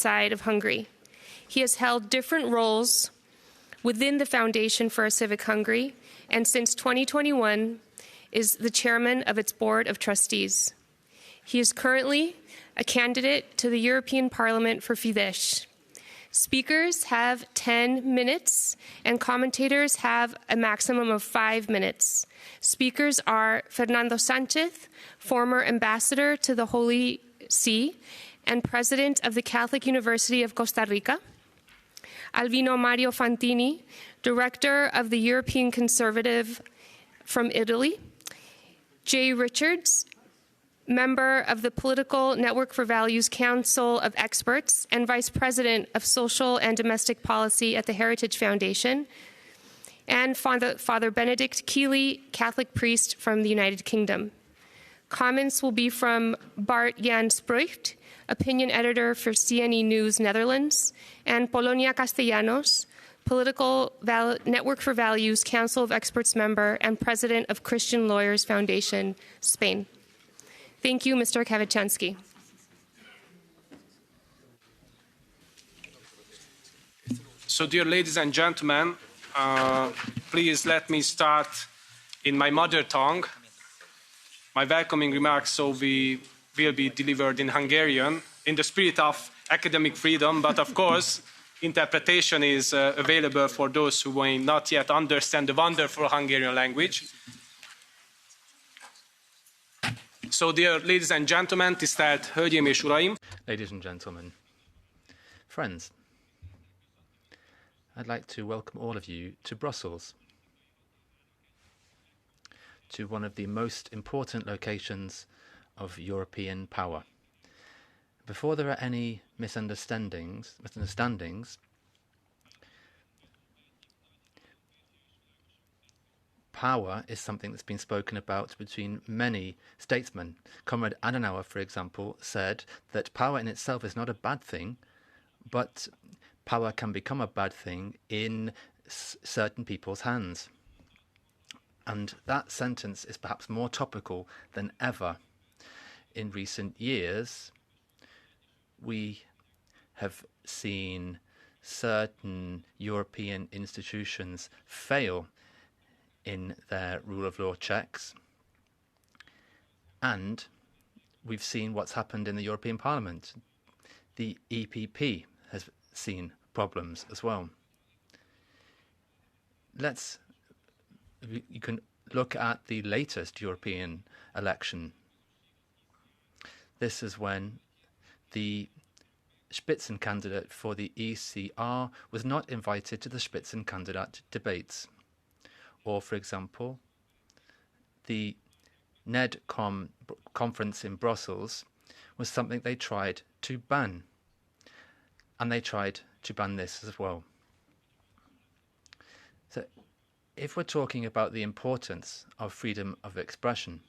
outside of Hungary. He has held different roles within the Foundation for a Civic Hungary, and since 2021 is the chairman of its Board of Trustees. He is currently a candidate to the European Parliament for Fidesz. Speakers have 10 minutes, and commentators have a maximum of 5 minutes. Speakers are Fernando Sanchez, former ambassador to the Holy See and president of the Catholic University of Costa Rica; Alvino Mario Fantini, director of the European Conservative from Italy; Jay Richards, member of the Political Network for Values Council of Experts and Vice President of Social and Domestic Policy at the Heritage Foundation; and Father Benedict Keeley, Catholic priest from the United Kingdom. Comments will be from Bart Jan Sprucht, opinion editor for CNE News Netherlands, and Polonia Castellanos, Political Network for Values Council of Experts member and president of Christian Lawyers Foundation, Spain. Thank you, Mr. Kavichansky. So, dear ladies and gentlemen, please let me start in my mother tongue. My welcoming remarks will be delivered in Hungarian, in the spirit of academic freedom, but of course, interpretation is available for those who may not yet understand the wonderful Hungarian language. So, dear ladies and gentlemen, tisztelt hölgyeim és uraim. Ladies and gentlemen, friends, I'd like to welcome all of you to Brussels, to one of the most important locations of European power. Before there are any misunderstandings, power is something that's been spoken about between many statesmen. Comrade Adenauer, for example, said that power in itself is not a bad thing, but power can become a bad thing in certain people's hands. And that sentence is perhaps more topical than ever. In recent years, we have seen certain European institutions fail in their rule of law checks, and we've seen what's happened in the European Parliament. The EPP has seen problems as well. You can look at the latest European election. This is when the Spitzenkandidat for the ECR was not invited to the Spitzenkandidat debates. Or, for example, the NEDCOM conference in Brussels was something they tried to ban. And they tried to ban this as well. So, if we're talking about the importance of freedom of expression,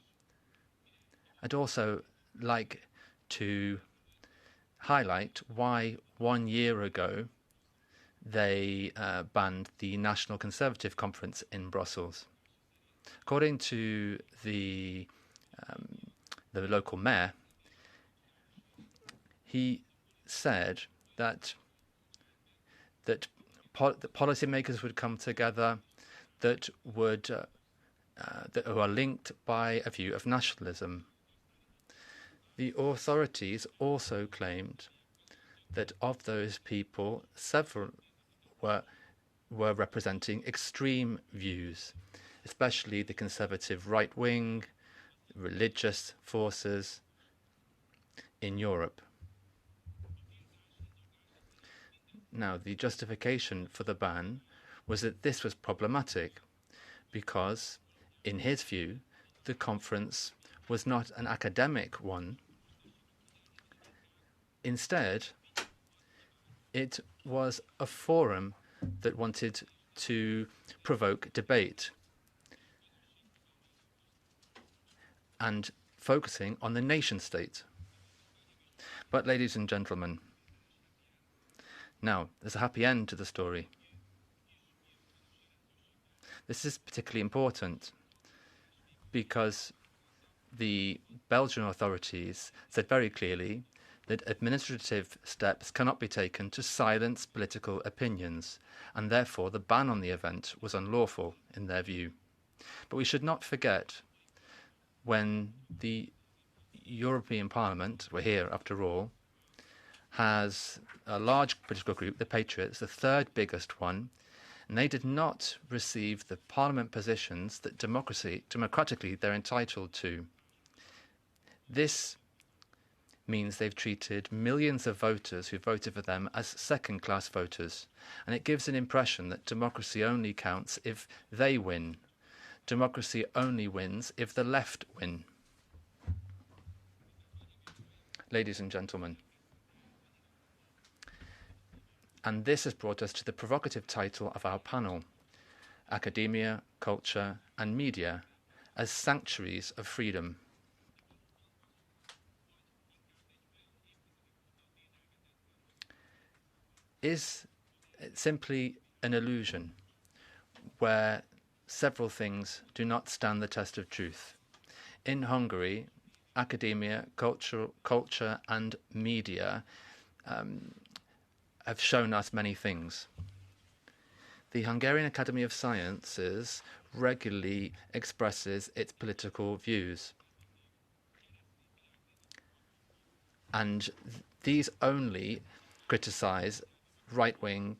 I'd also like to highlight why 1 year ago they banned the National Conservative Conference in Brussels. According to the local mayor, he said that the policymakers would come together that are linked by a view of nationalism. The authorities also claimed that of those people, several were representing extreme views, especially the conservative right wing, religious forces in Europe. Now, the justification for the ban was that this was problematic because, in his view, the conference was not an academic one. Instead, it was a forum that wanted to provoke debate and focusing on the nation state. But, ladies and gentlemen, now there's a happy end to the story. This is particularly important because the Belgian authorities said very clearly that administrative steps cannot be taken to silence political opinions, and therefore the ban on the event was unlawful in their view. But we should not forget, when the European Parliament, we're here after all, has a large political group, the Patriots, the third biggest one, and they did not receive the parliament positions that democratically they're entitled to. This means they've treated millions of voters who voted for them as second-class voters, and it gives an impression that democracy only counts if they win. Democracy only wins if the left win. Ladies and gentlemen, and this has brought us to the provocative title of our panel, Academia, Culture and Media as Sanctuaries of Freedom. Is it simply an illusion where several things do not stand the test of truth? In Hungary, academia, culture and media have shown us many things. The Hungarian Academy of Sciences regularly expresses its political views. And these only criticise right-wing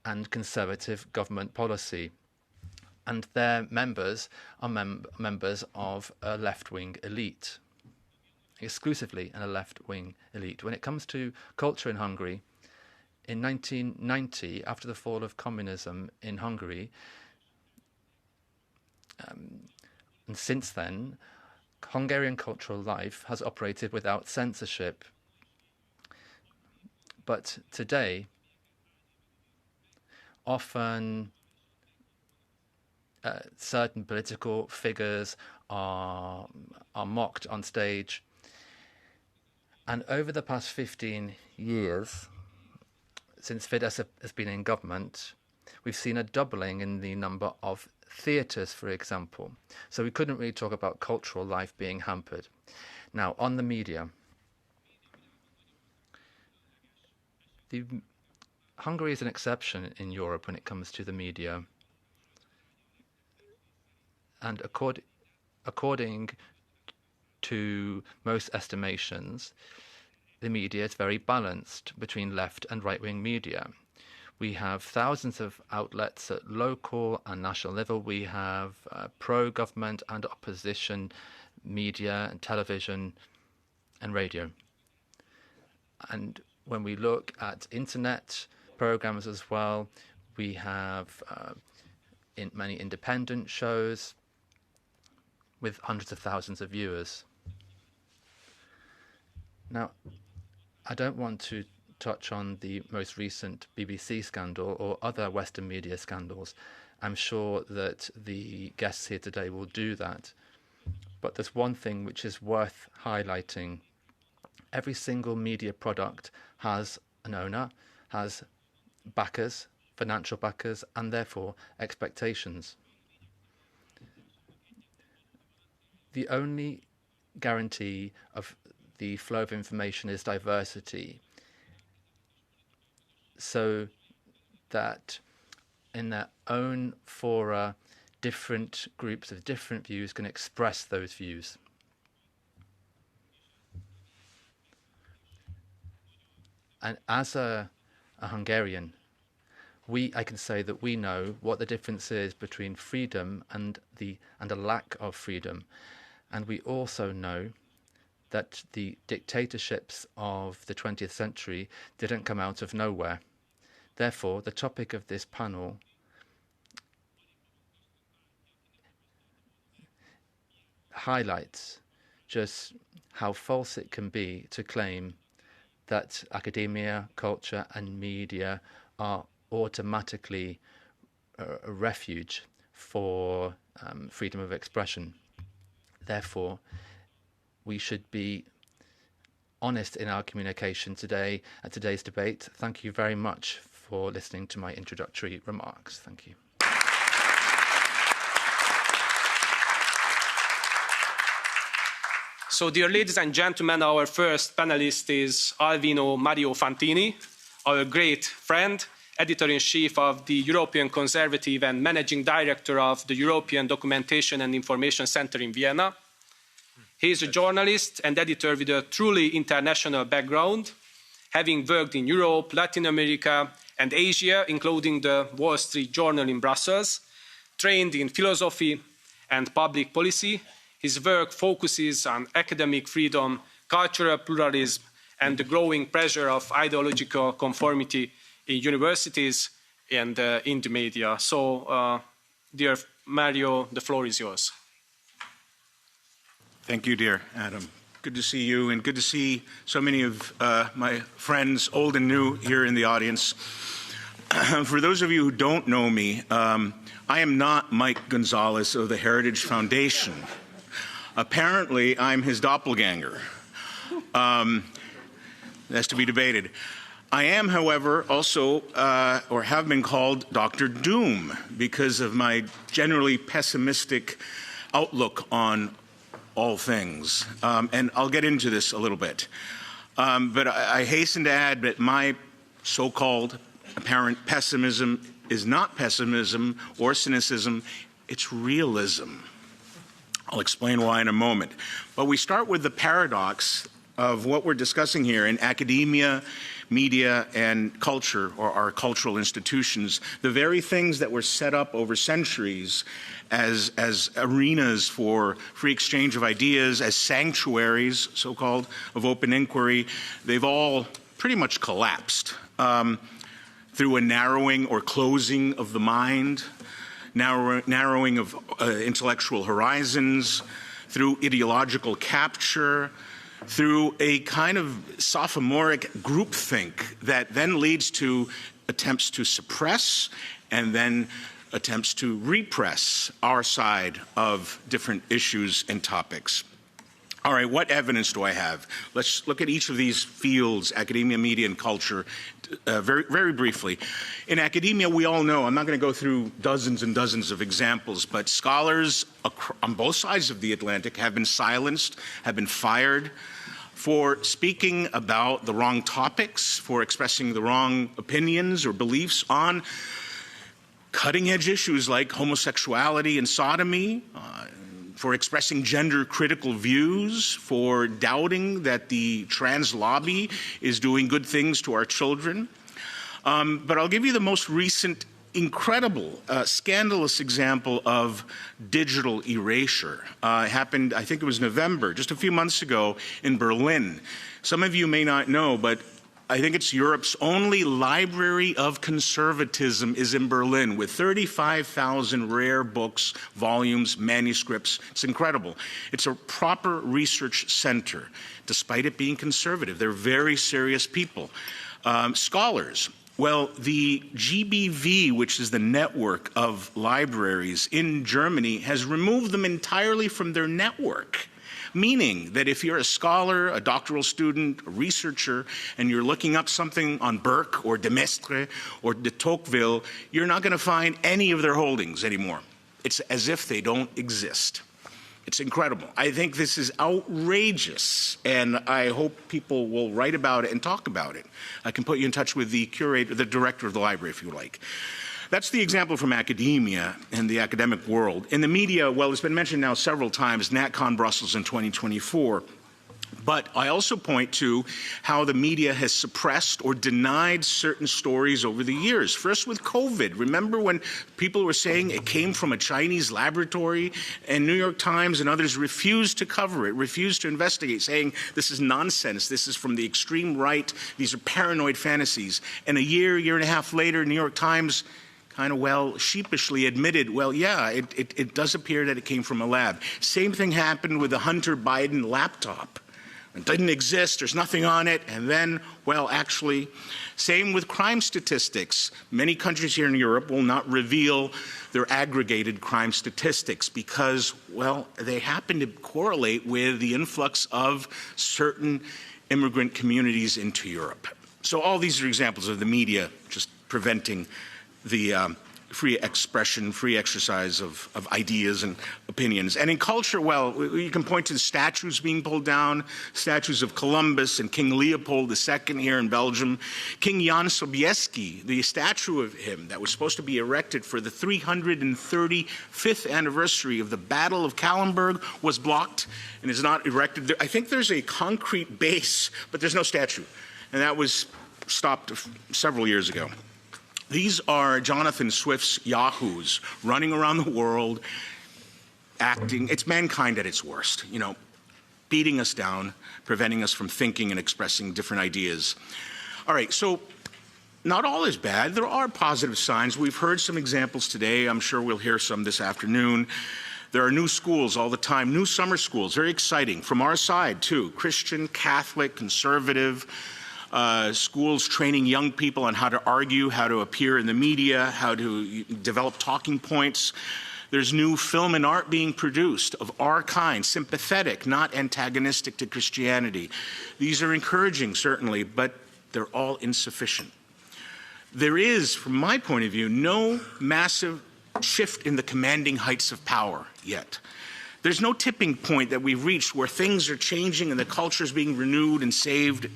and conservative government policy. And their members are members of a left-wing elite, exclusively a left-wing elite. When it comes to culture in Hungary, in 1990, after the fall of communism in Hungary, and since then, Hungarian cultural life has operated without censorship. But today, often certain political figures are mocked on stage. And over the past 15 years, since Fidesz has been in government, we've seen a doubling in the number of theatres, for example. So we couldn't really talk about cultural life being hampered. Now, on the media, Hungary is an exception in Europe when it comes to the media. And according to most estimations, the media is very balanced between left and right-wing media. We have thousands of outlets at local and national level. We have pro-government and opposition media and television and radio. And when we look at internet programs as well, we have many independent shows with hundreds of thousands of viewers. Now, I don't want to touch on the most recent BBC scandal or other Western media scandals. I'm sure that the guests here today will do that. But there's one thing which is worth highlighting. Every single media product has an owner, has backers, financial backers, and therefore expectations. The only guarantee of the flow of information is diversity, so that in their own fora, different groups of different views can express those views. And as a Hungarian, I can say that we know what the difference is between freedom and a lack of freedom. And we also know that the dictatorships of the 20th century didn't come out of nowhere. Therefore, the topic of this panel highlights just how false it can be to claim that academia, culture and media are automatically a refuge for freedom of expression. Therefore, we should be honest in our communication today at today's debate. Thank you very much for listening to my introductory remarks. Thank you. So, dear ladies and gentlemen, our first panelist is Alvino Mario Fantini, our great friend, editor-in-chief of the European Conservative and managing director of the European Documentation and Information Center in Vienna. He is a journalist and editor with a truly international background, having worked in Europe, Latin America, and Asia, including the Wall Street Journal in Brussels, trained in philosophy and public policy. His work focuses on academic freedom, cultural pluralism, and the growing pressure of ideological conformity in universities and in the media. So, dear Mario, the floor is yours. Thank you, dear Adam. Good to see you, and good to see so many of my friends, old and new, here in the audience. For those of you who don't know me, I am not Mike Gonzalez of the Heritage Foundation. Apparently, I'm his doppelganger. That's to be debated. I am, however, also, or have been called Dr. Doom because of my generally pessimistic outlook on all things. And I'll get into this a little bit. But I hasten to add that my so-called apparent pessimism is not pessimism or cynicism, it's realism. I'll explain why in a moment. But we start with the paradox of what we're discussing here in academia, media, and culture, or our cultural institutions, the very things that were set up over centuries as arenas for free exchange of ideas, as sanctuaries, so-called, of open inquiry, they've all pretty much collapsed through a narrowing or closing of the mind, narrowing of intellectual horizons, through ideological capture, through a kind of sophomoric groupthink that then leads to attempts to suppress and then attempts to repress our side of different issues and topics. All right, what evidence do I have? Let's look at each of these fields, academia, media, and culture, very, very briefly. In academia, we all know, I'm not going to go through dozens and dozens of examples, but scholars on both sides of the Atlantic have been silenced, have been fired for speaking about the wrong topics, for expressing the wrong opinions or beliefs on cutting-edge issues like homosexuality and sodomy, for expressing gender-critical views, for doubting that the trans lobby is doing good things to our children. But I'll give you the most recent, incredible, scandalous example of digital erasure. It happened, I think it was November, just a few months ago in Berlin. Some of you may not know, but I think it's Europe's only library of conservatism is in Berlin, with 35,000 rare books, volumes, manuscripts. It's incredible. It's a proper research center, despite it being conservative. They're very serious people. Scholars. Well, the GBV, which is the network of libraries in Germany, has removed them entirely from their network. Meaning that if you're a scholar, a doctoral student, a researcher, and you're looking up something on Burke or de Maistre or de Tocqueville, you're not going to find any of their holdings anymore. It's as if they don't exist. It's incredible. I think this is outrageous, and I hope people will write about it and talk about it. I can put you in touch with the curator, the director of the library, if you like. That's the example from academia and the academic world. In the media, well, it's been mentioned now several times, NatCon Brussels in 2024. But I also point to how the media has suppressed or denied certain stories over the years. First with COVID. Remember when people were saying it came from a Chinese laboratory, and New York Times and others refused to cover it, refused to investigate, saying this is nonsense, this is from the extreme right, these are paranoid fantasies. And a year and a half later, New York Times kind of, well, sheepishly admitted, well, yeah, it does appear that it came from a lab. Same thing happened with the Hunter Biden laptop. It didn't exist, there's nothing on it, and then, well, actually, same with crime statistics. Many countries here in Europe will not reveal their aggregated crime statistics because, well, they happen to correlate with the influx of certain immigrant communities into Europe. So all these are examples of the media just preventing the free expression, free exercise of ideas and opinions. And in culture, well, you can point to the statues being pulled down, statues of Columbus and King Leopold II here in Belgium. King Jan Sobieski, the statue of him that was supposed to be erected for the 335th anniversary of the Battle of Kallenberg was blocked and is not erected. I think there's a concrete base, but there's no statue. And that was stopped several years ago. These are Jonathan Swift's yahoos running around the world, acting. It's mankind at its worst, you know, beating us down, preventing us from thinking and expressing different ideas. All right, so not all is bad. There are positive signs. We've heard some examples today. I'm sure we'll hear some this afternoon. There are new schools all the time, new summer schools, very exciting. From our side, too, Christian, Catholic, conservative, schools training young people on how to argue, how to appear in the media, how to develop talking points. There's new film and art being produced of our kind, sympathetic, not antagonistic to Christianity. These are encouraging, certainly, but they're all insufficient. There is, from my point of view, no massive shift in the commanding heights of power yet. There's no tipping point that we've reached where things are changing and the culture is being renewed and saved.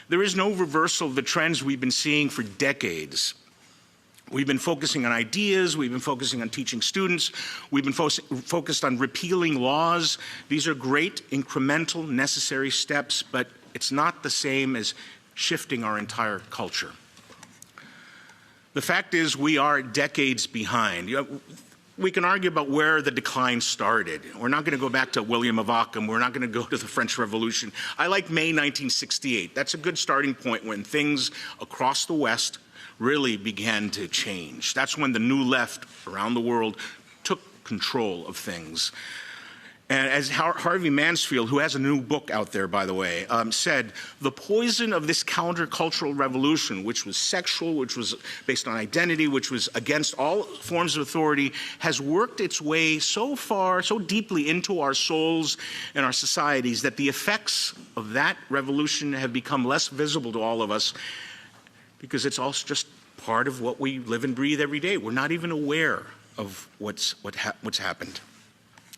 There is no reversal of the trends we've been seeing for decades. We've been focusing on ideas, we've been focusing on teaching students, we've been focused on repealing laws. These are great, incremental, necessary steps, but it's not the same as shifting our entire culture. The fact is we are decades behind. We can argue about where the decline started. We're not going to go back to William of Ockham. We're not going to go to the French Revolution. I like May 1968. That's a good starting point when things across the West really began to change. That's when the new left around the world took control of things. And as Harvey Mansfield, who has a new book out there, by the way, said, the poison of this countercultural revolution, which was sexual, which was based on identity, which was against all forms of authority, has worked its way so far, so deeply into our souls and our societies that the effects of that revolution have become less visible to all of us because it's also just part of what we live and breathe every day. We're not even aware of what's happened.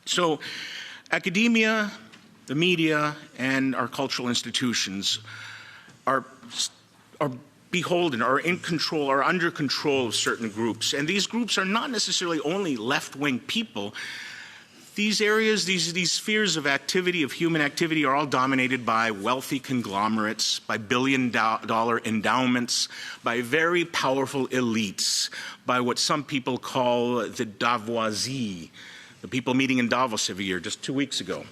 So academia, the media, and our cultural institutions are beholden, are in control, are under control of certain groups. And these groups are not necessarily only left-wing people. These areas, these spheres of activity, of human activity, are all dominated by wealthy conglomerates, by billion-dollar endowments, by very powerful elites, by what some people call the Davoisie, the people meeting in Davos every year, just 2 weeks ago.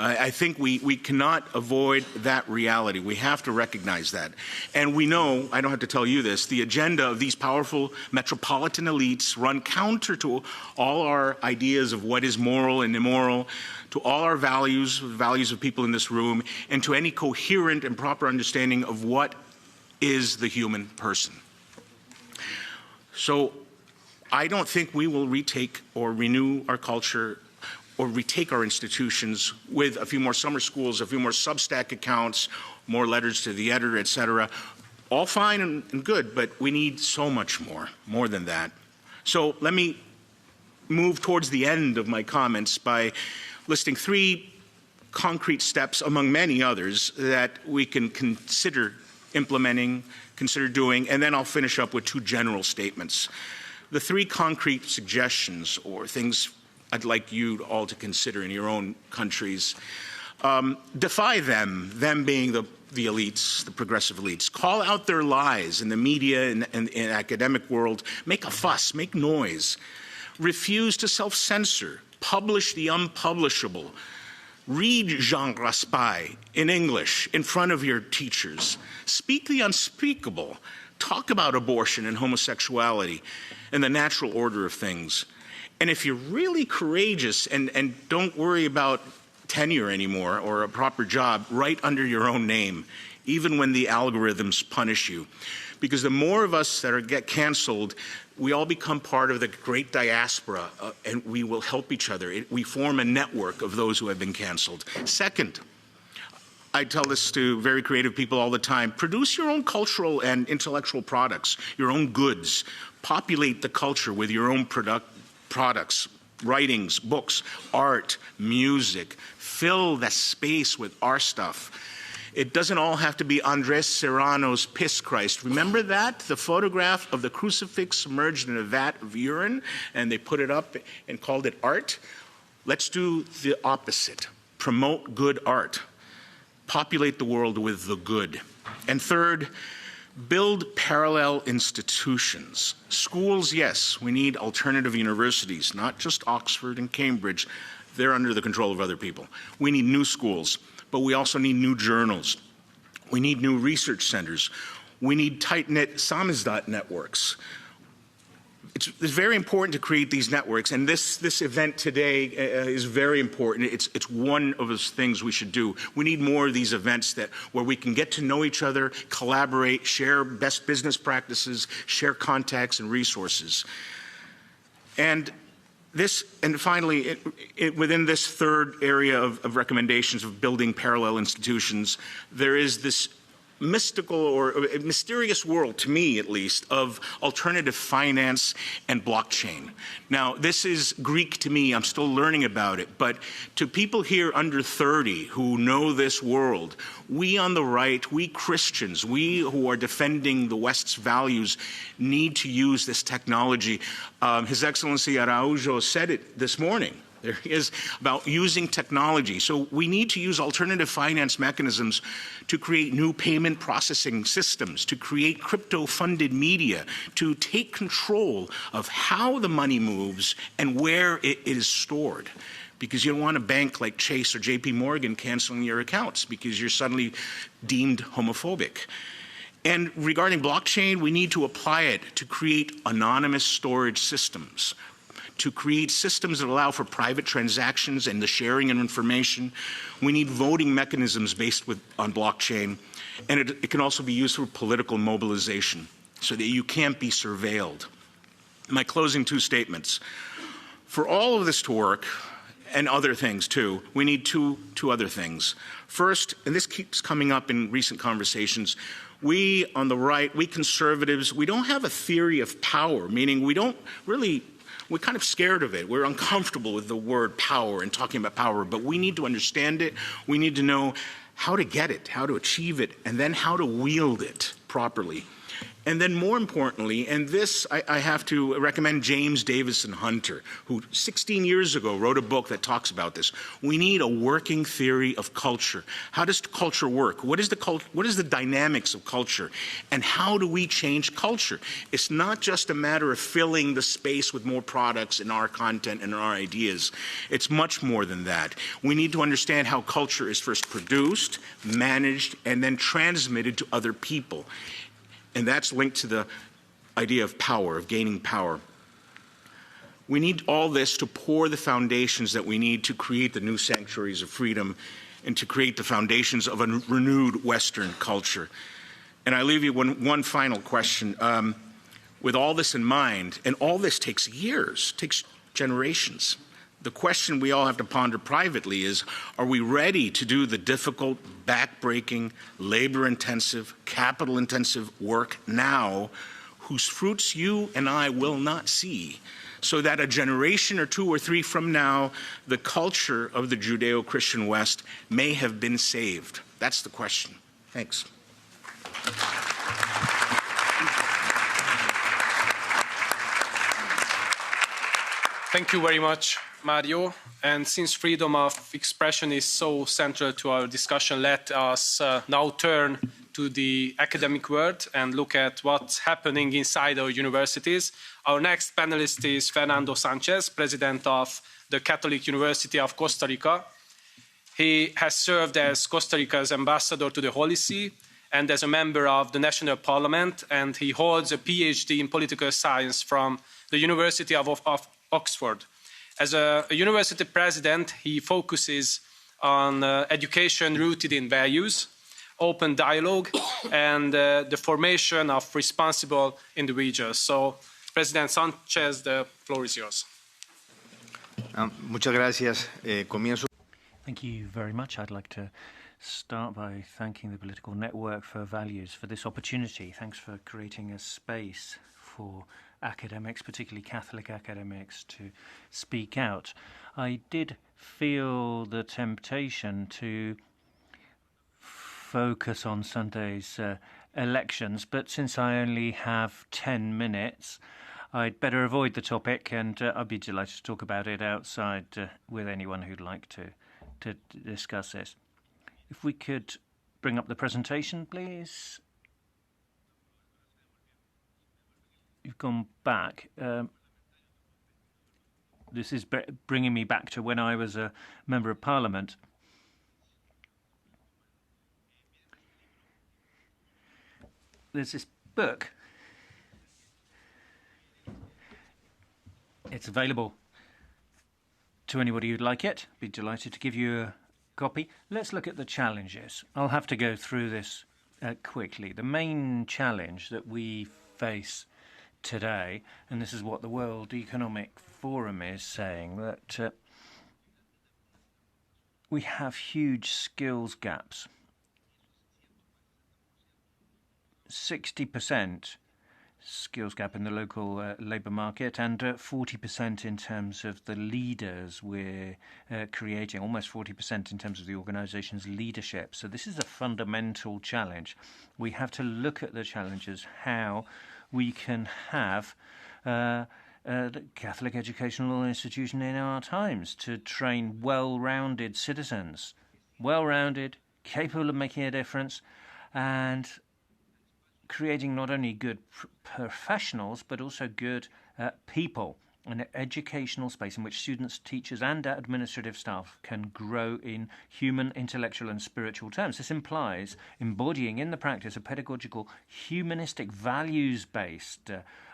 I think we cannot avoid that reality. We have to recognize that. And we know, I don't have to tell you this, the agenda of these powerful metropolitan elites run counter to all our ideas of what is moral and immoral, to all our values, the values of people in this room, and to any coherent and proper understanding of what is the human person. So I don't think we will retake or renew our culture or retake our institutions with a few more summer schools, a few more Substack accounts, more letters to the editor, etc. All fine and good, but we need so much more than that. So let me move towards the end of my comments by listing 3 concrete steps among many others that we can consider implementing, consider doing, and then I'll finish up with 2 general statements. The 3 concrete suggestions or things I'd like you all to consider in your own countries. Defy them being the elites, the progressive elites. Call out their lies in the media and academic world. Make a fuss, make noise. Refuse to self-censor. Publish the unpublishable. Read Jean Raspail in English in front of your teachers. Speak the unspeakable. Talk about abortion and homosexuality and the natural order of things. And if you're really courageous and don't worry about tenure anymore or a proper job, write under your own name, even when the algorithms punish you. Because the more of us that get canceled, we all become part of the great diaspora, and we will help each other. We form a network of those who have been canceled. Second, I tell this to very creative people all the time. Produce your own cultural and intellectual products, your own goods. Populate the culture with your own products, writings, books, art, music. Fill the space with our stuff. It doesn't all have to be Andres Serrano's Piss Christ. Remember that? The photograph of the crucifix submerged in a vat of urine, and they put it up and called it art? Let's do the opposite. Promote good art. Populate the world with the good. And third, build parallel institutions. Schools, yes, we need alternative universities, not just Oxford and Cambridge. They're under the control of other people. We need new schools, but we also need new journals. We need new research centers. We need tight-knit samizdat networks. It's very important to create these networks, and this event today is very important. It's one of those things we should do. We need more of these events where we can get to know each other, collaborate, share best business practices, share contacts and resources. And finally, within this third area of recommendations of building parallel institutions, there is this mystical or mysterious world, to me at least, of alternative finance and blockchain. Now, this is Greek to me. I'm still learning about it. But to people here under 30 who know this world, we on the right, we Christians, we who are defending the West's values, need to use this technology. His Excellency Araujo said it this morning. There he is, about using technology. So we need to use alternative finance mechanisms to create new payment processing systems, to create crypto-funded media, to take control of how the money moves and where it is stored. Because you don't want a bank like Chase or JP Morgan canceling your accounts because you're suddenly deemed homophobic. And regarding blockchain, we need to apply it to create anonymous storage systems, to create systems that allow for private transactions and the sharing of information. We need voting mechanisms based on blockchain, and it can also be used for political mobilization so that you can't be surveilled. My closing two statements. For all of this to work, and other things too, we need two other things. First, and this keeps coming up in recent conversations, we on the right, we conservatives, we don't have a theory of power, meaning we're kind of scared of it. We're uncomfortable with the word power and talking about power, but we need to understand it. We need to know how to get it, how to achieve it, and then how to wield it properly. And then more importantly, and this I have to recommend James Davison Hunter, who 16 years ago wrote a book that talks about this. We need a working theory of culture. How does culture work? What is the dynamics of culture? And how do we change culture? It's not just a matter of filling the space with more products and our content and our ideas. It's much more than that. We need to understand how culture is first produced, managed, and then transmitted to other people. And that's linked to the idea of power, of gaining power. We need all this to pour the foundations that we need to create the new sanctuaries of freedom and to create the foundations of a renewed Western culture. And I leave you one final question. With all this in mind, and all this takes years, takes generations, the question we all have to ponder privately is, are we ready to do the difficult, back-breaking, labor-intensive, capital-intensive work now, whose fruits you and I will not see, so that a generation or two or three from now, the culture of the Judeo-Christian West may have been saved? That's the question. Thanks. Thank you very much, Mario. And since freedom of expression is so central to our discussion, let us now turn to the academic world and look at what's happening inside our universities. Our next panelist is Fernando Sanchez, president of the Catholic University of Costa Rica. He has served as Costa Rica's ambassador to the Holy See and as a member of the National Parliament, and he holds a PhD in political science from the University of Oxford. As a university president, he focuses on education rooted in values, open dialogue, and the formation of responsible individuals. So, President Sanchez, the floor is yours. Muchas gracias. Thank you very much. I'd like to start by thanking the Political Network for Values for this opportunity. Thanks for creating a space for academics, particularly Catholic academics, to speak out. I did feel the temptation to focus on Sunday's elections, but since I only have 10 minutes, I'd better avoid the topic, and I'd be delighted to talk about it outside with anyone who'd like to discuss this. If we could bring up the presentation, please. You've gone back. This is bringing me back to when I was a Member of Parliament. There's this book. It's available to anybody who'd like it. Be delighted to give you a copy. Let's look at the challenges. I'll have to go through this quickly. The main challenge that we face today, and this is what the World Economic Forum is saying, that we have huge skills gaps. 60% skills gap in the local labour market, and 40% in terms of the leaders we're creating, almost 40% in terms of the organisation's leadership. So this is a fundamental challenge. We have to look at the challenges, how we can have the Catholic educational institution in our times to train well-rounded citizens, well-rounded, capable of making a difference, and creating not only good professionals but also good people, an educational space in which students, teachers and administrative staff can grow in human, intellectual and spiritual terms. This implies embodying in the practice a pedagogical, humanistic, values-based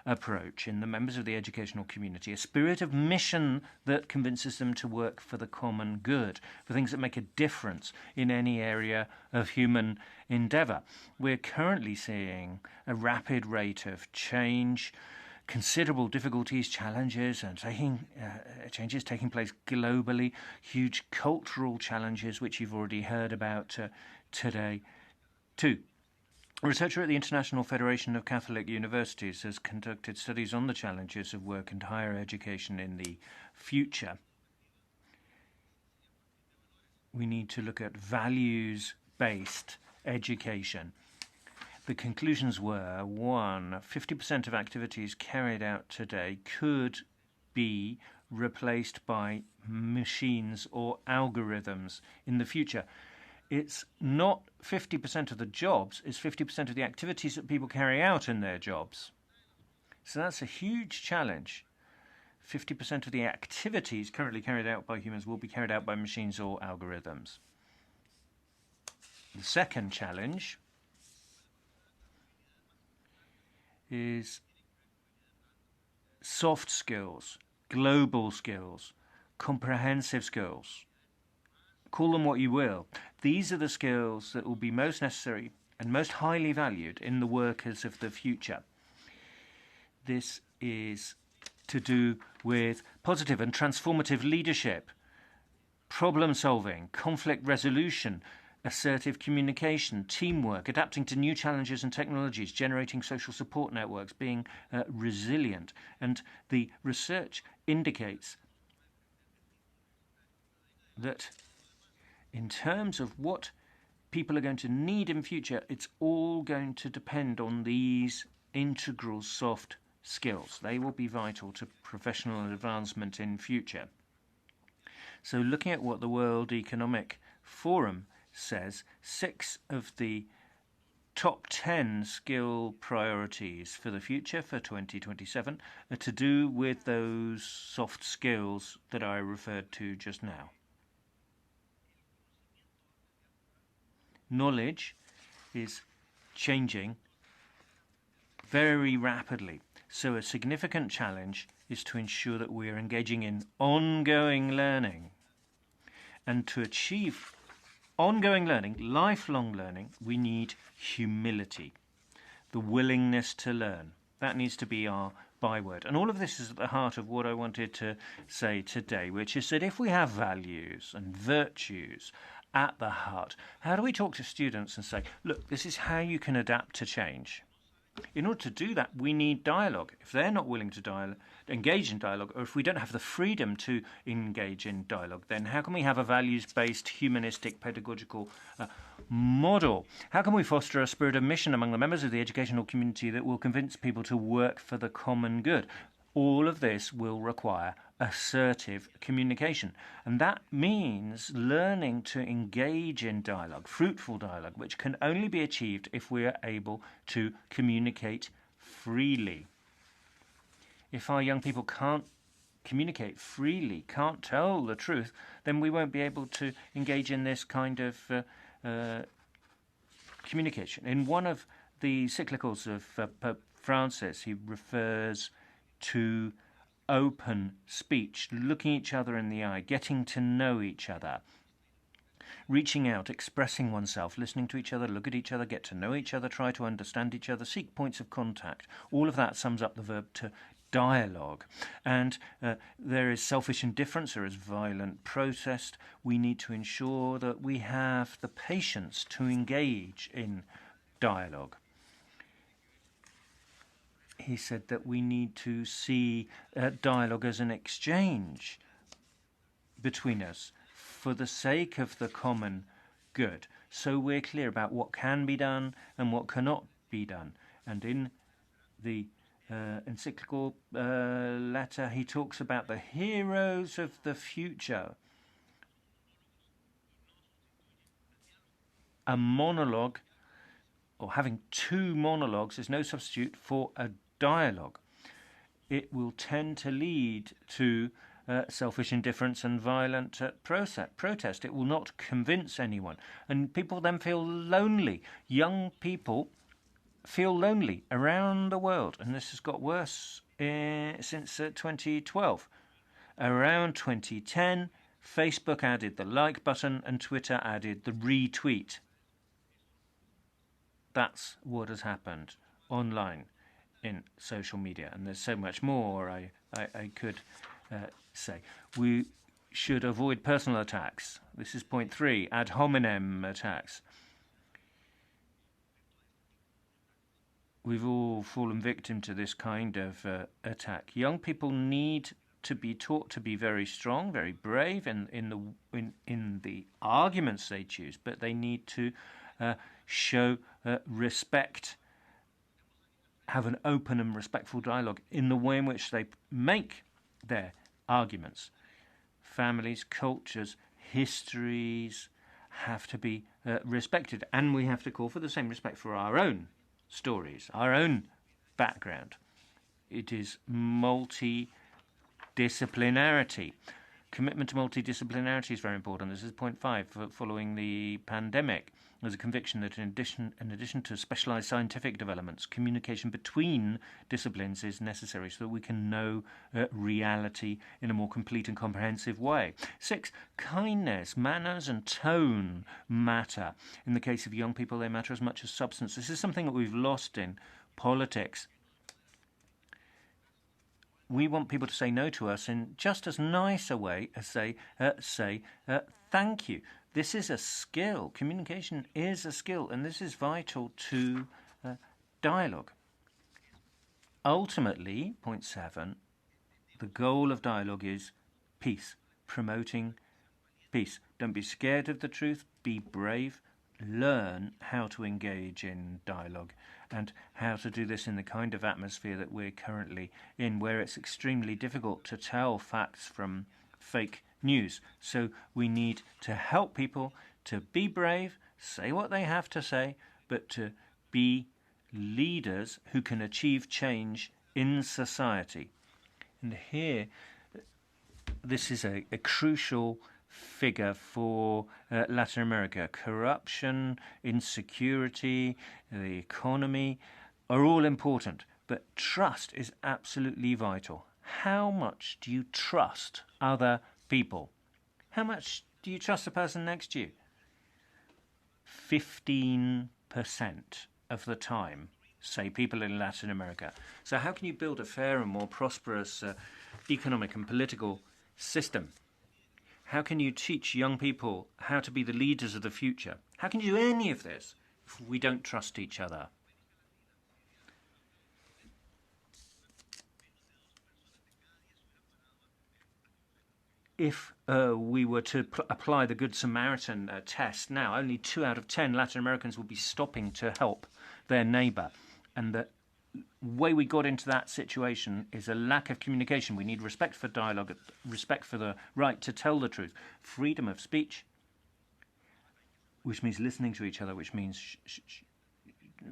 approach in the members of the educational community, a spirit of mission that convinces them to work for the common good, for things that make a difference in any area of human endeavour. We're currently seeing a rapid rate of change, considerable difficulties, challenges, and changes taking place globally, huge cultural challenges, which you've already heard about today too. A researcher at the International Federation of Catholic Universities has conducted studies on the challenges of work and higher education in the future. We need to look at values-based education. The conclusions were, 1, 50% of activities carried out today could be replaced by machines or algorithms in the future. It's not 50% of the jobs, it's 50% of the activities that people carry out in their jobs. So that's a huge challenge. 50% of the activities currently carried out by humans will be carried out by machines or algorithms. The second challenge is soft skills, global skills, comprehensive skills. Call them what you will. These are the skills that will be most necessary and most highly valued in the workers of the future. This is to do with positive and transformative leadership, problem solving, conflict resolution, assertive communication, teamwork, adapting to new challenges and technologies, generating social support networks, being resilient. And the research indicates that in terms of what people are going to need in future, it's all going to depend on these integral soft skills. They will be vital to professional advancement in future. So looking at what the World Economic Forum says, 6 of the top 10 skill priorities for the future for 2027 are to do with those soft skills that I referred to just now. Knowledge is changing very rapidly, so a significant challenge is to ensure that we are engaging in ongoing learning. And to achieve ongoing learning, lifelong learning, we need humility, the willingness to learn. That needs to be our byword. And all of this is at the heart of what I wanted to say today, which is that if we have values and virtues at the heart. How do we talk to students and say, look, this is how you can adapt to change? In order to do that, we need dialogue. If they're not willing to engage in dialogue, or if we don't have the freedom to engage in dialogue, then how can we have a values-based, humanistic, pedagogical model? How can we foster a spirit of mission among the members of the educational community that will convince people to work for the common good? All of this will require assertive communication. And that means learning to engage in dialogue, fruitful dialogue, which can only be achieved if we are able to communicate freely. If our young people can't communicate freely, can't tell the truth, then we won't be able to engage in this kind of communication. In one of the cyclicals of Pope Francis, he refers to open speech, looking each other in the eye, getting to know each other, reaching out, expressing oneself, listening to each other, look at each other, get to know each other, try to understand each other, seek points of contact. All of that sums up the verb to dialogue. And there is selfish indifference, there is violent protest. We need to ensure that we have the patience to engage in dialogue. He said that we need to see dialogue as an exchange between us for the sake of the common good. So we're clear about what can be done and what cannot be done. And in the encyclical letter, he talks about the heroes of the future. A monologue, or having two monologues, is no substitute for a dialogue. It will tend to lead to selfish indifference and violent protest. It will not convince anyone. And people then feel lonely. Young people feel lonely around the world. And this has got worse since 2012. Around 2010, Facebook added the like button and Twitter added the retweet. That's what has happened online in social media. And there's so much more I could say. We should avoid personal attacks. This is point 3, ad hominem attacks. We've all fallen victim to this kind of attack. Young people need to be taught to be very strong, very brave in the arguments they choose, but they need to show respect, have an open and respectful dialogue in the way in which they make their arguments. Families, cultures, histories have to be respected, and we have to call for the same respect for our own stories, our own background. It is multidisciplinarity. Commitment to multidisciplinarity is very important. This is point 5. Following the pandemic, there's a conviction that in addition to specialised scientific developments, communication between disciplines is necessary so that we can know reality in a more complete and comprehensive way. 6, kindness, manners and tone matter. In the case of young people, they matter as much as substance. This is something that we've lost in politics. We want people to say no to us in just as nice a way as say thank you. This is a skill. Communication is a skill, and this is vital to dialogue. Ultimately, point 7, the goal of dialogue is peace, promoting peace. Don't be scared of the truth, be brave, learn how to engage in dialogue and how to do this in the kind of atmosphere that we're currently in, where it's extremely difficult to tell facts from fake news. So we need to help people to be brave, say what they have to say, but to be leaders who can achieve change in society. And here, this is a crucial figure for Latin America. Corruption, insecurity, the economy are all important, but trust is absolutely vital. How much do you trust other people? How much do you trust the person next to you? 15% of the time, say people in Latin America. So how can you build a fair and more prosperous economic and political system? How can you teach young people how to be the leaders of the future? How can you do any of this if we don't trust each other? If we were to apply the Good Samaritan test now, only 2 out of 10 Latin Americans would be stopping to help their neighbour. And the way we got into that situation is a lack of communication. We need respect for dialogue, respect for the right to tell the truth, freedom of speech, which means listening to each other, which means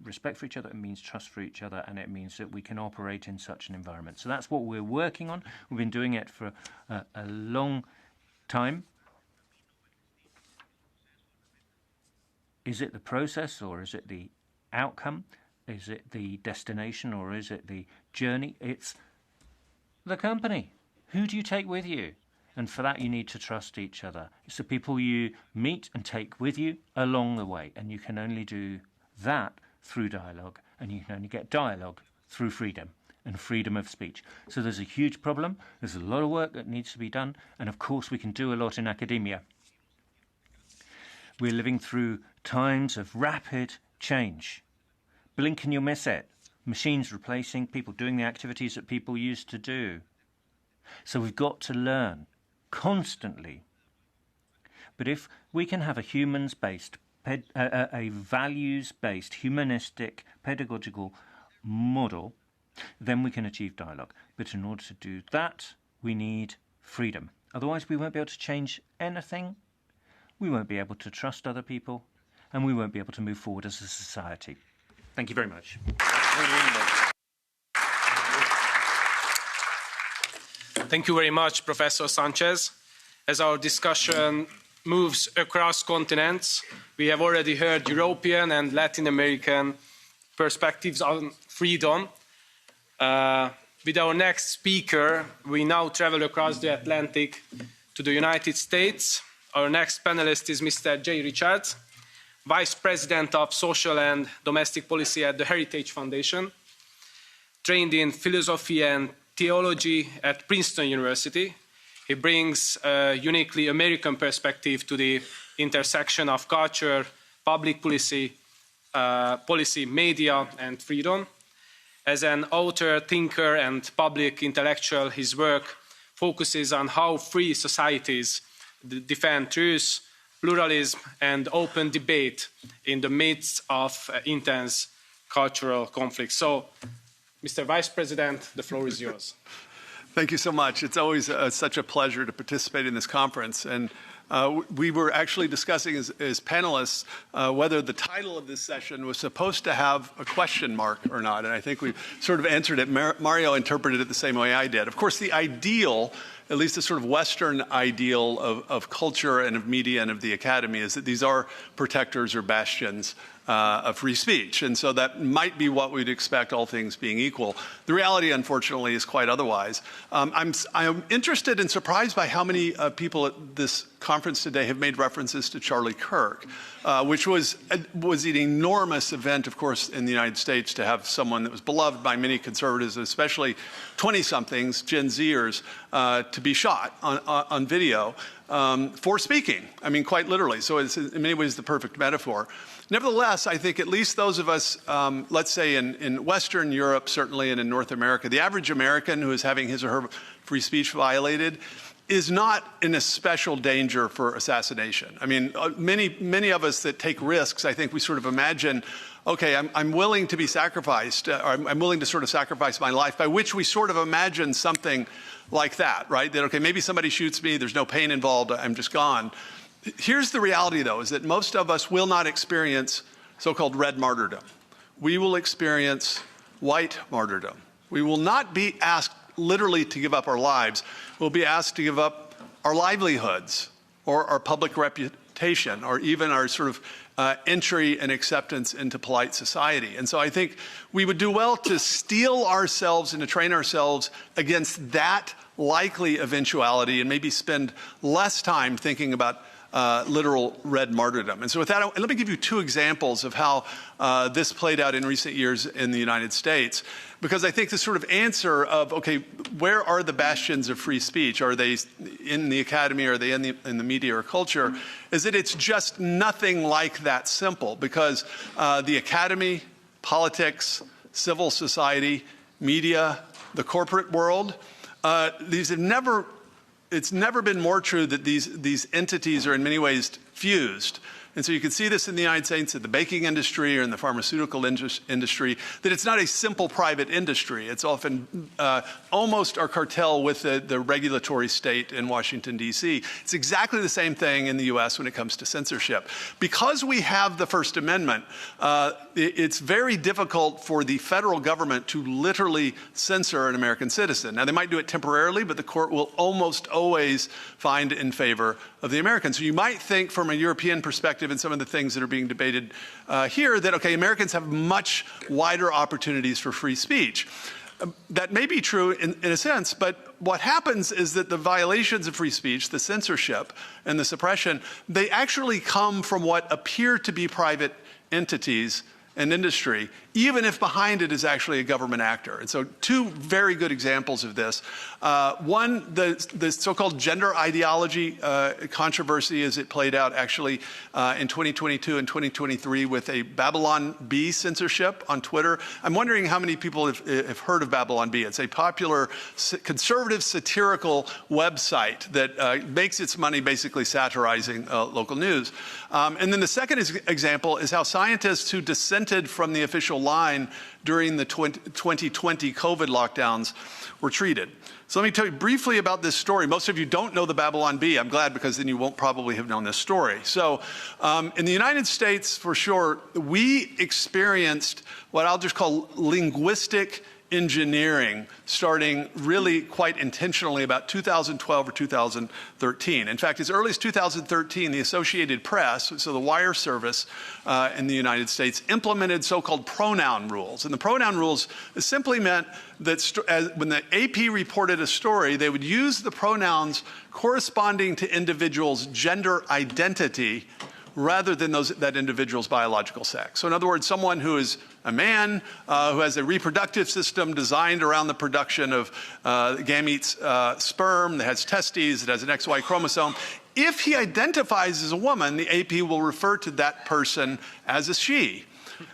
respect for each other, it means trust for each other, and it means that we can operate in such an environment. So that's what we're working on. We've been doing it for a long time. Is it the process or is it the outcome? Is it the destination or is it the journey? It's the company. Who do you take with you? And for that, you need to trust each other. It's the people you meet and take with you along the way. And you can only do that through dialogue. And you can only get dialogue through freedom and freedom of speech. So there's a huge problem. There's a lot of work that needs to be done. And of course, we can do a lot in academia. We're living through times of rapid change. Blink and you'll miss it. Machines replacing people doing the activities that people used to do. So we've got to learn constantly. But if we can have a humans-based, a values-based, humanistic, pedagogical model, then we can achieve dialogue. But in order to do that, we need freedom. Otherwise, we won't be able to change anything. We won't be able to trust other people, and we won't be able to move forward as a society. Thank you very much. Thank you very much, Professor Sanchez. As our discussion moves across continents, we have already heard European and Latin American perspectives on freedom. With our next speaker, we now travel across the Atlantic to the United States. Our next panelist is Mr. Jay Richards, Vice President of Social and Domestic Policy at the Heritage Foundation, trained in philosophy and theology at Princeton University. He brings a uniquely American perspective to the intersection of culture, public policy, media, and freedom. As an author, thinker, and public intellectual, his work focuses on how free societies defend truth, pluralism, and open debate in the midst of intense cultural conflict. So, Mr. Vice President, the floor is yours. Thank you so much. It's always such a pleasure to participate in this conference. And we were actually discussing as panelists whether the title of this session was supposed to have a question mark or not. And I think we sort of answered it. Mario interpreted it the same way I did. Of course, the ideal, at least the sort of Western ideal of culture and of media and of the academy, is that these are protectors or bastions of free speech. And so that might be what we'd expect, all things being equal. The reality, unfortunately, is quite otherwise. I'm interested and surprised by how many people at this conference today have made references to Charlie Kirk, which was an enormous event, of course, in the United States to have someone that was beloved by many conservatives, especially 20-somethings, Gen Zers, to be shot on video for speaking. I mean, quite literally. So it's in many ways the perfect metaphor. Nevertheless, I think at least those of us, let's say in Western Europe, certainly, and in North America, the average American who is having his or her free speech violated is not in a special danger for assassination. I mean, many of us that take risks, I think we sort of imagine, okay, I'm willing to be sacrificed, or I'm willing to sort of sacrifice my life, by which we sort of imagine something like that, right? That, okay, maybe somebody shoots me, there's no pain involved, I'm just gone. Here's the reality, though, is that most of us will not experience so-called red martyrdom. We will experience white martyrdom. We will not be asked literally to give up our lives. We'll be asked to give up our livelihoods or our public reputation or even our sort of entry and acceptance into polite society. And so I think we would do well to steel ourselves and to train ourselves against that likely eventuality and maybe spend less time thinking about literal red martyrdom. And so with that, let me give you two examples of how this played out in recent years in the United States, because I think the sort of answer of, okay, where are the bastions of free speech? Are they in the academy? Are they in the media or culture? Is that it's just nothing like that simple, because the academy, politics, civil society, media, the corporate world, it's never been more true that these entities are in many ways fused. And so you can see this in the United States, in the baking industry or in the pharmaceutical industry, that it's not a simple private industry. It's often almost a cartel with the regulatory state in Washington, D.C. It's exactly the same thing in the U.S. when it comes to censorship. Because we have the First Amendment, it's very difficult for the federal government to literally censor an American citizen. Now, they might do it temporarily, but the court will almost always find in favor of the Americans. So you might think from a European perspective and some of the things that are being debated here that, okay, Americans have much wider opportunities for free speech. That may be true in a sense, but what happens is that the violations of free speech, the censorship and the suppression, they actually come from what appear to be private entities and industry, even if behind it is actually a government actor. And so two very good examples of this. One, the so-called gender ideology controversy as it played out actually in 2022 and 2023 with a Babylon Bee censorship on Twitter. I'm wondering how many people have heard of Babylon Bee. It's a popular conservative satirical website that makes its money basically satirizing local news. And then the second example is how scientists who dissented from the official line during the 2020 COVID lockdowns were treated. So let me tell you briefly about this story. Most of you don't know the Babylon Bee. I'm glad, because then you won't probably have known this story. So in the United States, for sure, we experienced what I'll just call linguistic engineering starting really quite intentionally about 2012 or 2013. In fact, as early as 2013, the Associated Press, so the wire service in the United States, implemented so-called pronoun rules. And the pronoun rules simply meant that when the AP reported a story, they would use the pronouns corresponding to individuals' gender identity rather than that individual's biological sex. So in other words, someone who is a man who has a reproductive system designed around the production of gametes, sperm, that has testes, that has an XY chromosome, if he identifies as a woman, the AP will refer to that person as a she.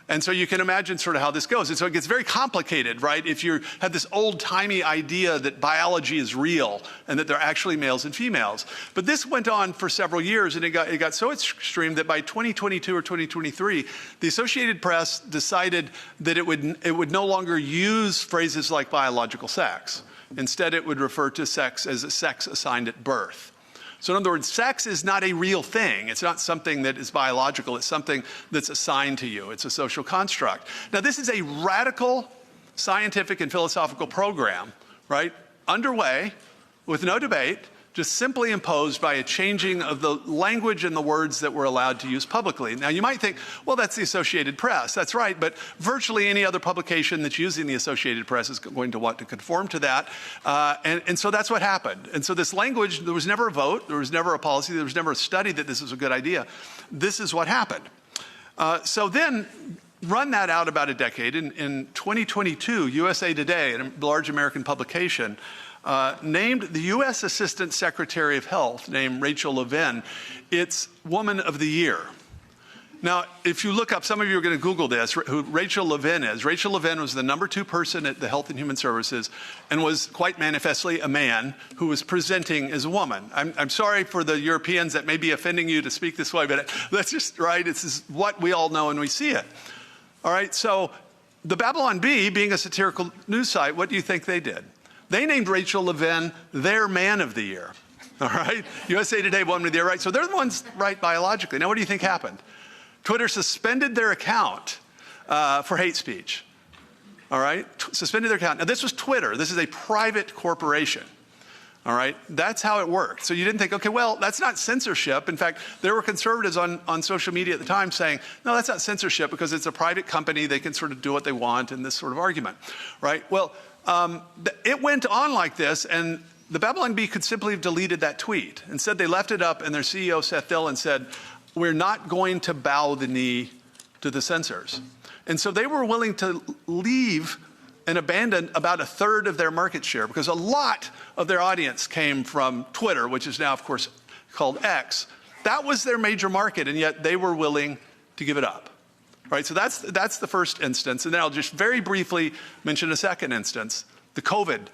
And so you can imagine sort of how this goes. And so it gets very complicated, right? If you have this old-timey idea that biology is real and that they're actually males and females. But this went on for several years, and it got so extreme that by 2022 or 2023, the Associated Press decided that it would no longer use phrases like biological sex. Instead, it would refer to sex as a sex assigned at birth. So in other words, sex is not a real thing. It's not something that is biological. It's something that's assigned to you. It's a social construct. Now, this is a radical scientific and philosophical program, right, underway with no debate, just simply imposed by a changing of the language and the words that we're allowed to use publicly. Now, you might think, well, that's the Associated Press. That's right, but virtually any other publication that's using the Associated Press is going to want to conform to that. And so that's what happened. And so this language, there was never a vote, there was never a policy, there was never a study that this was a good idea. This is what happened. So then, run that out about a decade. In 2022, USA Today, a large American publication, named the U.S. Assistant Secretary of Health, named Rachel Levin, its Woman of the Year. Now, if you look up, some of you are going to Google this, who Rachel Levin is. Rachel Levin was the #2 person at the Health and Human Services and was quite manifestly a man who was presenting as a woman. I'm sorry for the Europeans that may be offending you to speak this way, but that's just right. This is what we all know and we see it. All right, so the Babylon Bee, being a satirical news site, what do you think they did? They named Rachel Levin their Man of the Year, all right? USA Today, Woman of the Year, right? So they're the ones right biologically. Now, what do you think happened? Twitter suspended their account for hate speech, all right? Suspended their account. Now, this was Twitter. This is a private corporation, all right? That's how it worked. So you didn't think, okay, well, that's not censorship. In fact, there were conservatives on social media at the time saying, no, that's not censorship because it's a private company. They can sort of do what they want in this sort of argument, right? Well, it went on like this, and the Babylon Bee could simply have deleted that tweet. Instead, they left it up, and their CEO, Seth Dillon, said, we're not going to bow the knee to the censors. And so they were willing to leave and abandon about a third of their market share, because a lot of their audience came from Twitter, which is now, of course, called X. That was their major market, and yet they were willing to give it up. Right, so that's the first instance. And then I'll just very briefly mention a second instance, the COVID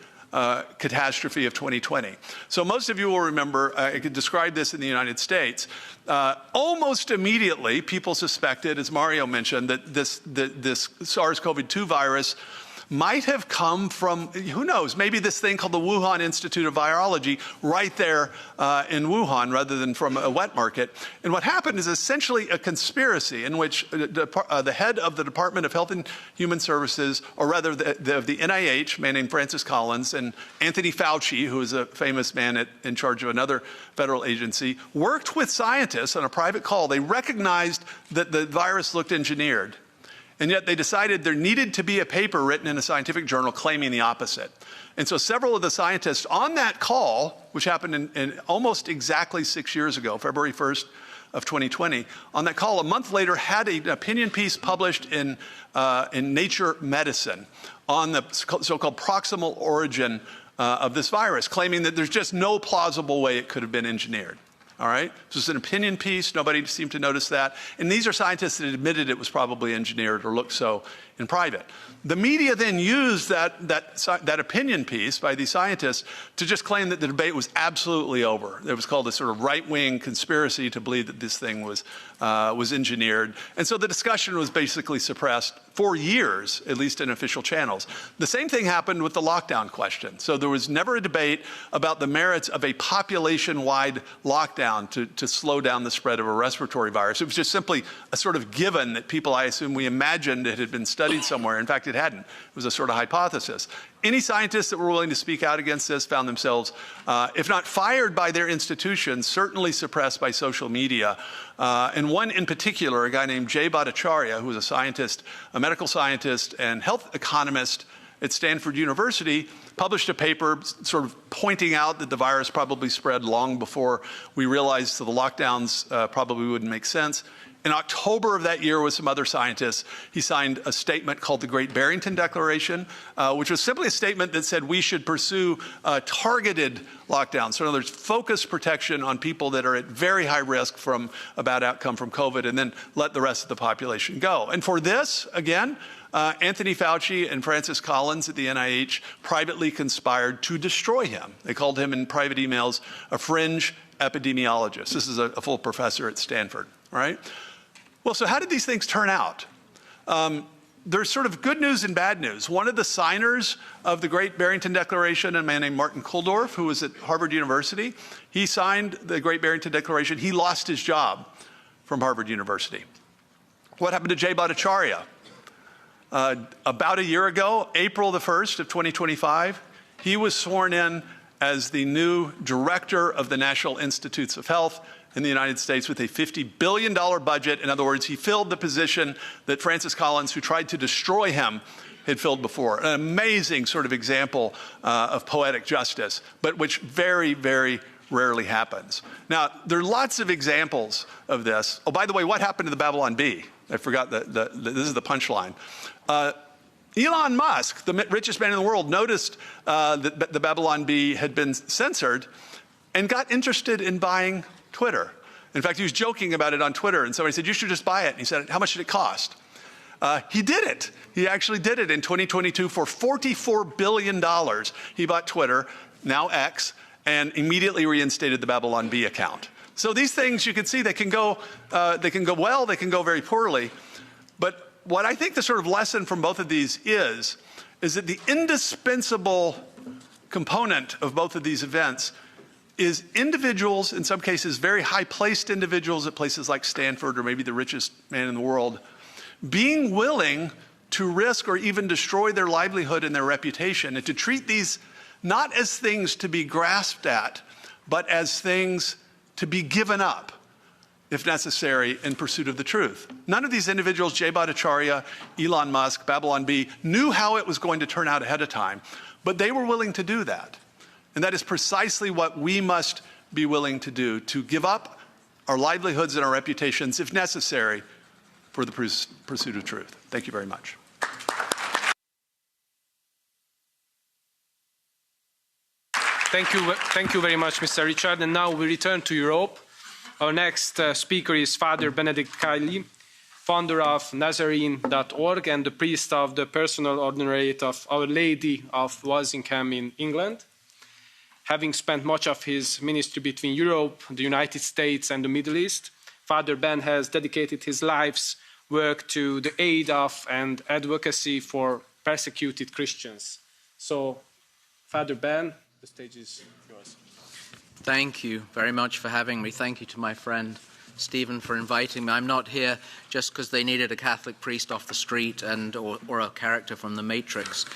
catastrophe of 2020. So most of you will remember, I could describe this in the United States. Almost immediately, people suspected, as Mario mentioned, that this SARS-CoV-2 virus might have come from, who knows, maybe this thing called the Wuhan Institute of Virology right there in Wuhan rather than from a wet market. And what happened is essentially a conspiracy in which the head of the Department of Health and Human Services, or rather of the NIH, a man named Francis Collins, and Anthony Fauci, who is a famous man in charge of another federal agency, worked with scientists on a private call. They recognized that the virus looked engineered. And yet they decided there needed to be a paper written in a scientific journal claiming the opposite. And so several of the scientists on that call, which happened in almost exactly 6 years ago, February 1st of 2020, on that call a month later had an opinion piece published in Nature Medicine on the so-called proximal origin of this virus, claiming that there's just no plausible way it could have been engineered. All right? So it's an opinion piece. Nobody seemed to notice that. And these are scientists that admitted it was probably engineered or looked so in private. The media then used that opinion piece by these scientists to just claim that the debate was absolutely over. It was called a sort of right-wing conspiracy to believe that this thing was engineered. And so the discussion was basically suppressed for years, at least in official channels. The same thing happened with the lockdown question. So there was never a debate about the merits of a population-wide lockdown to slow down the spread of a respiratory virus. It was just simply a sort of given that people, I assume, we imagined it had been studied somewhere. In fact, it hadn't. It was a sort of hypothesis. Any scientists that were willing to speak out against this found themselves, if not fired by their institutions, certainly suppressed by social media. And one in particular, a guy named Jay Bhattacharya, who was a scientist, a medical scientist and health economist at Stanford University, published a paper sort of pointing out that the virus probably spread long before we realized that the lockdowns probably wouldn't make sense. In October of that year, with some other scientists, he signed a statement called the Great Barrington Declaration, which was simply a statement that said we should pursue targeted lockdowns. So in other words, focused protection on people that are at very high risk from a bad outcome from COVID, and then let the rest of the population go. And for this, again, Anthony Fauci and Francis Collins at the NIH privately conspired to destroy him. They called him in private emails a fringe epidemiologist. This is a full professor at Stanford, right? Well, so how did these things turn out? There's sort of good news and bad news. One of the signers of the Great Barrington Declaration, a man named Martin Kulldorff, who was at Harvard University, he signed the Great Barrington Declaration. He lost his job from Harvard University. What happened to Jay Bhattacharya? About a year ago, April the 1st of 2025, he was sworn in as the new director of the National Institutes of Health in the United States with a $50 billion budget. In other words, he filled the position that Francis Collins, who tried to destroy him, had filled before. An amazing sort of example of poetic justice, but which very, very rarely happens. Now, there are lots of examples of this. Oh, by the way, what happened to the Babylon Bee? I forgot this is the punchline. Elon Musk, the richest man in the world, noticed that the Babylon Bee had been censored and got interested in buying Twitter. In fact, he was joking about it on Twitter, and somebody said, you should just buy it. And he said, how much did it cost? He did it. He actually did it in 2022 for $44 billion. He bought Twitter, now X, and immediately reinstated the Babylon Bee account. So these things, you can see, they can go well, they can go very poorly. But what I think the sort of lesson from both of these is that the indispensable component of both of these events is individuals, in some cases very high-placed individuals at places like Stanford or maybe the richest man in the world, being willing to risk or even destroy their livelihood and their reputation, and to treat these not as things to be grasped at, but as things to be given up, if necessary, in pursuit of the truth. None of these individuals, Jay Bhattacharya, Elon Musk, Babylon Bee, knew how it was going to turn out ahead of time, but they were willing to do that. And that is precisely what we must be willing to do, to give up our livelihoods and our reputations, if necessary, for the pursuit of truth. Thank you very much. Thank you very much, Mr. Richard. And now we return to Europe. Our next speaker is Father Benedict Kiley, founder of Nazarene.org and the priest of the personal ordinariate of Our Lady of Walsingham in England. Having spent much of his ministry between Europe, the United States, and the Middle East, Father Ben has dedicated his life's work to the aid of and advocacy for persecuted Christians. So, Father Ben, the stage is yours. Thank you very much for having me. Thank you to my friend Stephen for inviting me. I'm not here just because they needed a Catholic priest off the street or a character from The Matrix.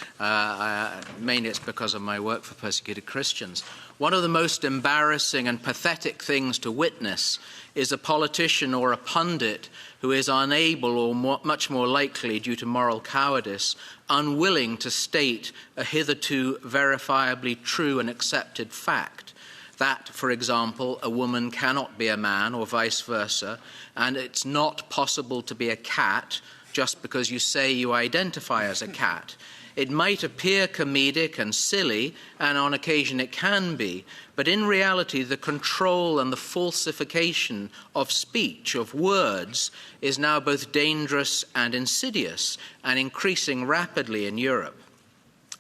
Mainly it's because of my work for persecuted Christians. One of the most embarrassing and pathetic things to witness is a politician or a pundit who is unable or much more likely, due to moral cowardice, unwilling to state a hitherto verifiably true and accepted fact. That, for example, a woman cannot be a man or vice versa, and it's not possible to be a cat just because you say you identify as a cat. It might appear comedic and silly, and on occasion it can be, but in reality the control and the falsification of speech, of words, is now both dangerous and insidious, and increasing rapidly in Europe.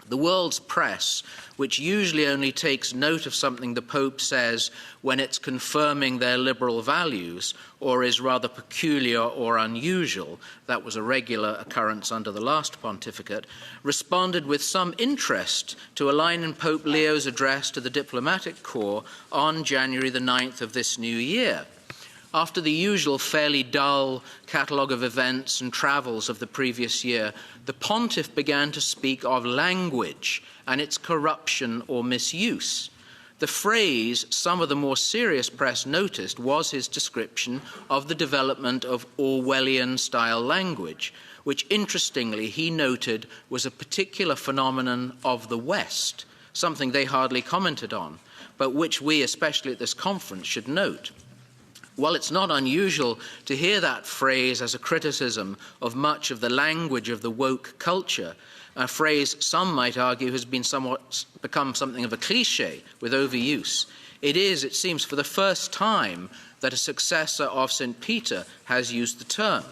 The world's press, which usually only takes note of something the Pope says when it's confirming their liberal values or is rather peculiar or unusual, that was a regular occurrence under the last pontificate, responded with some interest to a line in Pope Leo's address to the diplomatic corps on January the 9th of this new year. After the usual fairly dull catalogue of events and travels of the previous year, the pontiff began to speak of language and its corruption or misuse. The phrase some of the more serious press noticed was his description of the development of Orwellian-style language, which, interestingly, he noted was a particular phenomenon of the West, something they hardly commented on, but which we, especially at this conference, should note. While it's not unusual to hear that phrase as a criticism of much of the language of the woke culture, a phrase some might argue has been become something of a cliché with overuse, it is, it seems, for the first time that a successor of St. Peter has used the term.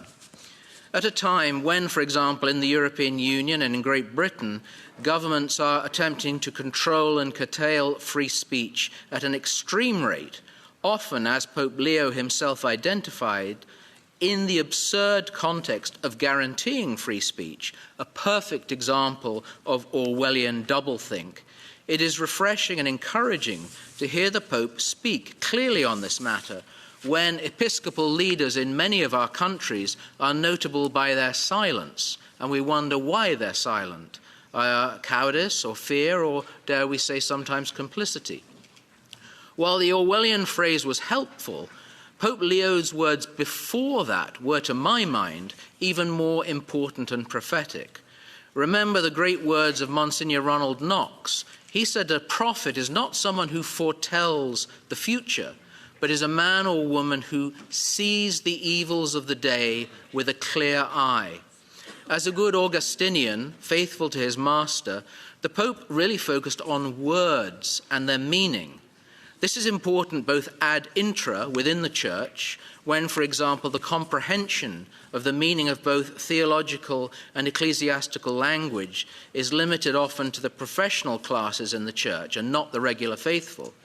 At a time when, for example, in the European Union and in Great Britain, governments are attempting to control and curtail free speech at an extreme rate, often, as Pope Leo himself identified, in the absurd context of guaranteeing free speech, a perfect example of Orwellian doublethink, it is refreshing and encouraging to hear the Pope speak clearly on this matter when episcopal leaders in many of our countries are notable by their silence, and we wonder why they're silent. Cowardice or fear, or dare we say sometimes complicity. While the Orwellian phrase was helpful, Pope Leo's words before that were, to my mind, even more important and prophetic. Remember the great words of Monsignor Ronald Knox. He said a prophet is not someone who foretells the future, but is a man or woman who sees the evils of the day with a clear eye. As a good Augustinian, faithful to his master, the Pope really focused on words and their meaning. This is important both ad intra, within the Church, when, for example, the comprehension of the meaning of both theological and ecclesiastical language is limited often to the professional classes in the Church and not the regular faithful.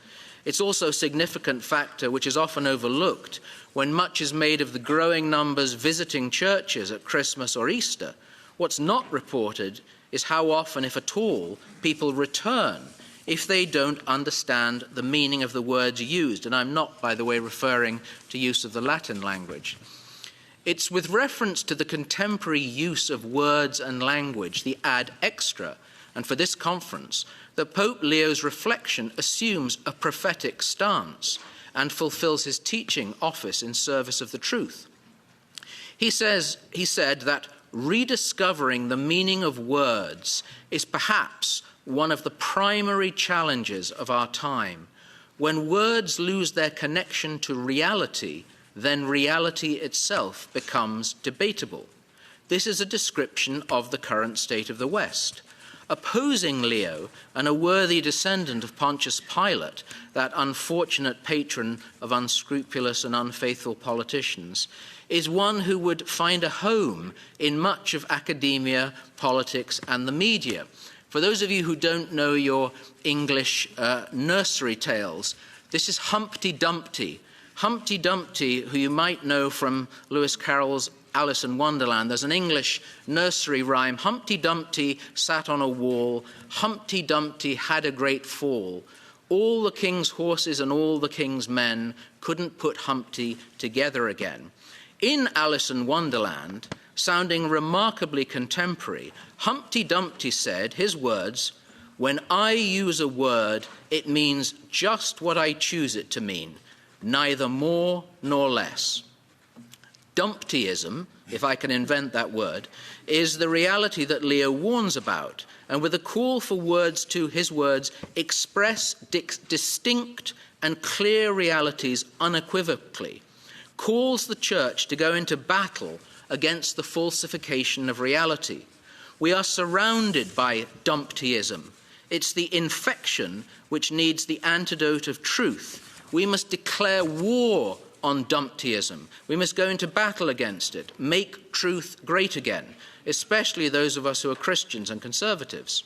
It's also a significant factor which is often overlooked when much is made of the growing numbers visiting churches at Christmas or Easter. What's not reported is how often, if at all, people return if they don't understand the meaning of the words used. And I'm not, by the way, referring to use of the Latin language. It's with reference to the contemporary use of words and language, the ad extra, and for this conference, that Pope Leo's reflection assumes a prophetic stance and fulfills his teaching office in service of the truth. He said that rediscovering the meaning of words is perhaps one of the primary challenges of our time. When words lose their connection to reality, then reality itself becomes debatable. This is a description of the current state of the West. Opposing Leo, and a worthy descendant of Pontius Pilate, that unfortunate patron of unscrupulous and unfaithful politicians, is one who would find a home in much of academia, politics, and the media. For those of you who don't know your English nursery tales, this is Humpty Dumpty. Humpty Dumpty, who you might know from Lewis Carroll's Alice in Wonderland. There's an English nursery rhyme. Humpty Dumpty sat on a wall. Humpty Dumpty had a great fall. All the king's horses and all the king's men couldn't put Humpty together again. In Alice in Wonderland, sounding remarkably contemporary, Humpty Dumpty said, his words, "When I use a word, it means just what I choose it to mean, neither more nor less." Dumptyism, if I can invent that word, is the reality that Leo warns about, and with a call for words to, his words, express distinct and clear realities unequivocally, calls the church to go into battle against the falsification of reality. We are surrounded by Dumptyism. It's the infection which needs the antidote of truth. We must declare war on Dumptyism. We must go into battle against it, make truth great again, especially those of us who are Christians and conservatives.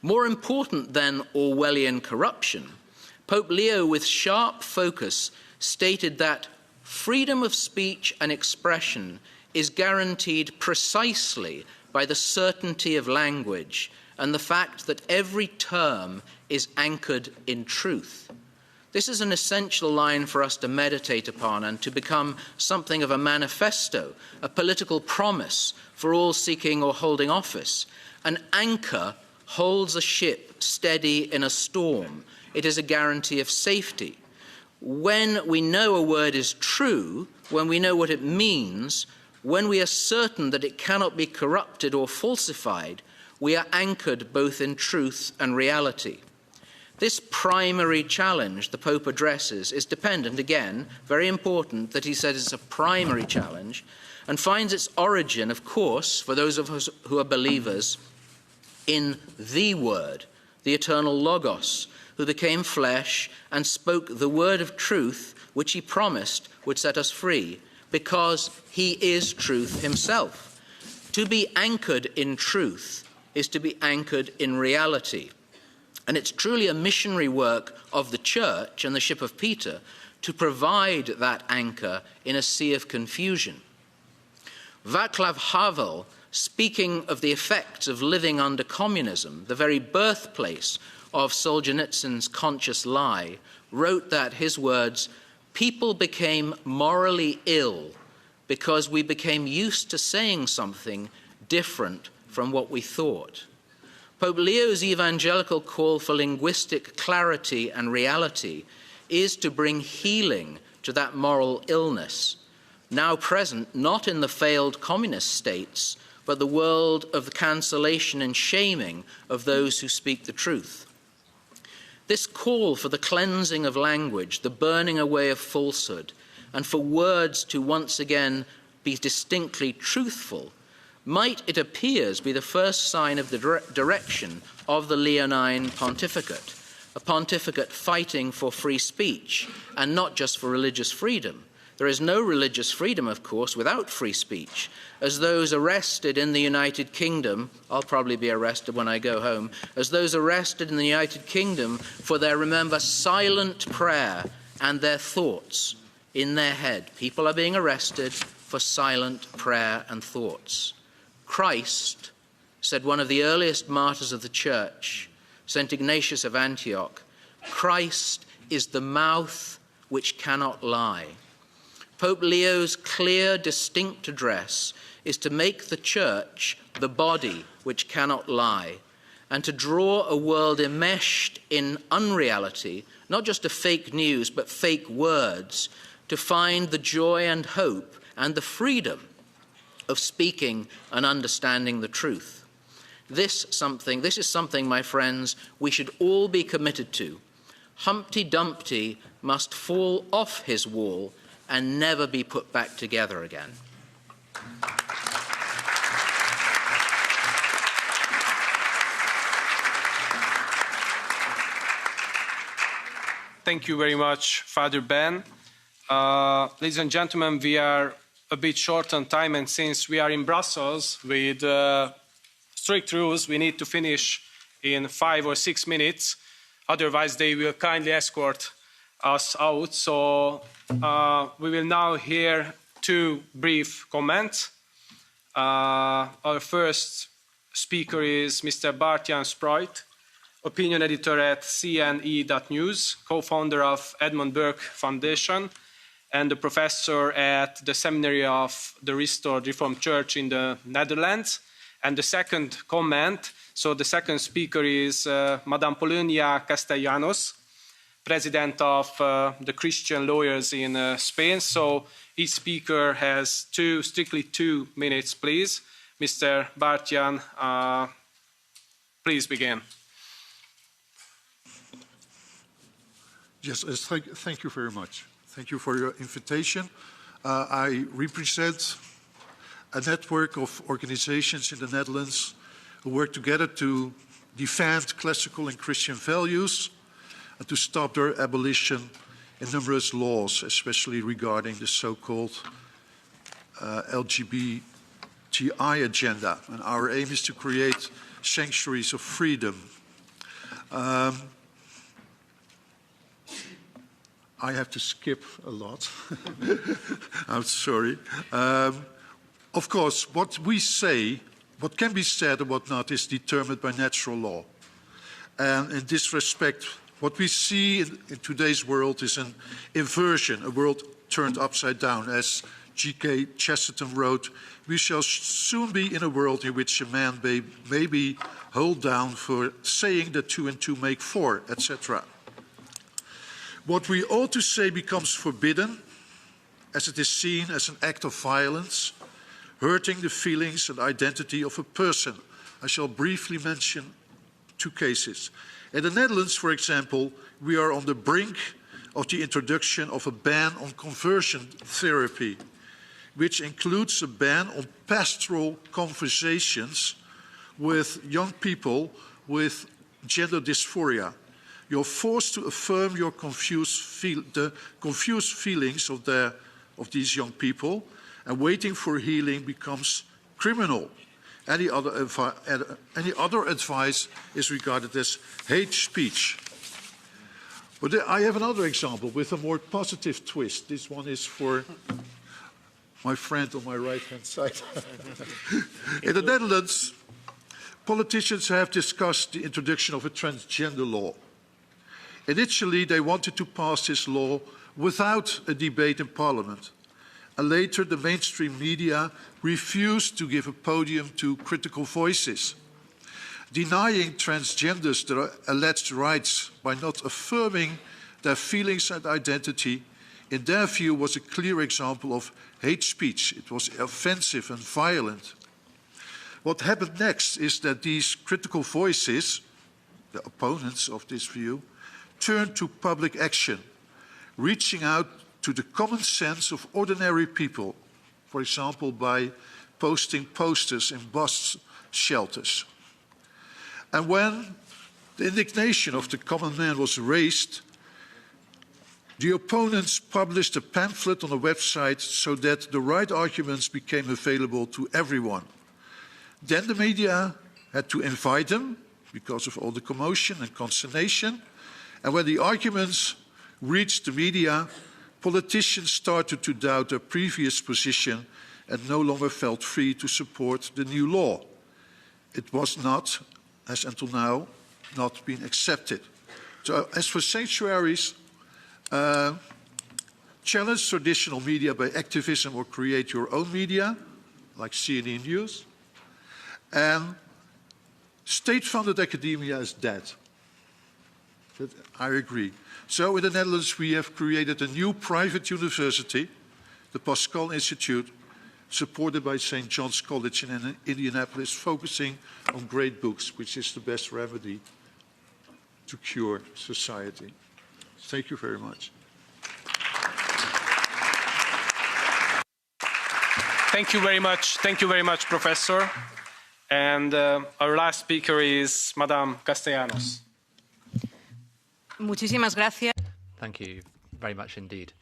More important than Orwellian corruption, Pope Leo, with sharp focus, stated that freedom of speech and expression is guaranteed precisely by the certainty of language and the fact that every term is anchored in truth. This is an essential line for us to meditate upon and to become something of a manifesto, a political promise for all seeking or holding office. An anchor holds a ship steady in a storm. It is a guarantee of safety. When we know a word is true, when we know what it means, when we are certain that it cannot be corrupted or falsified, we are anchored both in truth and reality. This primary challenge the Pope addresses is dependent, again, very important that he says it's a primary challenge, and finds its origin, of course, for those of us who are believers, in the Word, the eternal Logos, who became flesh and spoke the word of truth which he promised would set us free, because he is truth himself. To be anchored in truth is to be anchored in reality. And it's truly a missionary work of the Church and the ship of Peter to provide that anchor in a sea of confusion. Václav Havel, speaking of the effects of living under communism, the very birthplace of Solzhenitsyn's conscious lie, wrote that, his words, "People became morally ill because we became used to saying something different from what we thought." Pope Leo's evangelical call for linguistic clarity and reality is to bring healing to that moral illness, now present not in the failed communist states, but the world of the cancellation and shaming of those who speak the truth. This call for the cleansing of language, the burning away of falsehood, and for words to once again be distinctly truthful, might, it appears, be the first sign of the direction of the Leonine pontificate, a pontificate fighting for free speech, and not just for religious freedom. There is no religious freedom, of course, without free speech, as those arrested in the United Kingdom, I'll probably be arrested when I go home, as those arrested in the United Kingdom for their, remember, silent prayer and their thoughts in their head. People are being arrested for silent prayer and thoughts. Christ, said one of the earliest martyrs of the Church, St. Ignatius of Antioch, Christ is the mouth which cannot lie. Pope Leo's clear, distinct address is to make the Church the body which cannot lie, and to draw a world enmeshed in unreality, not just of fake news, but fake words, to find the joy and hope and the freedom of speaking and understanding the truth. This is something, my friends, we should all be committed to. Humpty Dumpty must fall off his wall and never be put back together again. Thank you very much, Father Ben. Ladies and gentlemen, we are a bit short on time, and since we are in Brussels with strict rules, we need to finish in 5 or 6 minutes. Otherwise, they will kindly escort us out. So we will now hear 2 brief comments. Our first speaker is Mr. Bart-Jan Spruit, opinion editor at CNE.news, co-founder of Edmund Burke Foundation, and a professor at the Seminary of the Restored Reformed Church in the Netherlands. And the second comment, so the second speaker is Madame Polonia Castellanos, president of the Christian Lawyers in Spain. So each speaker has strictly 2 minutes, please. Mr. Bart-Jan, please begin. Yes, thank you very much. Thank you for your invitation. I represent a network of organizations in the Netherlands who work together to defend classical and Christian values and to stop their abolition in numerous laws, especially regarding the so-called LGBTI agenda. And our aim is to create sanctuaries of freedom. I have to skip a lot. I'm sorry. Of course, what we say, what can be said and what not, is determined by natural law. And in this respect, what we see in today's world is an inversion, a world turned upside down. As G.K. Chesterton wrote, we shall soon be in a world in which a man may be held down for saying that 2 and 2 make 4, etc. What we ought to say becomes forbidden, as it is seen as an act of violence, hurting the feelings and identity of a person. I shall briefly mention 2 cases. In the Netherlands, for example, we are on the brink of the introduction of a ban on conversion therapy, which includes a ban on pastoral conversations with young people with gender dysphoria. You're forced to affirm your the confused feelings of these young people, and waiting for healing becomes criminal. Any other advice is regarded as hate speech. But I have another example with a more positive twist. This one is for my friend on my right-hand side. In the Netherlands, politicians have discussed the introduction of a transgender law. Initially, they wanted to pass this law without a debate in Parliament. And later, the mainstream media refused to give a podium to critical voices. Denying transgenders their alleged rights by not affirming their feelings and identity, in their view, was a clear example of hate speech. It was offensive and violent. What happened next is that these critical voices, the opponents of this view, turned to public action, reaching out to the common sense of ordinary people, for example, by posting posters in bus shelters. And when the indignation of the common man was raised, the opponents published a pamphlet on a website so that the right arguments became available to everyone. Then the media had to invite them because of all the commotion and consternation. And when the arguments reached the media, politicians started to doubt their previous position and no longer felt free to support the new law. It was not, as until now, not been accepted. So as for sanctuaries, challenge traditional media by activism or create your own media, like CNN News. And state-funded academia is dead. I agree. So in the Netherlands, we have created a new private university, the Pascal Institute, supported by St. John's College in Indianapolis, focusing on great books, which is the best remedy to cure society. Thank you very much. Thank you very much. Thank you very much, Professor. And our last speaker is Madame Castellanos. Muchísimas gracias. Thank you very much indeed.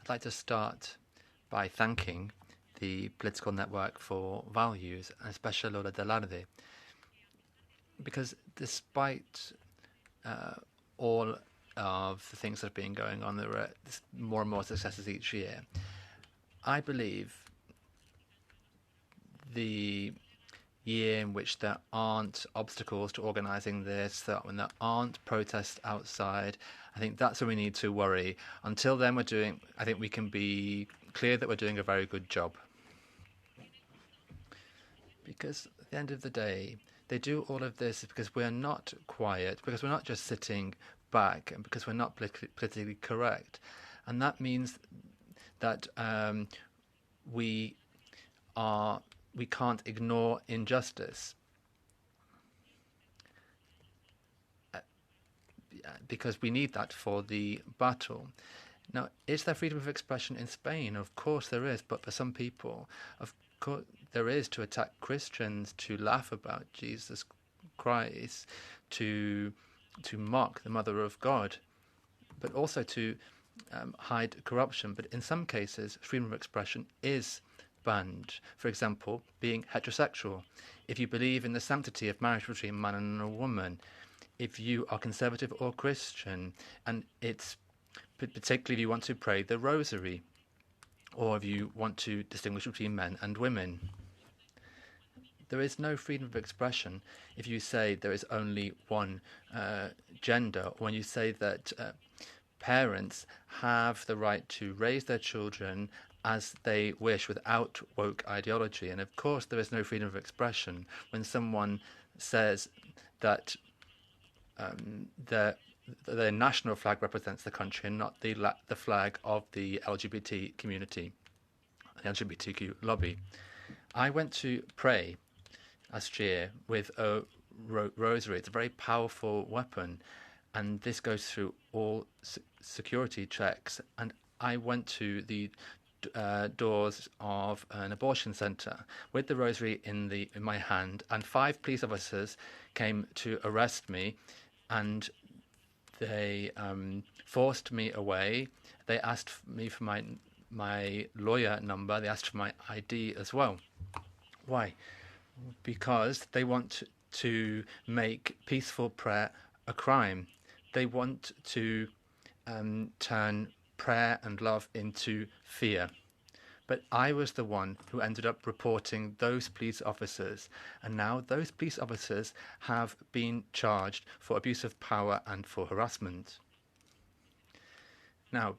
I'd like to start by thanking the Political Network for Values, and especially Lola Delarde, because despite all of the things that have been going on, there are more and more successes each year. I believe the year in which there aren't obstacles to organising this, that when there aren't protests outside, I think that's when we need to worry. Until then, I think we can be clear that we're doing a very good job. Because at the end of the day, they do all of this because we're not quiet, because we're not just sitting back, and because we're not politically correct. And that means that we can't ignore injustice, because we need that for the battle. Now, is there freedom of expression in Spain? Of course there is, but for some people, of course there is, to attack Christians, to laugh about Jesus Christ, to mock the Mother of God, but also to hide corruption. But in some cases, freedom of expression is banned. For example, being heterosexual. If you believe in the sanctity of marriage between a man and a woman, if you are conservative or Christian, and it's particularly if you want to pray the rosary, or if you want to distinguish between men and women. There is no freedom of expression if you say there is only one gender, or when you say that parents have the right to raise their children as they wish without woke ideology. And of course there is no freedom of expression when someone says that the national flag represents the country and not the flag of the LGBT community, the LGBTQ lobby. I went to pray last year with a rosary. It's a very powerful weapon, and this goes through all security checks. And I went to the doors of an abortion centre with the rosary in my hand, and 5 police officers came to arrest me, and they forced me away. They asked me for my lawyer number. They asked for my ID as well. Why? Because they want to make peaceful prayer a crime. They want to turn prayer and love into fear. But I was the one who ended up reporting those police officers, and now those police officers have been charged for abuse of power and for harassment. Now,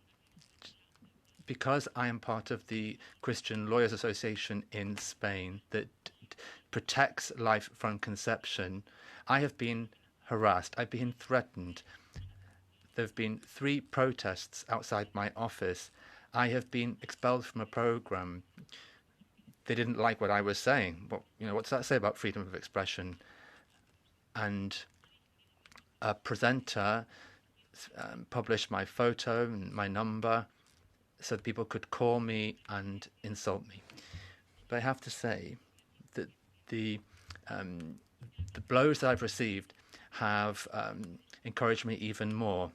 because I am part of the Christian Lawyers Association in Spain that protects life from conception, I have been harassed. I've been threatened. There have been 3 protests outside my office. I have been expelled from a program. They didn't like what I was saying. But, what's that say about freedom of expression? And a presenter published my photo and my number so that people could call me and insult me. But I have to say that the blows that I've received have encouraged me even more.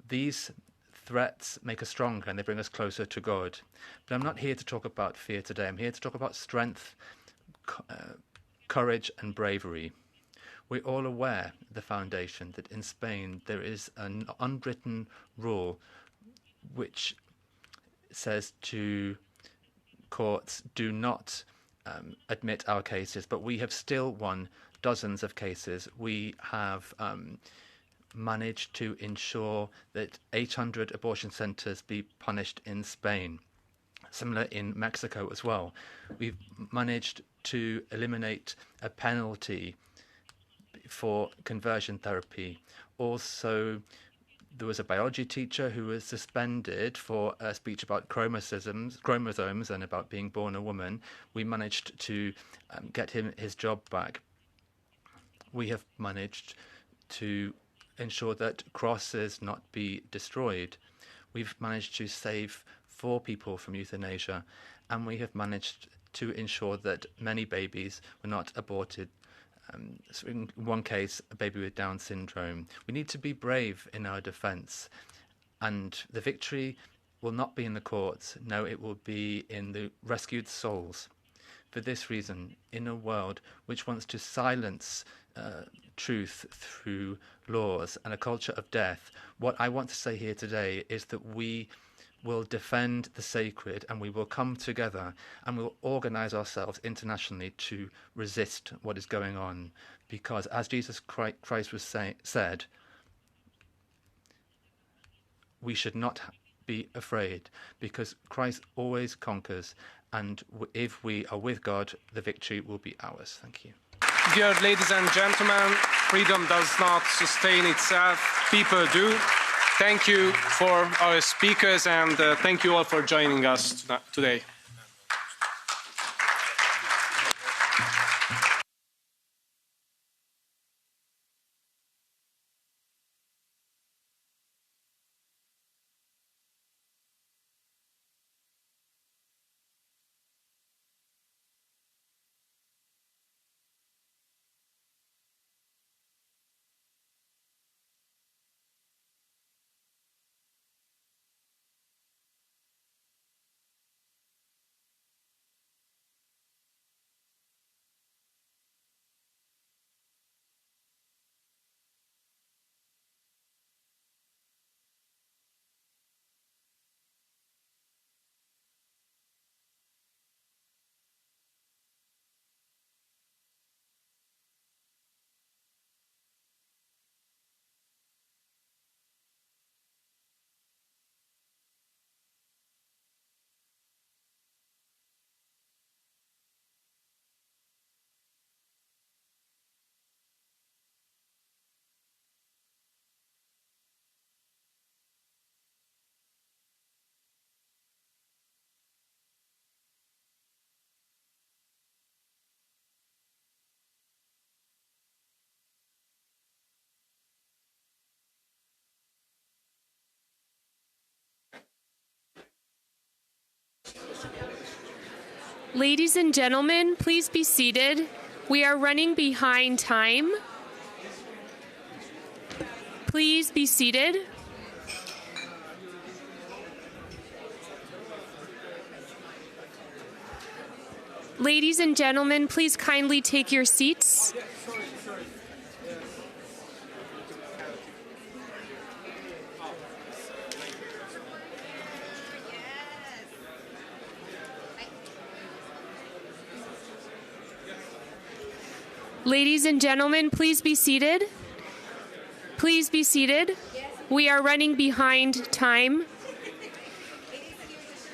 These threats make us stronger and they bring us closer to God. But I'm not here to talk about fear today. I'm here to talk about strength, courage and bravery. We're all aware, the Foundation, that in Spain there is an unwritten rule which says to courts, do not admit our cases, but we have still won dozens of cases. We have managed to ensure that 800 abortion centres be punished in Spain. Similar in Mexico as well. We've managed to eliminate a penalty for conversion therapy. Also, There was a biology teacher who was suspended for a speech about chromosomes and about being born a woman. We managed to get him his job back. We have managed to ensure that crosses not be destroyed. We've managed to save 4 people from euthanasia, and we have managed to ensure that many babies were not aborted. So in one case, a baby with Down syndrome. We need to be brave in our defence, and the victory will not be in the courts. No, it will be in the rescued souls. For this reason, in a world which wants to silence truth through laws and a culture of death, what I want to say here today is that we will defend the sacred, and we will come together and we'll organize ourselves internationally to resist what is going on. Because as Jesus Christ was said, we should not be afraid, because Christ always conquers, and if we are with God, the victory will be ours. Thank you. Dear ladies and gentlemen, freedom does not sustain itself, people do. Thank you for our speakers, and thank you all for joining us today. Ladies and gentlemen, please be seated. We are running behind time. Please be seated. Ladies and gentlemen, please kindly take your seats. Ladies and gentlemen, please be seated. Please be seated. We are running behind time.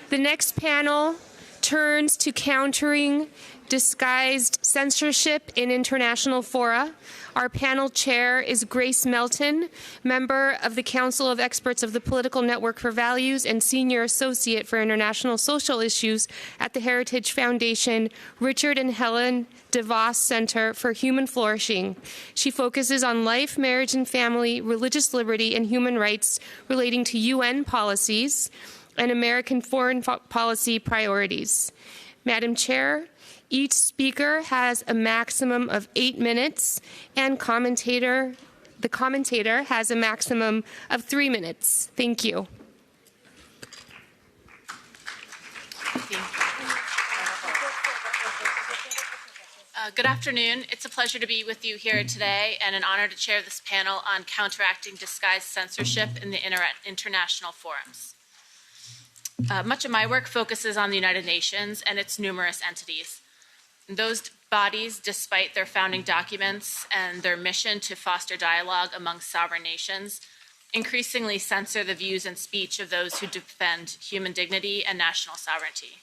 The next panel turns to countering disguised censorship in international fora. Our panel chair is Grace Melton, member of the Council of Experts of the Political Network for Values and Senior Associate for International Social Issues at the Heritage Foundation Richard and Helen DeVos Center for Human Flourishing. She focuses on life, marriage and family, religious liberty, and human rights relating to UN policies and American foreign policy priorities. Madam Chair, each speaker has a maximum of 8 minutes, and the commentator has a maximum of 3 minutes. Thank you. Thank you. Good afternoon. It's a pleasure to be with you here today, and an honor to chair this panel on counteracting disguised censorship in the international forums. Much of my work focuses on the United Nations and its numerous entities. Those bodies, despite their founding documents and their mission to foster dialogue among sovereign nations, increasingly censor the views and speech of those who defend human dignity and national sovereignty.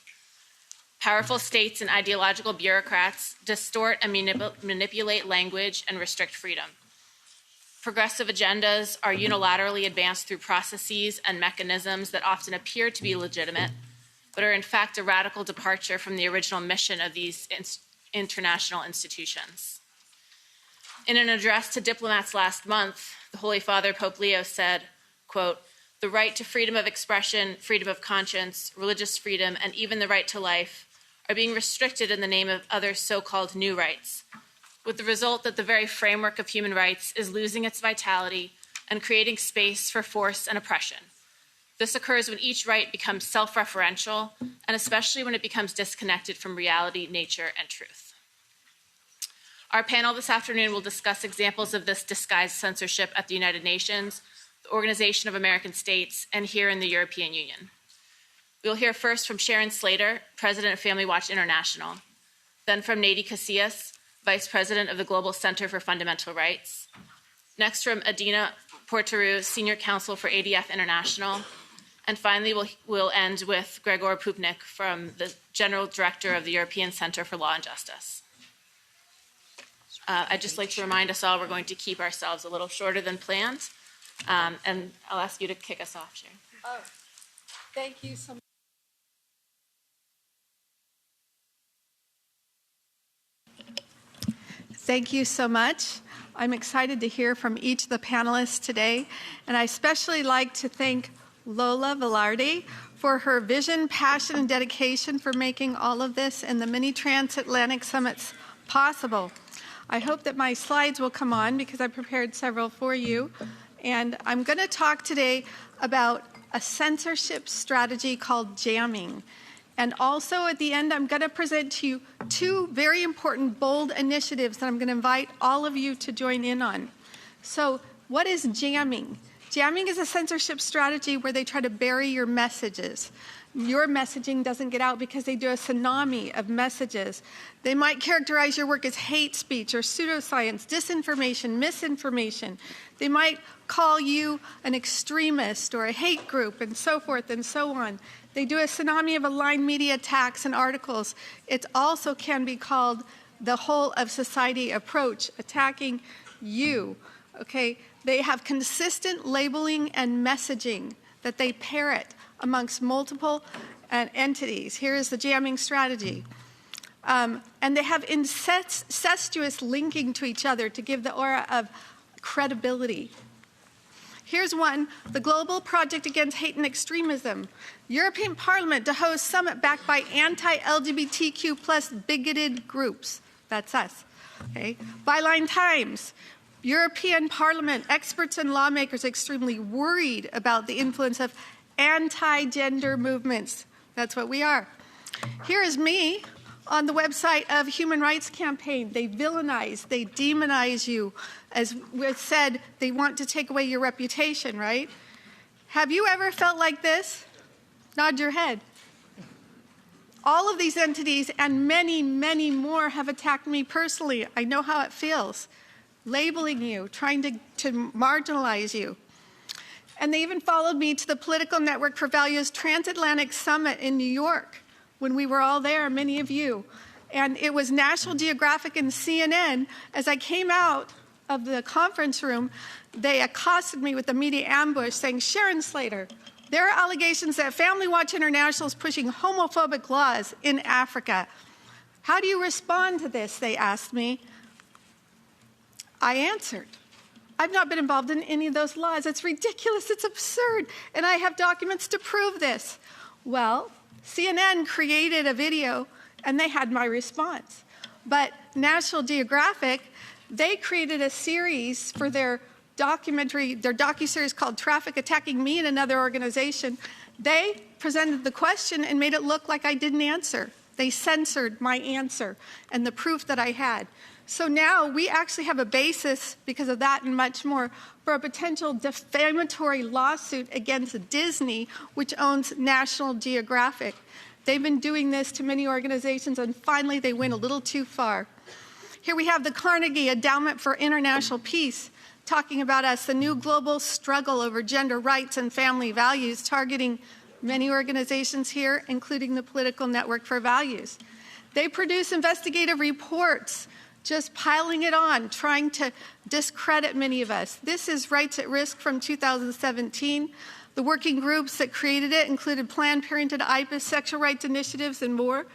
Powerful states and ideological bureaucrats distort and manipulate language and restrict freedom. Progressive agendas are unilaterally advanced through processes and mechanisms that often appear to be legitimate, but are in fact a radical departure from the original mission of these international institutions. In an address to diplomats last month, the Holy Father, Pope Leo, said, quote, "The right to freedom of expression, freedom of conscience, religious freedom, and even the right to life are being restricted in the name of other so-called new rights, with the result that the very framework of human rights is losing its vitality and creating space for force and oppression. This occurs when each right becomes self-referential, and especially when it becomes disconnected from reality, nature, and truth." Our panel this afternoon will discuss examples of this disguised censorship at the United Nations, the Organization of American States, and here in the European Union. We'll hear first from Sharon Slater, President of Family Watch International, then from Nady Casillas, Vice President of the Global Center for Fundamental Rights, next from Adina Portaru, Senior Counsel for ADF International, and finally we'll end with Gregor Pupnik from the General Director of the European Center for Law and Justice. I'd just like to remind us all we're going to keep ourselves a little shorter than planned, and I'll ask you to kick us off, Sharon. Oh, thank you so much. Thank you so much. I'm excited to hear from each of the panelists today, and I especially like to thank Lola Velarde for her vision, passion, and dedication for making all of this and the many transatlantic summits possible. I hope that my slides will come on because I prepared several for you, and I'm going to talk today about a censorship strategy called jamming. And also at the end, I'm going to present to you two very important, bold initiatives that I'm going to invite all of you to join in on. So what is jamming? Jamming is a censorship strategy where they try to bury your messages. Your messaging doesn't get out because they do a tsunami of messages. They might characterize your work as hate speech or pseudoscience, disinformation, misinformation. They might call you an extremist or a hate group and so forth and so on. They do a tsunami of aligned media attacks and articles. It also can be called the whole of society approach, attacking you. Okay? They have consistent labeling and messaging that they parrot amongst multiple entities. Here is the jamming strategy. And they have incestuous linking to each other to give the aura of credibility. Here's one, the Global Project Against Hate and Extremism. European Parliament to host summit backed by anti-LGBTQ plus bigoted groups. That's us. Okay. Byline Times. European Parliament, experts and lawmakers extremely worried about the influence of anti-gender movements. That's what we are. Here is me on the website of Human Rights Campaign. They villainize, they demonize you. As was said, they want to take away your reputation, right? Have you ever felt like this? Nod your head. All of these entities and many, many more have attacked me personally. I know how it feels. Labeling you, trying to marginalize you. And they even followed me to the Political Network for Values Transatlantic Summit in New York when we were all there, many of you. And it was National Geographic and CNN. As I came out of the conference room, they accosted me with a media ambush saying, "Sharon Slater, there are allegations that Family Watch International is pushing homophobic laws in Africa. How do you respond to this?" they asked me. I answered, "I've not been involved in any of those laws. It's ridiculous, it's absurd, and I have documents to prove this." Well, CNN created a video, and they had my response. But National Geographic, they created a series for their docuseries called Traffic Attacking Me and Another Organization. They presented the question and made it look like I didn't answer. They censored my answer and the proof that I had. So now we actually have a basis, because of that and much more, for a potential defamatory lawsuit against Disney, which owns National Geographic. They've been doing this to many organizations, and finally they went a little too far. Here we have the Carnegie Endowment for International Peace talking about us, the new global struggle over gender rights and family values, targeting many organizations here, including the Political Network for Values. They produce investigative reports just piling it on, trying to discredit many of us. This is Rights at Risk from 2017. The working groups that created it included Planned Parenthood, IPAS, sexual rights initiatives, and more.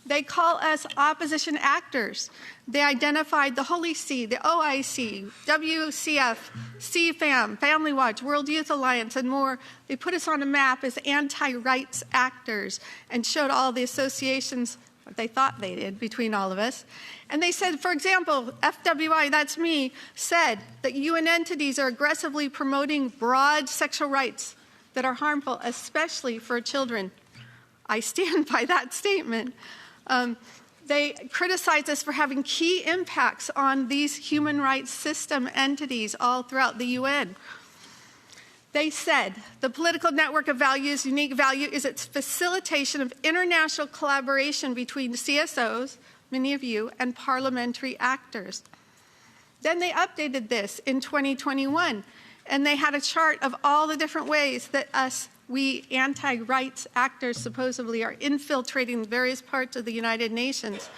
They call us opposition actors. They identified the Holy See, the OIC, WCF, CFAM, Family Watch, World Youth Alliance, and more. They put us on a map as anti-rights actors and showed all the associations, what they thought they did, between all of us. And they said, for example, FWI, that's me, said that UN entities are aggressively promoting broad sexual rights that are harmful, especially for children. I stand by that statement. They criticize us for having key impacts on these human rights system entities all throughout the UN. They said the political network of values' unique value is its facilitation of international collaboration between CSOs, many of you, and parliamentary actors. Then they updated this in 2021, and they had a chart of all the different ways that we anti-rights actors supposedly are infiltrating various parts of the United Nations.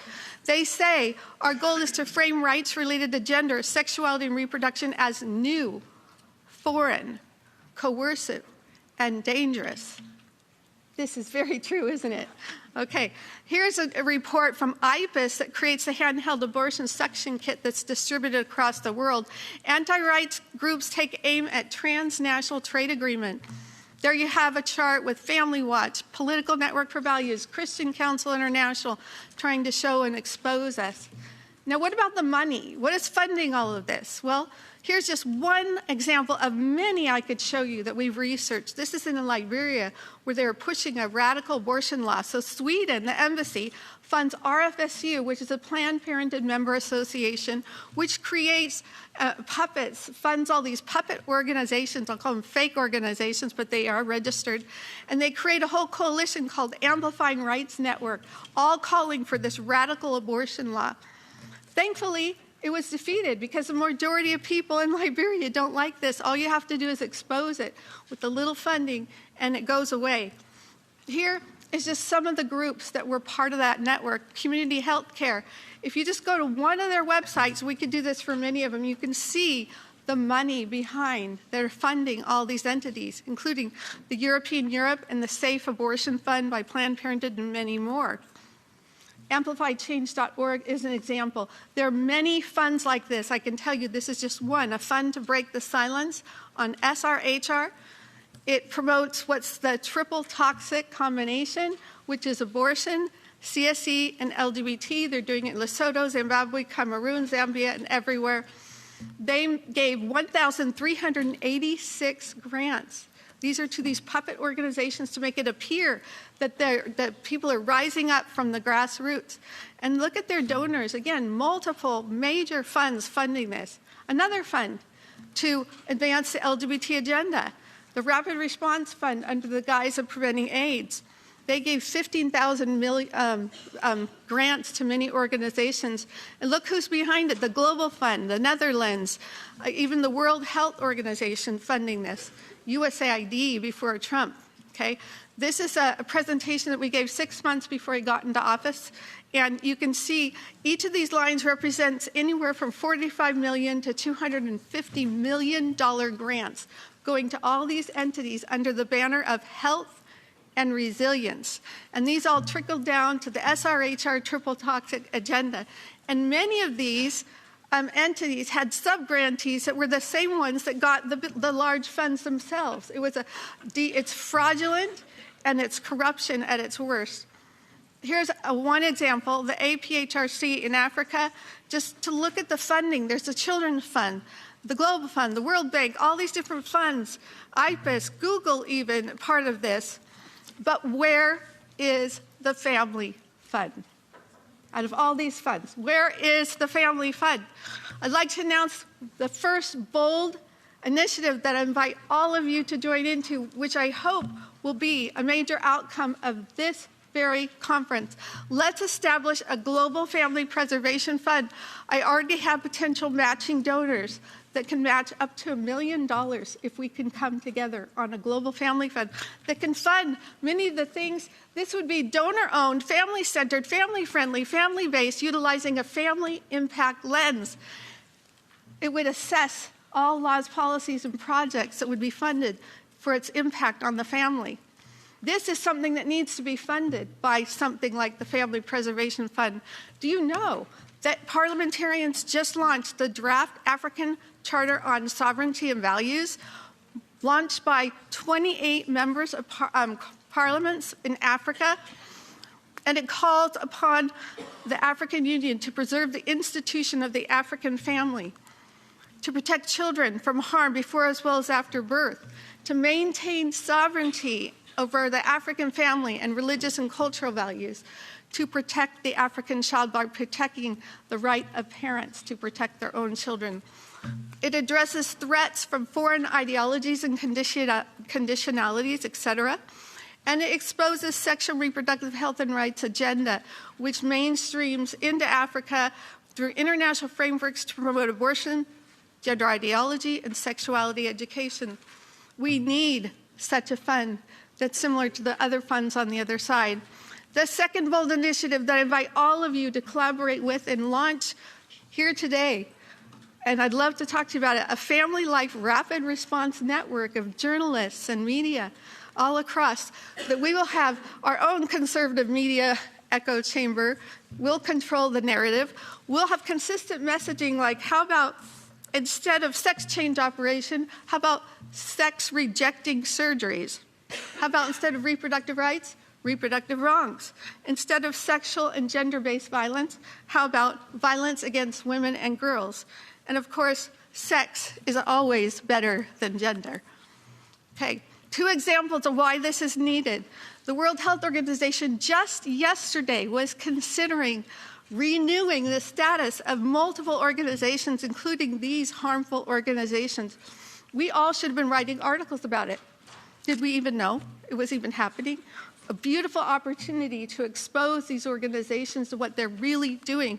They say our goal is to frame rights related to gender, sexuality, and reproduction as new, foreign, coercive, and dangerous. This is very true, isn't it? Okay, here's a report from IPAS that creates a handheld abortion suction kit that's distributed across the world. Anti-rights groups take aim at transnational trade agreement. There you have a chart with Family Watch, Political Network for Values, Christian Council International, trying to show and expose us. Now, what about the money? What is funding all of this? Well, here's just one example of many I could show you that we've researched. This is in Liberia, where they're pushing a radical abortion law. So Sweden, the embassy, funds RFSU, which is a Planned Parenthood member association, which creates puppets, funds all these puppet organizations. I'll call them fake organizations, but they are registered. And they create a whole coalition called Amplifying Rights Network, all calling for this radical abortion law. Thankfully, it was defeated because the majority of people in Liberia don't like this. All you have to do is expose it with a little funding, and it goes away. Here is just some of the groups that were part of that network. Community Health Care. If you just go to one of their websites, we could do this for many of them, you can see the money behind their funding all these entities, including the European Europe and the Safe Abortion Fund by Planned Parenthood and many more. AmplifiedChange.org is an example. There are many funds like this. I can tell you this is just one, a fund to break the silence on SRHR. It promotes what's the triple toxic combination, which is abortion, CSE, and LGBT. They're doing it in Lesotho, Zimbabwe, Cameroon, Zambia, and everywhere. They gave 1,386 grants. These are to these puppet organizations to make it appear that people are rising up from the grassroots. And look at their donors. Again, multiple major funds funding this. Another fund to advance the LGBT agenda, the Rapid Response Fund under the guise of preventing AIDS. They gave 15,000 grants to many organizations. And look who's behind it, the Global Fund, the Netherlands, even the World Health Organization funding this. USAID before Trump, okay? This is a presentation that we gave 6 months before he got into office, and you can see each of these lines represents anywhere from $45 million to $250 million grants going to all these entities under the banner of health and resilience. And these all trickled down to the SRHR triple toxic agenda. And many of these entities had sub-grantees that were the same ones that got the large funds themselves. It's fraudulent and it's corruption at its worst. Here's one example, the APHRC in Africa. Just to look at the funding, there's the Children's Fund, the Global Fund, the World Bank, all these different funds, IPAS, Google even, part of this. But where is the Family Fund? Out of all these funds, where is the Family Fund? I'd like to announce the first bold initiative that I invite all of you to join into, which I hope will be a major outcome of this very conference. Let's establish a global family preservation fund. I already have potential matching donors. that can match up to $1 million if we can come together on a global family fund that can fund many of the things. This would be donor-owned, family-centered, family-friendly, family-based, utilizing a family impact lens. It would assess all laws, policies, and projects that would be funded for its impact on the family. This is something that needs to be funded by something like the Family Preservation Fund. Do you know that parliamentarians just launched the draft African Charter on Sovereignty and Values, launched by 28 members of parliaments in Africa, and it calls upon the African Union to preserve the institution of the African family, to protect children from harm before as well as after birth, to maintain sovereignty over the African family and religious and cultural values, to protect the African child by protecting the right of parents to protect their own children. It addresses threats from foreign ideologies and conditionalities, etc. And it exposes sexual reproductive health and rights agenda, which mainstreams into Africa through international frameworks to promote abortion, gender ideology, and sexuality education. We need such a fund that's similar to the other funds on the other side. The second bold initiative that I invite all of you to collaborate with and launch here today, and I'd love to talk to you about it, a family life rapid response network of journalists and media all across, that we will have our own conservative media echo chamber. We'll control the narrative. We'll have consistent messaging like, how about instead of sex change operation, how about sex rejecting surgeries? How about instead of reproductive rights, reproductive wrongs? Instead of sexual and gender-based violence, how about violence against women and girls? And of course, sex is always better than gender. Okay, 2 examples of why this is needed. The World Health Organization just yesterday was considering renewing the status of multiple organizations, including these harmful organizations. We all should have been writing articles about it. Did we even know it was even happening? A beautiful opportunity to expose these organizations to what they're really doing.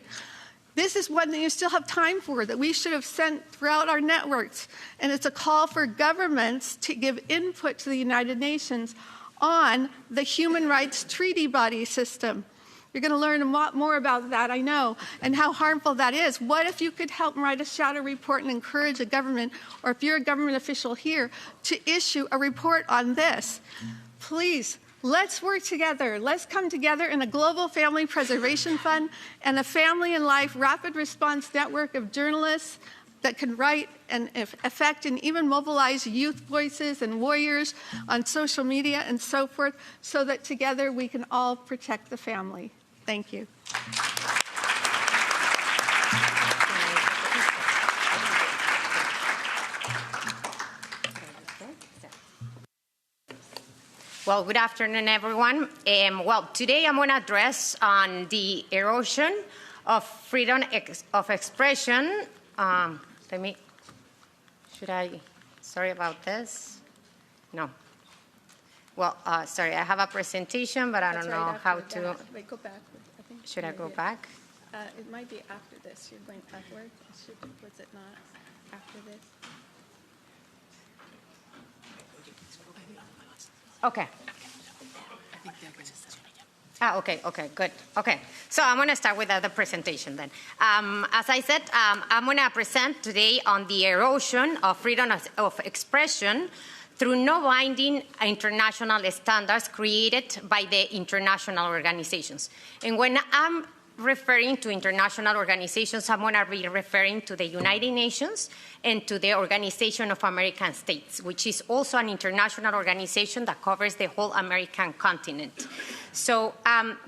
This is one that you still have time for, that we should have sent throughout our networks. And it's a call for governments to give input to the United Nations on the human rights treaty body system. You're going to learn a lot more about that, I know, and how harmful that is. What if you could help write a shadow report and encourage a government, or if you're a government official here, to issue a report on this? Please, let's work together. Let's come together in a global family preservation fund and a family and life rapid response network of journalists that can write and affect and even mobilize youth voices and warriors on social media and so forth, so that together we can all protect the family. Thank you. Well, good afternoon, everyone. Well, today I'm going to address on the erosion of freedom of expression. Sorry about this. No. Well, sorry, I have a presentation, but I don't know how to. Wait, go back. Should I go back? It might be after this. You're going upward. Was it not after this? Okay. Okay, good. Okay, so I'm going to start with the presentation then. As I said, I'm going to present today on the erosion of freedom of expression through no binding international standards created by the international organizations. And when I'm referring to international organizations, I'm going to be referring to the United Nations and to the Organization of American States, which is also an international organization that covers the whole American continent. So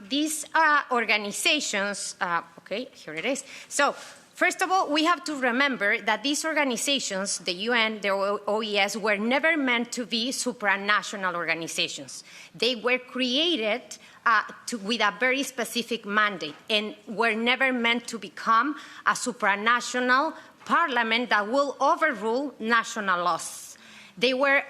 these organizations, okay, here it is. So first of all, we have to remember that these organizations, the UN, the OES, were never meant to be supranational organizations. They were created with a very specific mandate and were never meant to become a supranational parliament that will overrule national laws. They were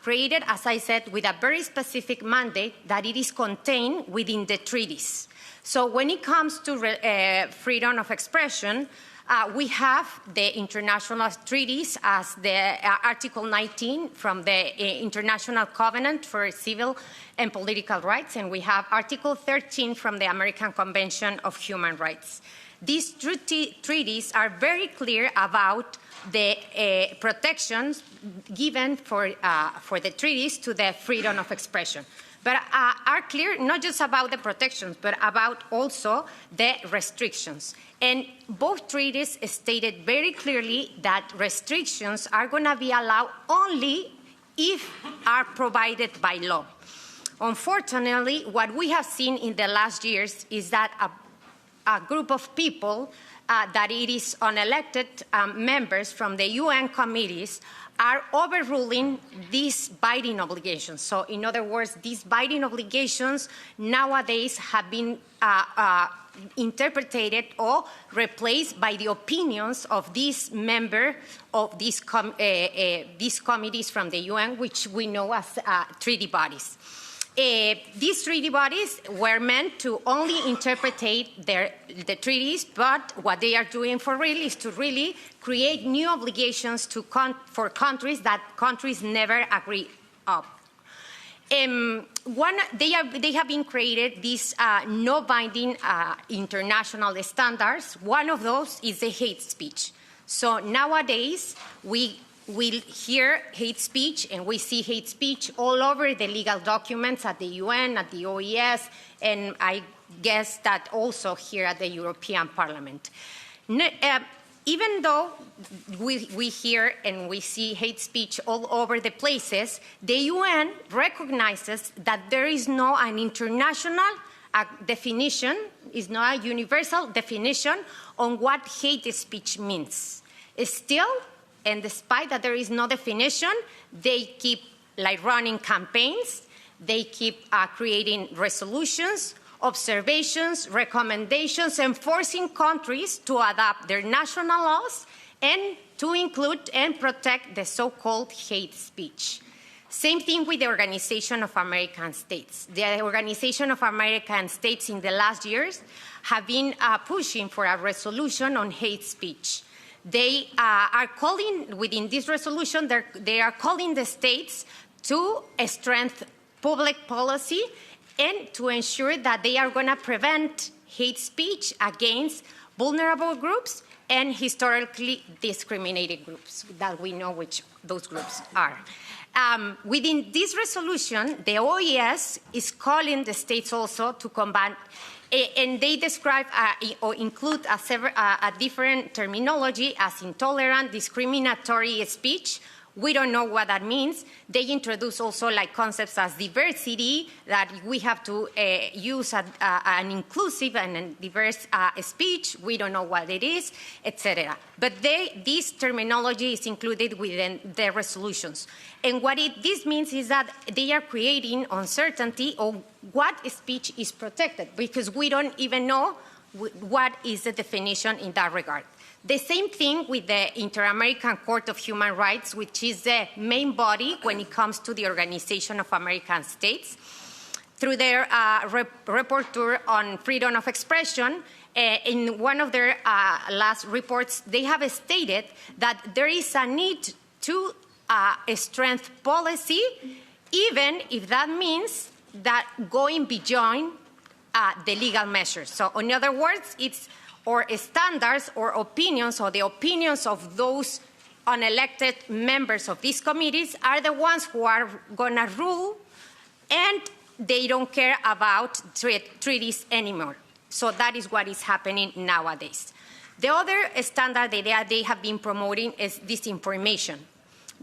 created, as I said, with a very specific mandate that it is contained within the treaties. So when it comes to freedom of expression, We have the international treaties as the Article 19 from the International Covenant for Civil and Political Rights, and we have Article 13 from the American Convention of Human Rights. These treaties are very clear about the protections given for the treaties to the freedom of expression, but are clear not just about the protections, but about also the restrictions. And both treaties stated very clearly that restrictions are going to be allowed only if are provided by law. Unfortunately, what we have seen in the last years is that a group of people that it is unelected members from the UN committees are overruling these binding obligations. So in other words, these binding obligations nowadays have been interpreted or replaced by the opinions of these members of these committees from the UN, which we know as treaty bodies. These treaty bodies were meant to only interpret the treaties, but what they are doing for real is to really create new obligations for countries that countries never agree on. They have been created these no-binding international standards. One of those is the hate speech. So nowadays, we hear hate speech, and we see hate speech all over the legal documents at the UN, at the OES, and I guess that also here at the European Parliament. Even though we hear and we see hate speech all over the places, the UN recognizes that there is no an international definition, is not a universal definition on what hate speech means. Still, and despite that there is no definition, they keep running campaigns, they keep creating resolutions, observations, recommendations, and forcing countries to adopt their national laws and to include and protect the so-called hate speech. Same thing with the Organization of American States. The Organization of American States in the last years have been pushing for a resolution on hate speech. They are calling, within this resolution, they are calling the states to strengthen public policy and to ensure that they are going to prevent hate speech against vulnerable groups and historically discriminated groups that we know which those groups are. Within this resolution, the OES is calling the states also to combat, and they describe or include a different terminology as intolerant, discriminatory speech. We don't know what that means. They introduce also concepts as diversity, that we have to use an inclusive and diverse speech. We don't know what it is, etc. But this terminology is included within the resolutions. And what this means is that they are creating uncertainty on what speech is protected, because we don't even know what is the definition in that regard. The same thing with the Inter-American Court of Human Rights, which is the main body when it comes to the Organization of American States. Through their rapporteur on freedom of expression, in one of their last reports, they have stated that there is a need to strengthen policy, even if that means that going beyond the legal measures. So in other words, it's or standards or opinions, or the opinions of those unelected members of these committees are the ones who are going to rule, and they don't care about treaties anymore. So that is what is happening nowadays. The other standard that they have been promoting is disinformation.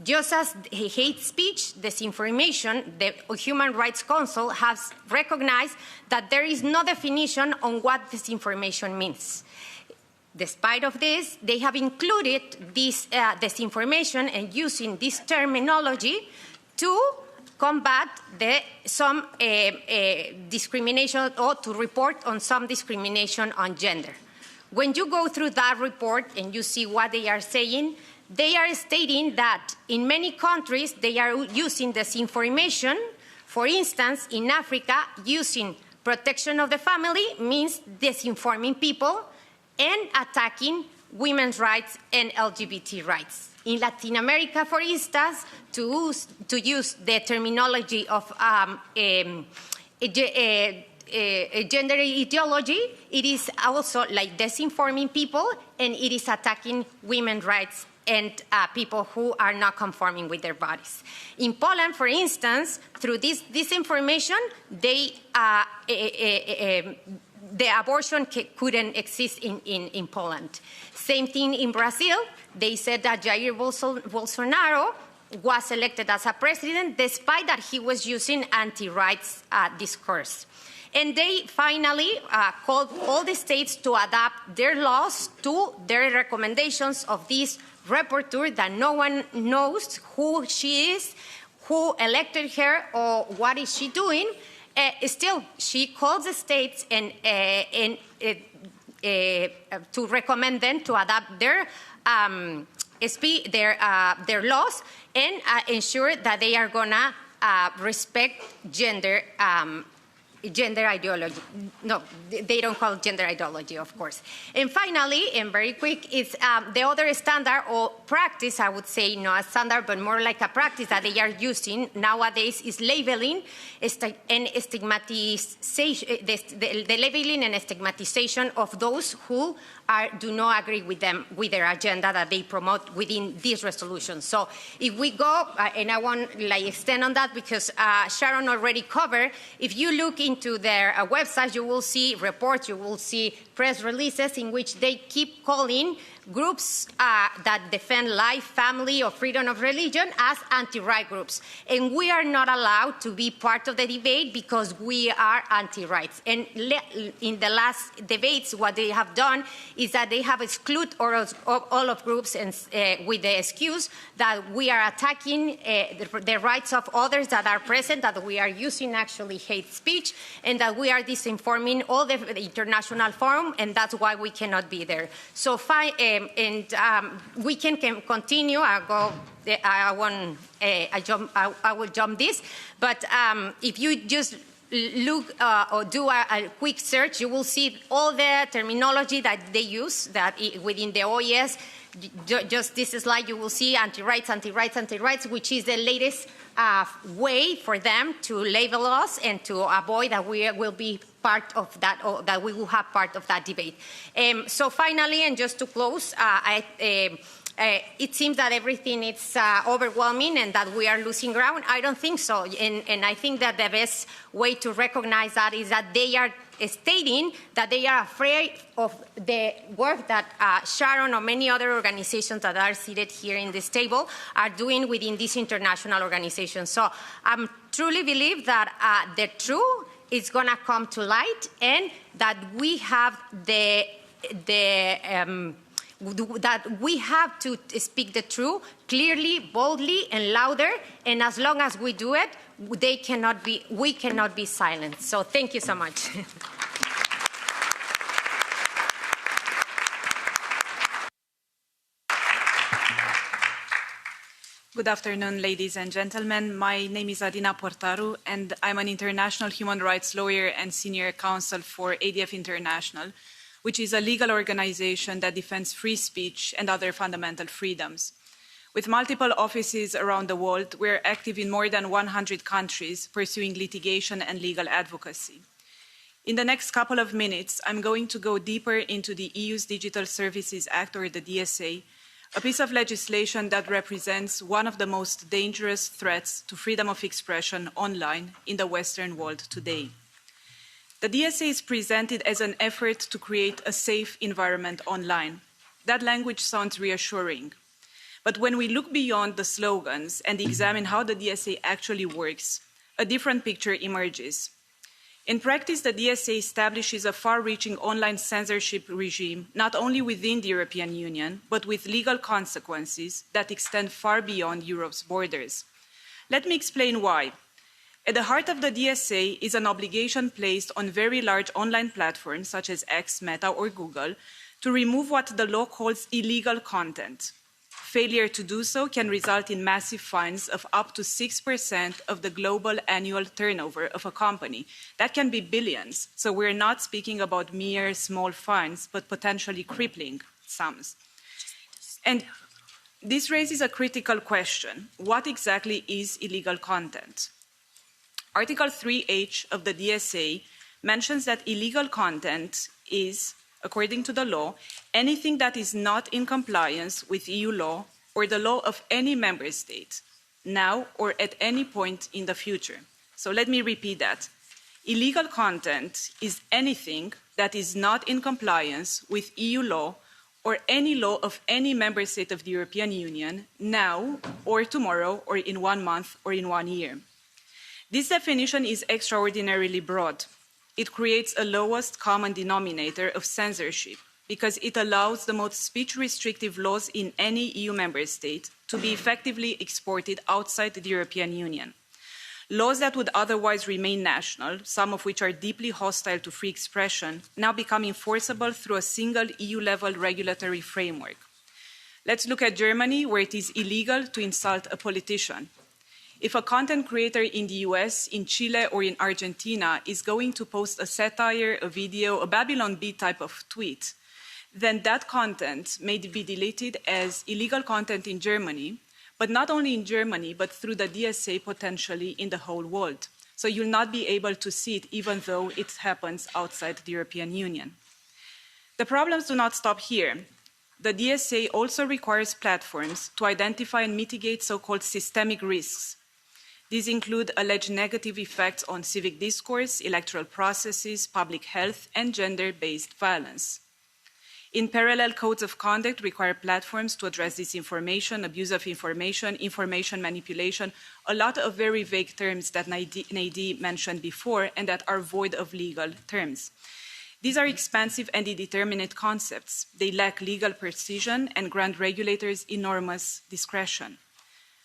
Just as hate speech, disinformation, the Human Rights Council has recognized that there is no definition on what disinformation means. Despite of this, they have included this disinformation and using this terminology to combat some discrimination, or to report on some discrimination on gender. When you go through that report and you see what they are saying, they are stating that in many countries they are using disinformation. For instance, in Africa, using protection of the family means disinforming people and attacking women's rights and LGBT rights. In Latin America, for instance, to use the terminology of gender ideology, it is also like disinforming people, and it is attacking women's rights and people who are not conforming with their bodies. In Poland, for instance, through this disinformation, the abortion couldn't exist in Poland. Same thing in Brazil. They said that Jair Bolsonaro was elected as a president despite that he was using anti-rights discourse. And they finally called all the states to adapt their laws to their recommendations of this rapporteur that no one knows who she is, who elected her, or what is she doing. Still, she calls the states to recommend them to adapt their laws and ensure that they are gonna respect gender ideology. No, they don't call it gender ideology, of course. And finally, and very quick, is the other standard or practice, I would say, not a standard, but more like a practice that they are using nowadays is labeling and stigmatization, the labeling and stigmatization of those who do not agree with them, with their agenda that they promote within this resolution. So if we go, and I won't extend on that because Sharon already covered, if you look into their website, you will see reports, you will see press releases in which they keep calling groups that defend life, family, or freedom of religion as anti-right groups. And we are not allowed to be part of the debate because we are anti-rights. And in the last debates, what they have done is that they have excluded all of groups and, with the excuse that we are attacking the rights of others that are present, that we are using actually hate speech, and that we are disinforming all the international forum, and that's why we cannot be there. So we can continue. I will jump this. But if you just look or do a quick search, you will see all the terminology that they use that within the OES. Just this slide, you will see anti-rights, anti-rights, anti-rights, which is the latest way for them to label us and to avoid that we will be part of that, or that we will have part of that debate. So finally, and just to close, it seems that everything is overwhelming and that we are losing ground. I don't think so. And I think that the best way to recognize that is that they are stating that they are afraid of the work that Sharon or many other organizations that are seated here in this table are doing within this international organization. So I truly believe that the truth is going to come to light, and that we have that we have to speak the truth clearly, boldly, and louder. And as long as we do it, we cannot be silent. So thank you so much. Good afternoon, ladies and gentlemen. My name is Adina Portaru, and I'm an international human rights lawyer and senior counsel for ADF International, which is a legal organization that defends free speech and other fundamental freedoms. With multiple offices around the world, we're active in more than 100 countries, pursuing litigation and legal advocacy. In the next couple of minutes, I'm going to go deeper into the EU's Digital Services Act, or the DSA, a piece of legislation that represents one of the most dangerous threats to freedom of expression online in the Western world today. The DSA is presented as an effort to create a safe environment online. That language sounds reassuring. But when we look beyond the slogans and examine how the DSA actually works, a different picture emerges. In practice, the DSA establishes a far-reaching online censorship regime, not only within the European Union, but with legal consequences that extend far beyond Europe's borders. Let me explain why. At the heart of the DSA is an obligation placed on very large online platforms, such as X, Meta, or Google, to remove what the law calls illegal content. Failure to do so can result in massive fines of up to 6% of the global annual turnover of a company. That can be billions, so we're not speaking about mere small fines, but potentially crippling. sums. And this raises a critical question. What exactly is illegal content? Article 3H of the DSA mentions that illegal content is, according to the law, anything that is not in compliance with EU law or the law of any member state, now or at any point in the future. So let me repeat that. Illegal content is anything that is not in compliance with EU law or any law of any member state of the European Union, now or tomorrow or in 1 month or in 1 year. This definition is extraordinarily broad. It creates a lowest common denominator of censorship because it allows the most speech-restrictive laws in any EU member state to be effectively exported outside the European Union. Laws that would otherwise remain national, some of which are deeply hostile to free expression, now become enforceable through a single EU-level regulatory framework. Let's look at Germany, where it is illegal to insult a politician. If a content creator in the US, in Chile, or in Argentina is going to post a satire, a video, a Babylon Bee type of tweet, then that content may be deleted as illegal content in Germany, but not only in Germany, but through the DSA potentially in the whole world. So you'll not be able to see it even though it happens outside the European Union. The problems do not stop here. The DSA also requires platforms to identify and mitigate so-called systemic risks. These include alleged negative effects on civic discourse, electoral processes, public health, and gender-based violence. In parallel, codes of conduct require platforms to address disinformation, abuse of information, information manipulation, a lot of very vague terms that Nadine mentioned before and that are void of legal terms. These are expansive and indeterminate concepts. They lack legal precision and grant regulators enormous discretion.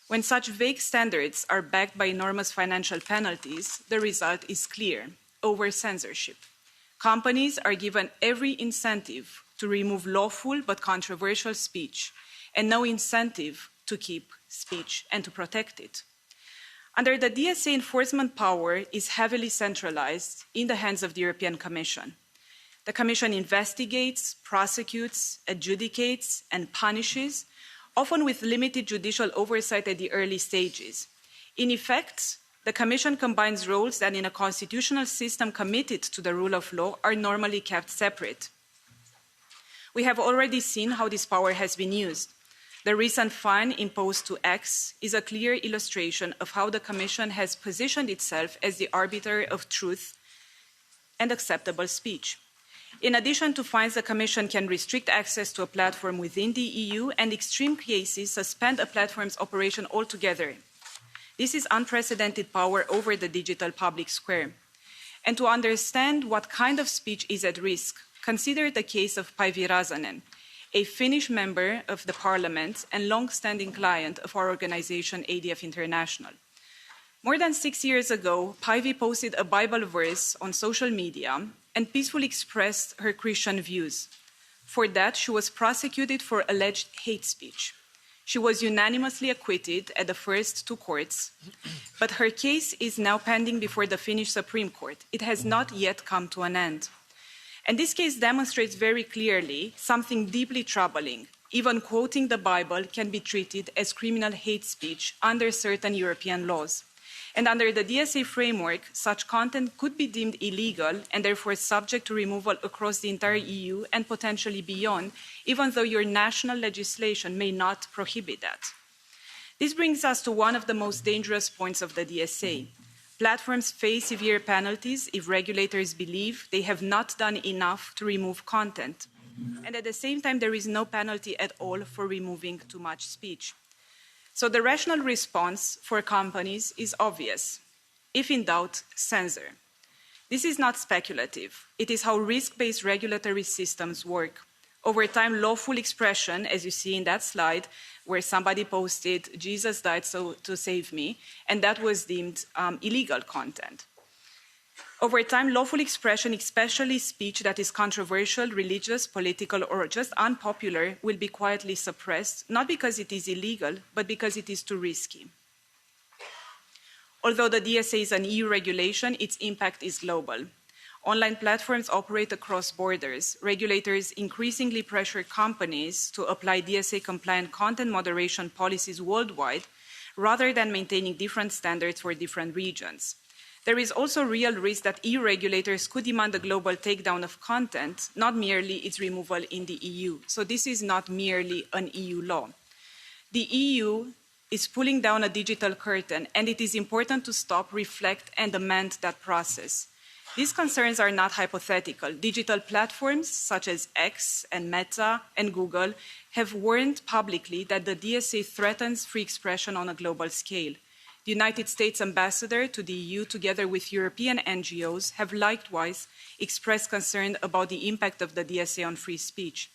When such vague standards are backed by enormous financial penalties, the result is clear: over-censorship. Companies are given every incentive to remove lawful but controversial speech, and no incentive to keep speech and to protect it. Under the DSA, enforcement power is heavily centralized in the hands of the European Commission. The Commission investigates, prosecutes, adjudicates, and punishes, often with limited judicial oversight at the early stages. In effect, the Commission combines roles that in a constitutional system committed to the rule of law are normally kept separate. We have already seen how this power has been used. The recent fine imposed to X is a clear illustration of how the Commission has positioned itself as the arbiter of truth and acceptable speech. In addition to fines, the Commission can restrict access to a platform within the EU and, in extreme cases, suspend a platform's operation altogether. This is unprecedented power over the digital public square. And to understand what kind of speech is at risk, consider the case of Päivi Räsänen, a Finnish member of the parliament and long-standing client of our organization, ADF International. More than 6 years ago, Päivi posted a Bible verse on social media and peacefully expressed her Christian views. For that, she was prosecuted for alleged hate speech. She was unanimously acquitted at the first 2 courts, but her case is now pending before the Finnish Supreme Court. It has not yet come to an end. And this case demonstrates very clearly something deeply troubling. Even quoting the Bible can be treated as criminal hate speech under certain European laws. And under the DSA framework, such content could be deemed illegal and therefore subject to removal across the entire EU and potentially beyond, even though your national legislation may not prohibit that. This brings us to one of the most dangerous points of the DSA. Platforms face severe penalties if regulators believe they have not done enough to remove content. And at the same time, there is no penalty at all for removing too much speech. So the rational response for companies is obvious. If in doubt, censor. This is not speculative. It is how risk-based regulatory systems work. Over time, lawful expression, as you see in that slide, where somebody posted, "Jesus died to save me," and that was deemed illegal content. Over time, lawful expression, especially speech that is controversial, religious, political, or just unpopular, will be quietly suppressed, not because it is illegal, but because it is too risky. Although the DSA is an EU regulation, its impact is global. Online platforms operate across borders. Regulators increasingly pressure companies to apply DSA-compliant content moderation policies worldwide, rather than maintaining different standards for different regions. There is also real risk that EU regulators could demand a global takedown of content, not merely its removal in the EU. So this is not merely an EU law. The EU is pulling down a digital curtain, and it is important to stop, reflect, and amend that process. These concerns are not hypothetical. Digital platforms such as X and Meta and Google have warned publicly that the DSA threatens free expression on a global scale. The United States ambassador to the EU, together with European NGOs, have likewise expressed concern about the impact of the DSA on free speech.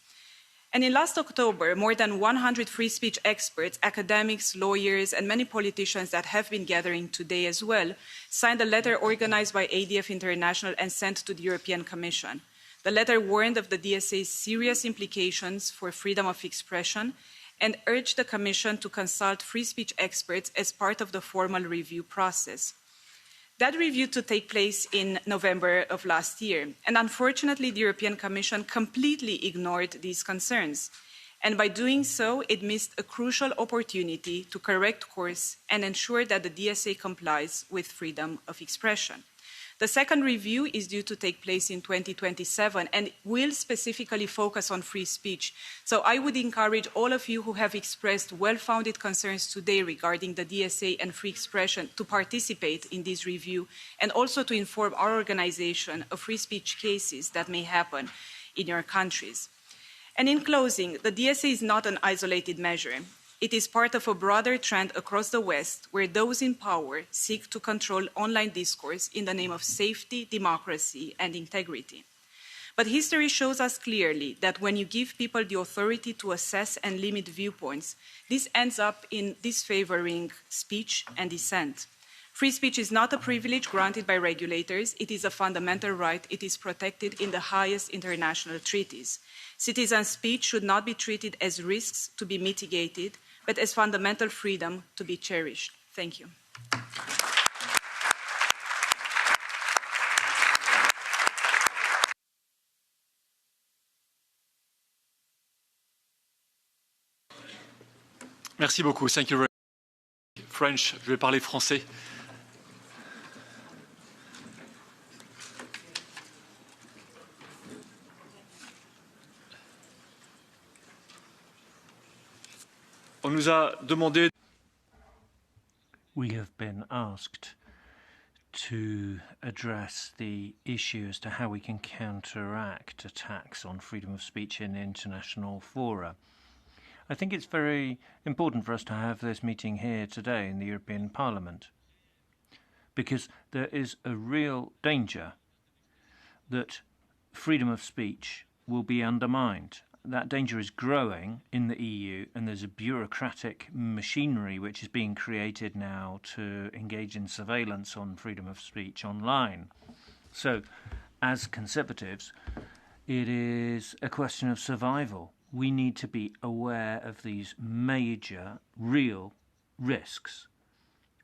And in last October, more than 100 free speech experts, academics, lawyers, and many politicians that have been gathering today as well, signed a letter organized by ADF International and sent to the European Commission. The letter warned of the DSA's serious implications for freedom of expression and urged the Commission to consult free speech experts as part of the formal review process. That review to take place in November of last year, and unfortunately the European Commission completely ignored these concerns. And by doing so, it missed a crucial opportunity to correct course and ensure that the DSA complies with freedom of expression. The second review is due to take place in 2027 and will specifically focus on free speech. So I would encourage all of you who have expressed well-founded concerns today regarding the DSA and free expression to participate in this review and also to inform our organization of free speech cases that may happen in your countries. And in closing, the DSA is not an isolated measure. It is part of a broader trend across the West where those in power seek to control online discourse in the name of safety, democracy, and integrity. But history shows us clearly that when you give people the authority to assess and limit viewpoints, this ends up in disfavoring speech and dissent. Free speech is not a privilege granted by regulators. It is a fundamental right. It is protected in the highest international treaties. Citizen speech should not be treated as risks to be mitigated, but as fundamental freedom to be cherished. Thank you. Merci beaucoup. Thank you very much. French, je vais parler français. On nous a demandé. We have been asked to address the issue as to how we can counteract attacks on freedom of speech in international fora. I think it's very important for us to have this meeting here today in the European Parliament, because there is a real danger that freedom of speech will be undermined. That danger is growing in the EU, and there's a bureaucratic machinery which is being created now to engage in surveillance on freedom of speech online. So, as conservatives, it is a question of survival. We need to be aware of these major, real risks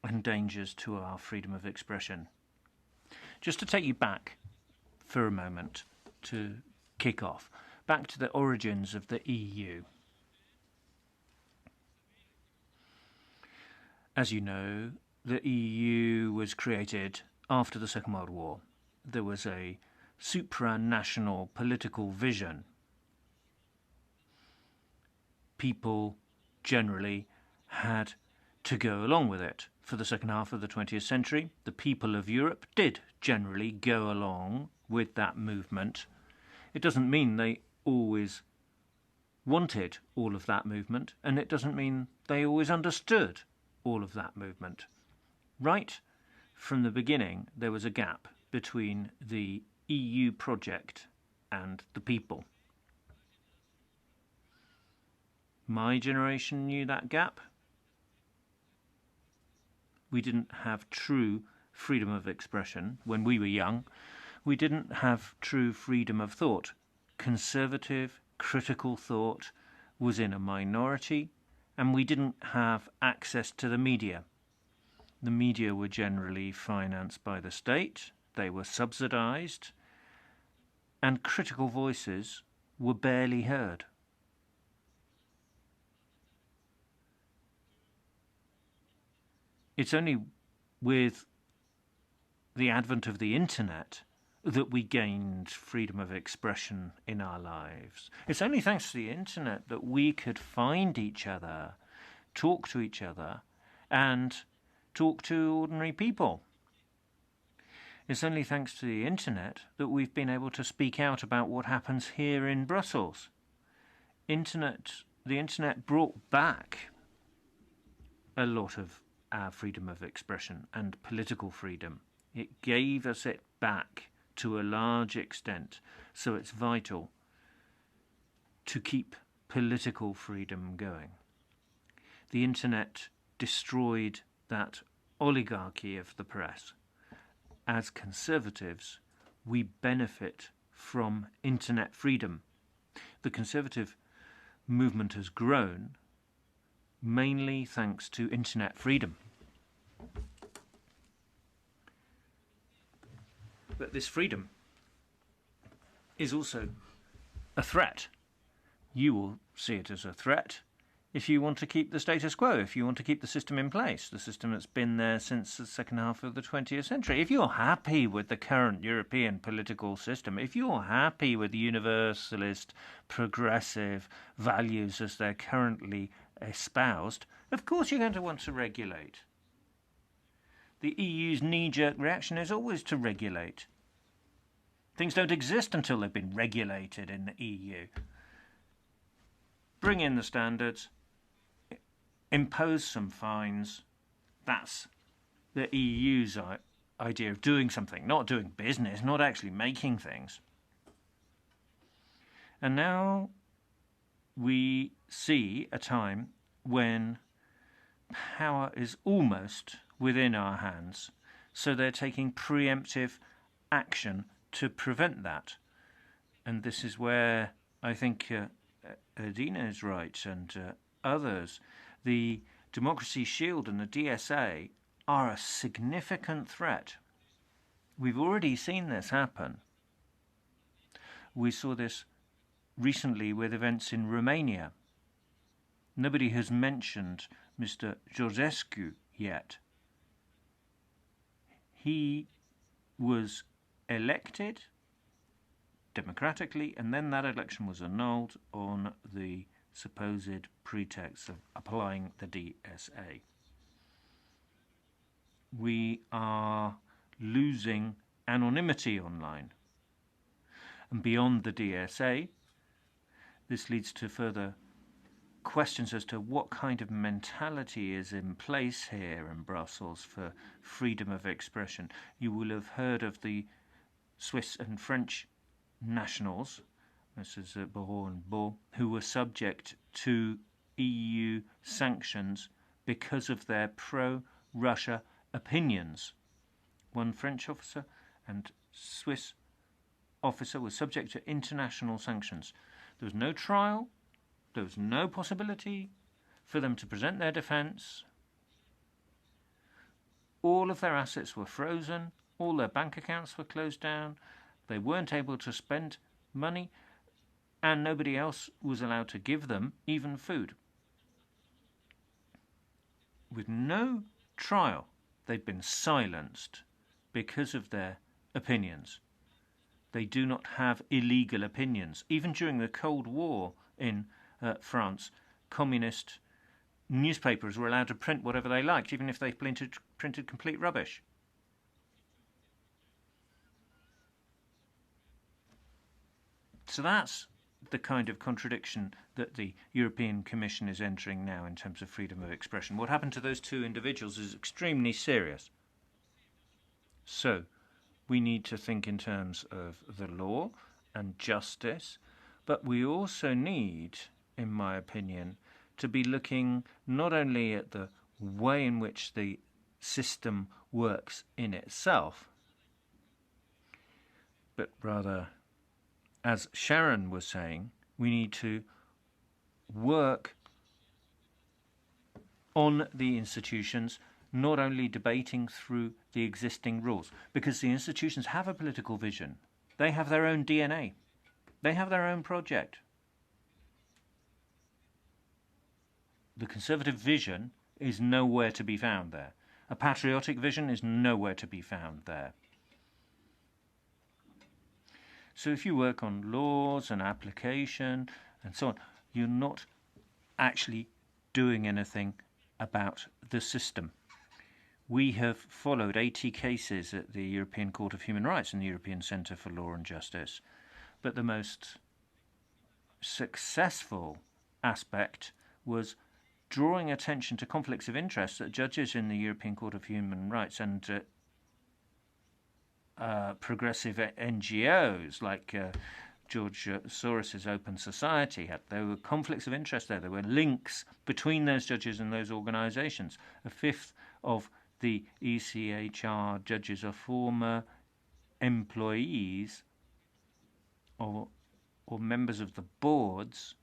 and dangers to our freedom of expression. Just to take you back for a moment to kick off, back to the origins of the EU. As you know, the EU was created after the Second World War. There was a supranational political vision. People generally had to go along with it. For the second half of the 20th century, the people of Europe did generally go along with that movement. It doesn't mean they always wanted all of that movement, and it doesn't mean they always understood all of that movement. Right from the beginning, there was a gap between the EU project and the people. My generation knew that gap. We didn't have true freedom of expression when we were young. We didn't have true freedom of thought. Conservative, critical thought was in a minority, and we didn't have access to the media. The media were generally financed by the state. They were subsidized, and critical voices were barely heard. It's only with the advent of the internet that we gained freedom of expression in our lives. It's only thanks to the internet that we could find each other, talk to each other, and talk to ordinary people. It's only thanks to the internet that we've been able to speak out about what happens here in Brussels. The internet brought back a lot of our freedom of expression and political freedom. It gave us it back to a large extent, so it's vital to keep political freedom going. The internet destroyed that oligarchy of the press. As conservatives, we benefit from internet freedom. The conservative movement has grown mainly thanks to internet freedom. But this freedom is also a threat. You will see it as a threat if you want to keep the status quo, if you want to keep the system in place, the system that's been there since the second half of the 20th century. If you're happy with the current European political system, if you're happy with the universalist, progressive values as they're currently espoused, of course you're going to want to regulate. The EU's knee-jerk reaction is always to regulate. Things don't exist until they've been regulated in the EU. Bring in the standards, impose some fines. That's the EU's idea of doing something, not doing business, not actually making things. And now we see a time when power is almost within our hands, so they're taking preemptive action to prevent that. And this is where I think Adina is right, and others. The Democracy Shield and the DSA are a significant threat. We've already seen this happen. We saw this recently with events in Romania. Nobody has mentioned Mr. Georgescu yet. He was elected democratically, and then that election was annulled on the supposed pretext of applying the DSA. We are losing anonymity online. And beyond the DSA, this leads to further questions as to what kind of mentality is in place here in Brussels for freedom of expression. You will have heard of the Swiss and French nationals, Mrs. Barrot and Beau, who were subject to EU sanctions because of their pro-Russia opinions. One French officer and Swiss officer was subject to international sanctions. There was no trial. There was no possibility for them to present their defence. All of their assets were frozen. All their bank accounts were closed down. They weren't able to spend money, and nobody else was allowed to give them even food. With no trial, they'd been silenced because of their opinions. They do not have illegal opinions. Even during the Cold War in France, communist newspapers were allowed to print whatever they liked, even if they printed complete rubbish. So that's the kind of contradiction that the European Commission is entering now in terms of freedom of expression. What happened to those two individuals is extremely serious. So we need to think in terms of the law and justice, but we also need, in my opinion, to be looking not only at the way in which the system works in itself, but rather, as Sharon was saying, we need to work on the institutions, not only debating through the existing rules, because the institutions have a political vision. They have their own DNA. They have their own project. The Conservative vision is nowhere to be found there. A patriotic vision is nowhere to be found there. So if you work on laws and application and so on, you're not actually doing anything about the system. We have followed 80 cases at the European Court of Human Rights and the European Centre for Law and Justice, but the most successful aspect was drawing attention to conflicts of interest that judges in the European Court of Human Rights and progressive NGOs like George Soros's Open Society had. There were conflicts of interest there. There were links between those judges and those organisations. A fifth of the ECHR judges are former employees or members of the boards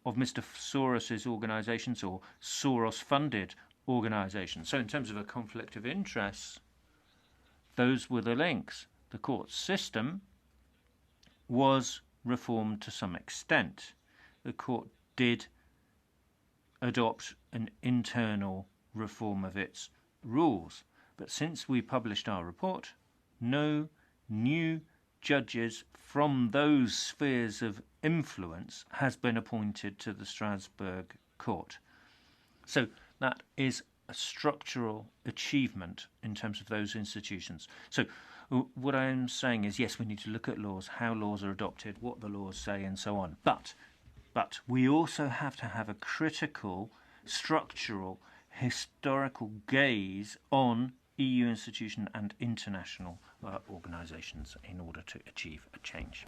of Mr. Soros's organisations or Soros-funded organisations. So in terms of a conflict of interest, those were the links. The court system was reformed to some extent. The court did adopt an internal reform of its rules. But since we published our report, no new judges from those spheres of influence has been appointed to the Strasbourg court. So that is a structural achievement in terms of those institutions. So what I'm saying is, yes, we need to look at laws, how laws are adopted, what the laws say, and so on. But we also have to have a critical, structural, historical gaze on EU institutions and international organisations in order to achieve a change.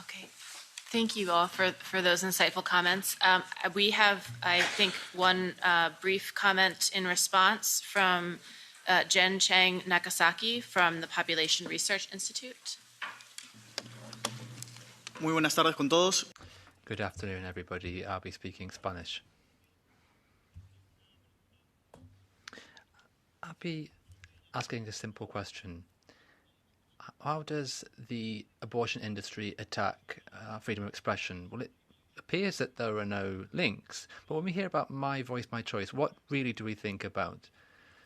Okay. Thank you all for those insightful comments. We have, I think, one brief comment in response from Jen Chang Nakasaki from the Population Research Institute. Muy buenas tardes con todos. Good afternoon, everybody. I'll be speaking Spanish. I'll be asking a simple question. How does the abortion industry attack freedom of expression? Well, it appears that there are no links. But when we hear about my voice, my choice, what really do we think about?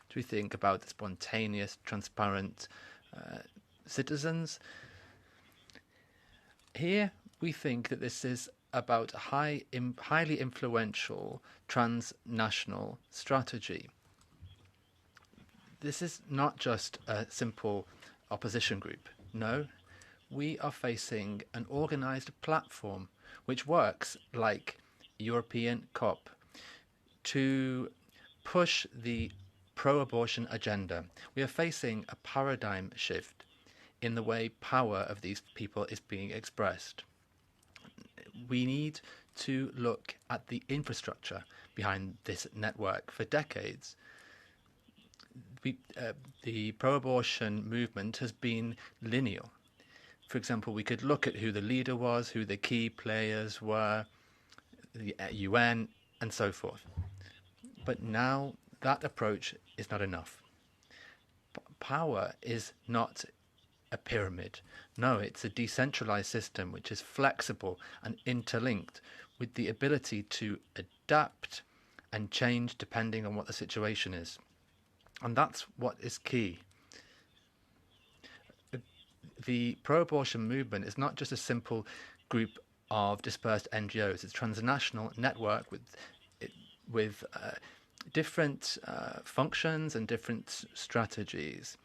Do we think about the spontaneous, transparent citizens? Here, we think that this is about a highly influential transnational strategy. This is not just a simple opposition group. No, we are facing an organised platform which works like European COP to push the pro-abortion agenda. We are facing a paradigm shift in the way power of these people is being expressed. We need to look at the infrastructure behind this network. For decades, the pro-abortion movement has been linear. For example, we could look at who the leader was, who the key players were, the UN, and so forth. But now that approach is not enough. Power is not a pyramid. No, it's a decentralized system which is flexible and interlinked with the ability to adapt and change depending on what the situation is. And that's what is key. The pro-abortion movement is not just a simple group of dispersed NGOs. It's a transnational network with different functions and different strategies.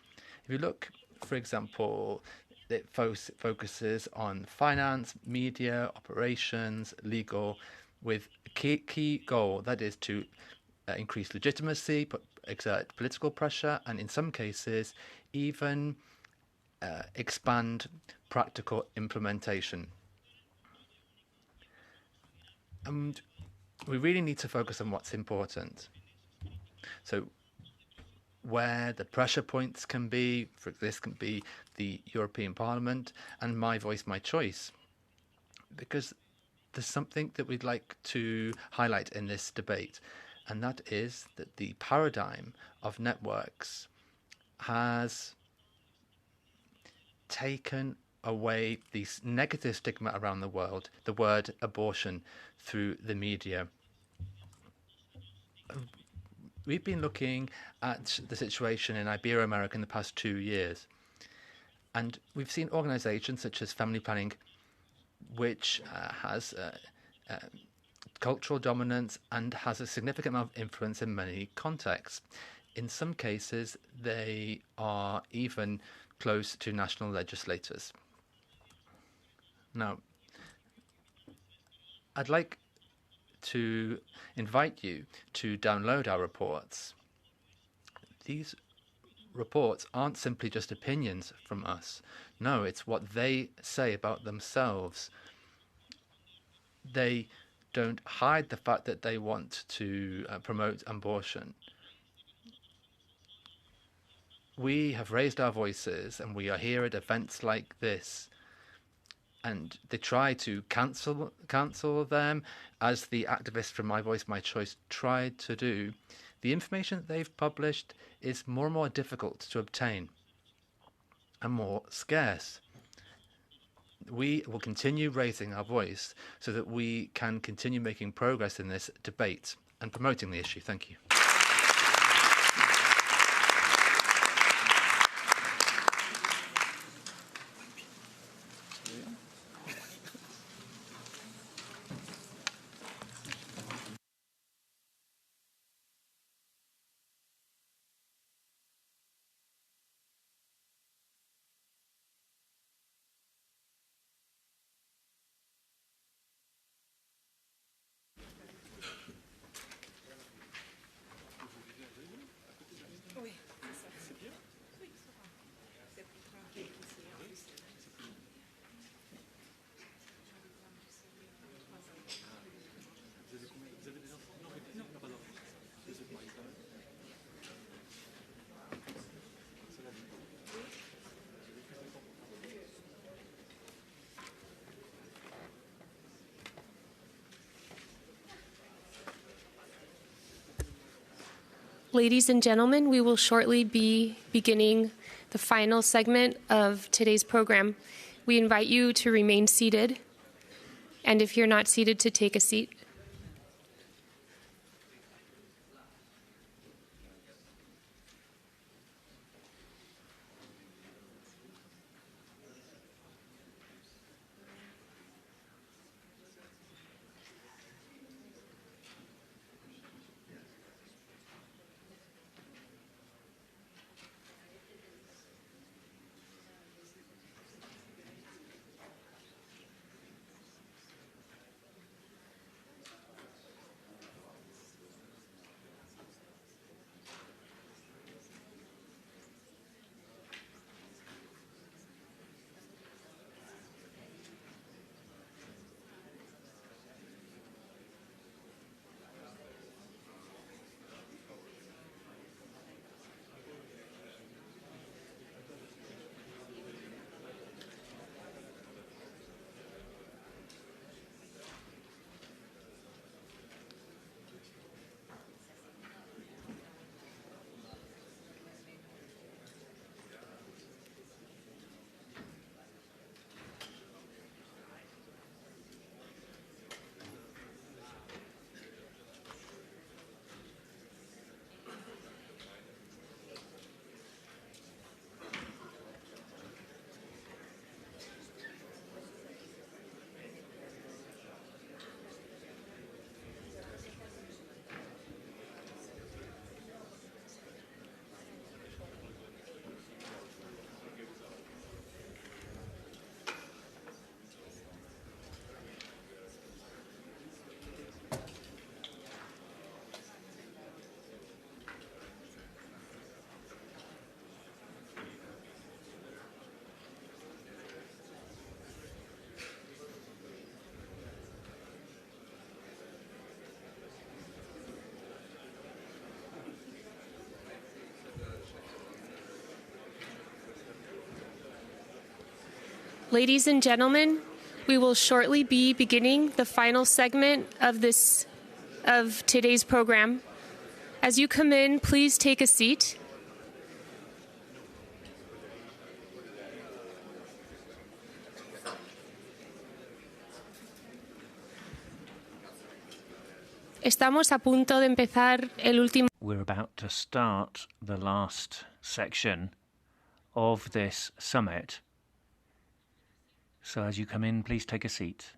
If you look, for example, it focuses on finance, media, operations, legal, with a key goal, that is to increase legitimacy, exert political pressure, and in some cases even expand practical implementation. And we really need to focus on what's important. So where the pressure points can be, for this can be the European Parliament and My Voice, My Choice. because there's something that we'd like to highlight in this debate, and that is that the paradigm of networks has taken away the negative stigma around the world, the word abortion, through the media. We've been looking at the situation in Ibero-America in the past 2 years, and we've seen organizations such as Family Planning, which has cultural dominance and has a significant amount of influence in many contexts. In some cases, they are even close to national legislators. Now, I'd like to invite you to download our reports. These reports aren't simply just opinions from us. No, it's what they say about themselves. They don't hide the fact that they want to promote abortion. We have raised our voices, and we are here at events like this, and they try to cancel them, as the activists from My Voice, My Choice tried to do. The information that they've published is more and more difficult to obtain and more scarce. We will continue raising our voice so that we can continue making progress in this debate and promoting the issue. Thank you. Ladies and gentlemen, we will shortly be beginning the final segment of today's program. We invite you to remain seated, and if you're not seated, to take a seat. Ladies and gentlemen, We will shortly be beginning the final segment of today's program. As you come in, please take a seat. Estamos a punto de empezar el último. We're about to start the last section of this summit. So as you come in, please take a seat.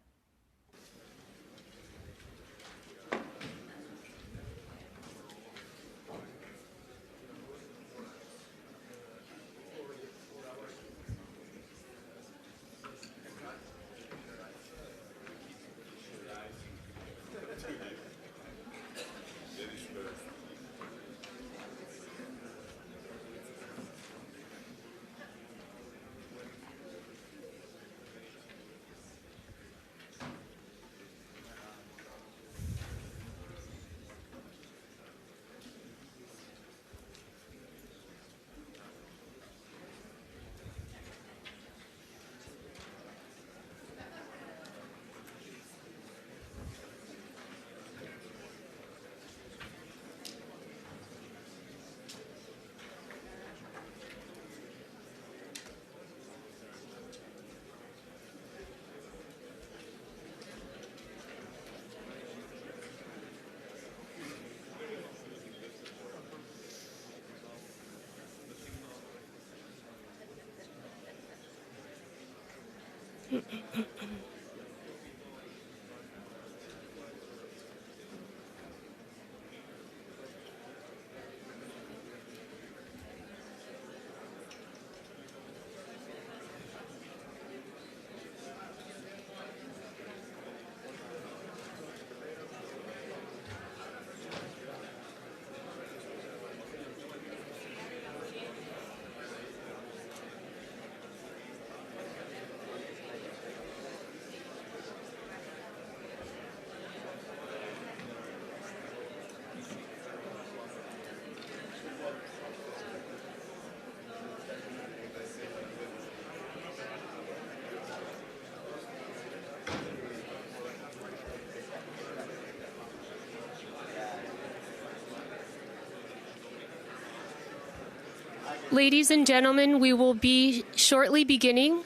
Ladies and gentlemen, we will be shortly beginning.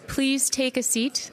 Please take a seat.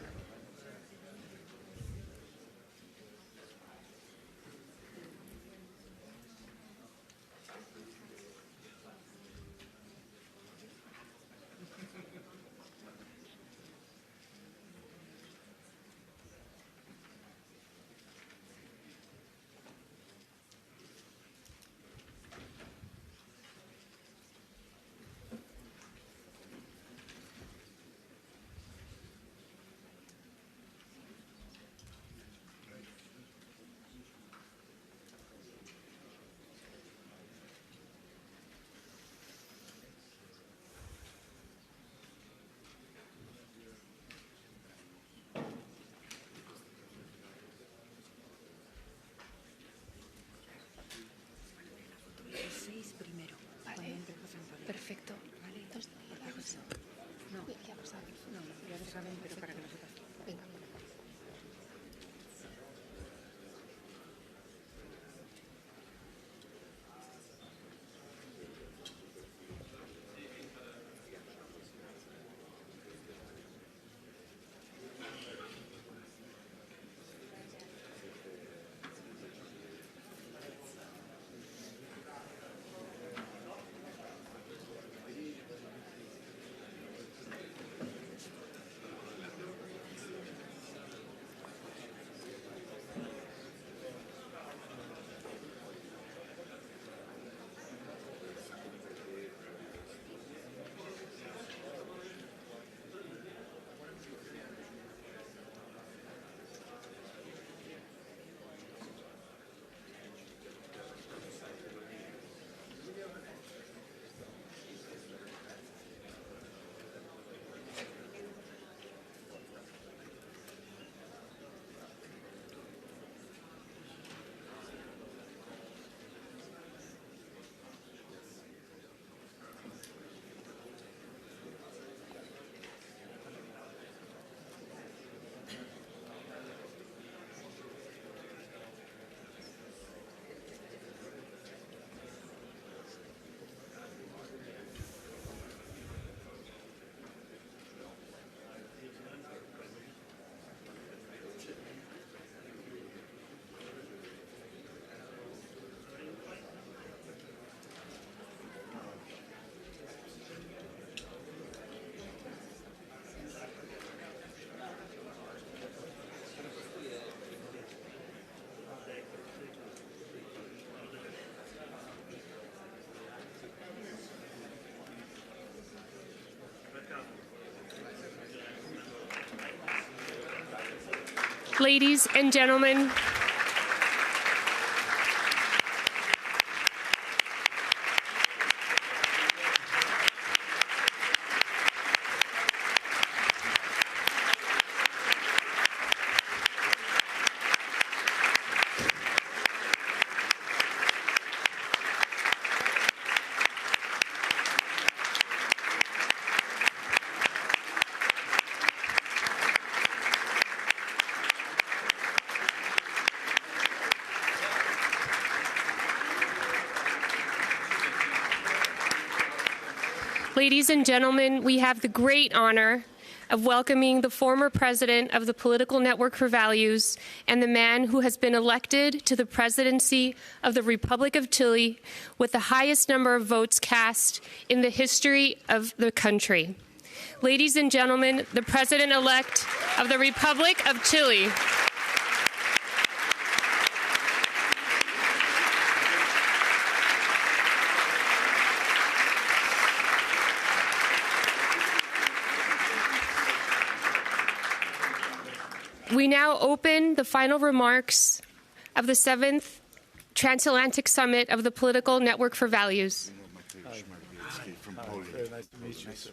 Ladies and gentlemen, ladies and gentlemen, we have the great honor of welcoming the former president of the Political Network for Values and the man who has been elected to the presidency of the Republic of Chile with the highest number of votes cast in the history of the country. Ladies and gentlemen, the president-elect of the Republic of Chile. We now open the final remarks of the 7th Transatlantic Summit of the Political Network for Values. Very nice to meet you, sir.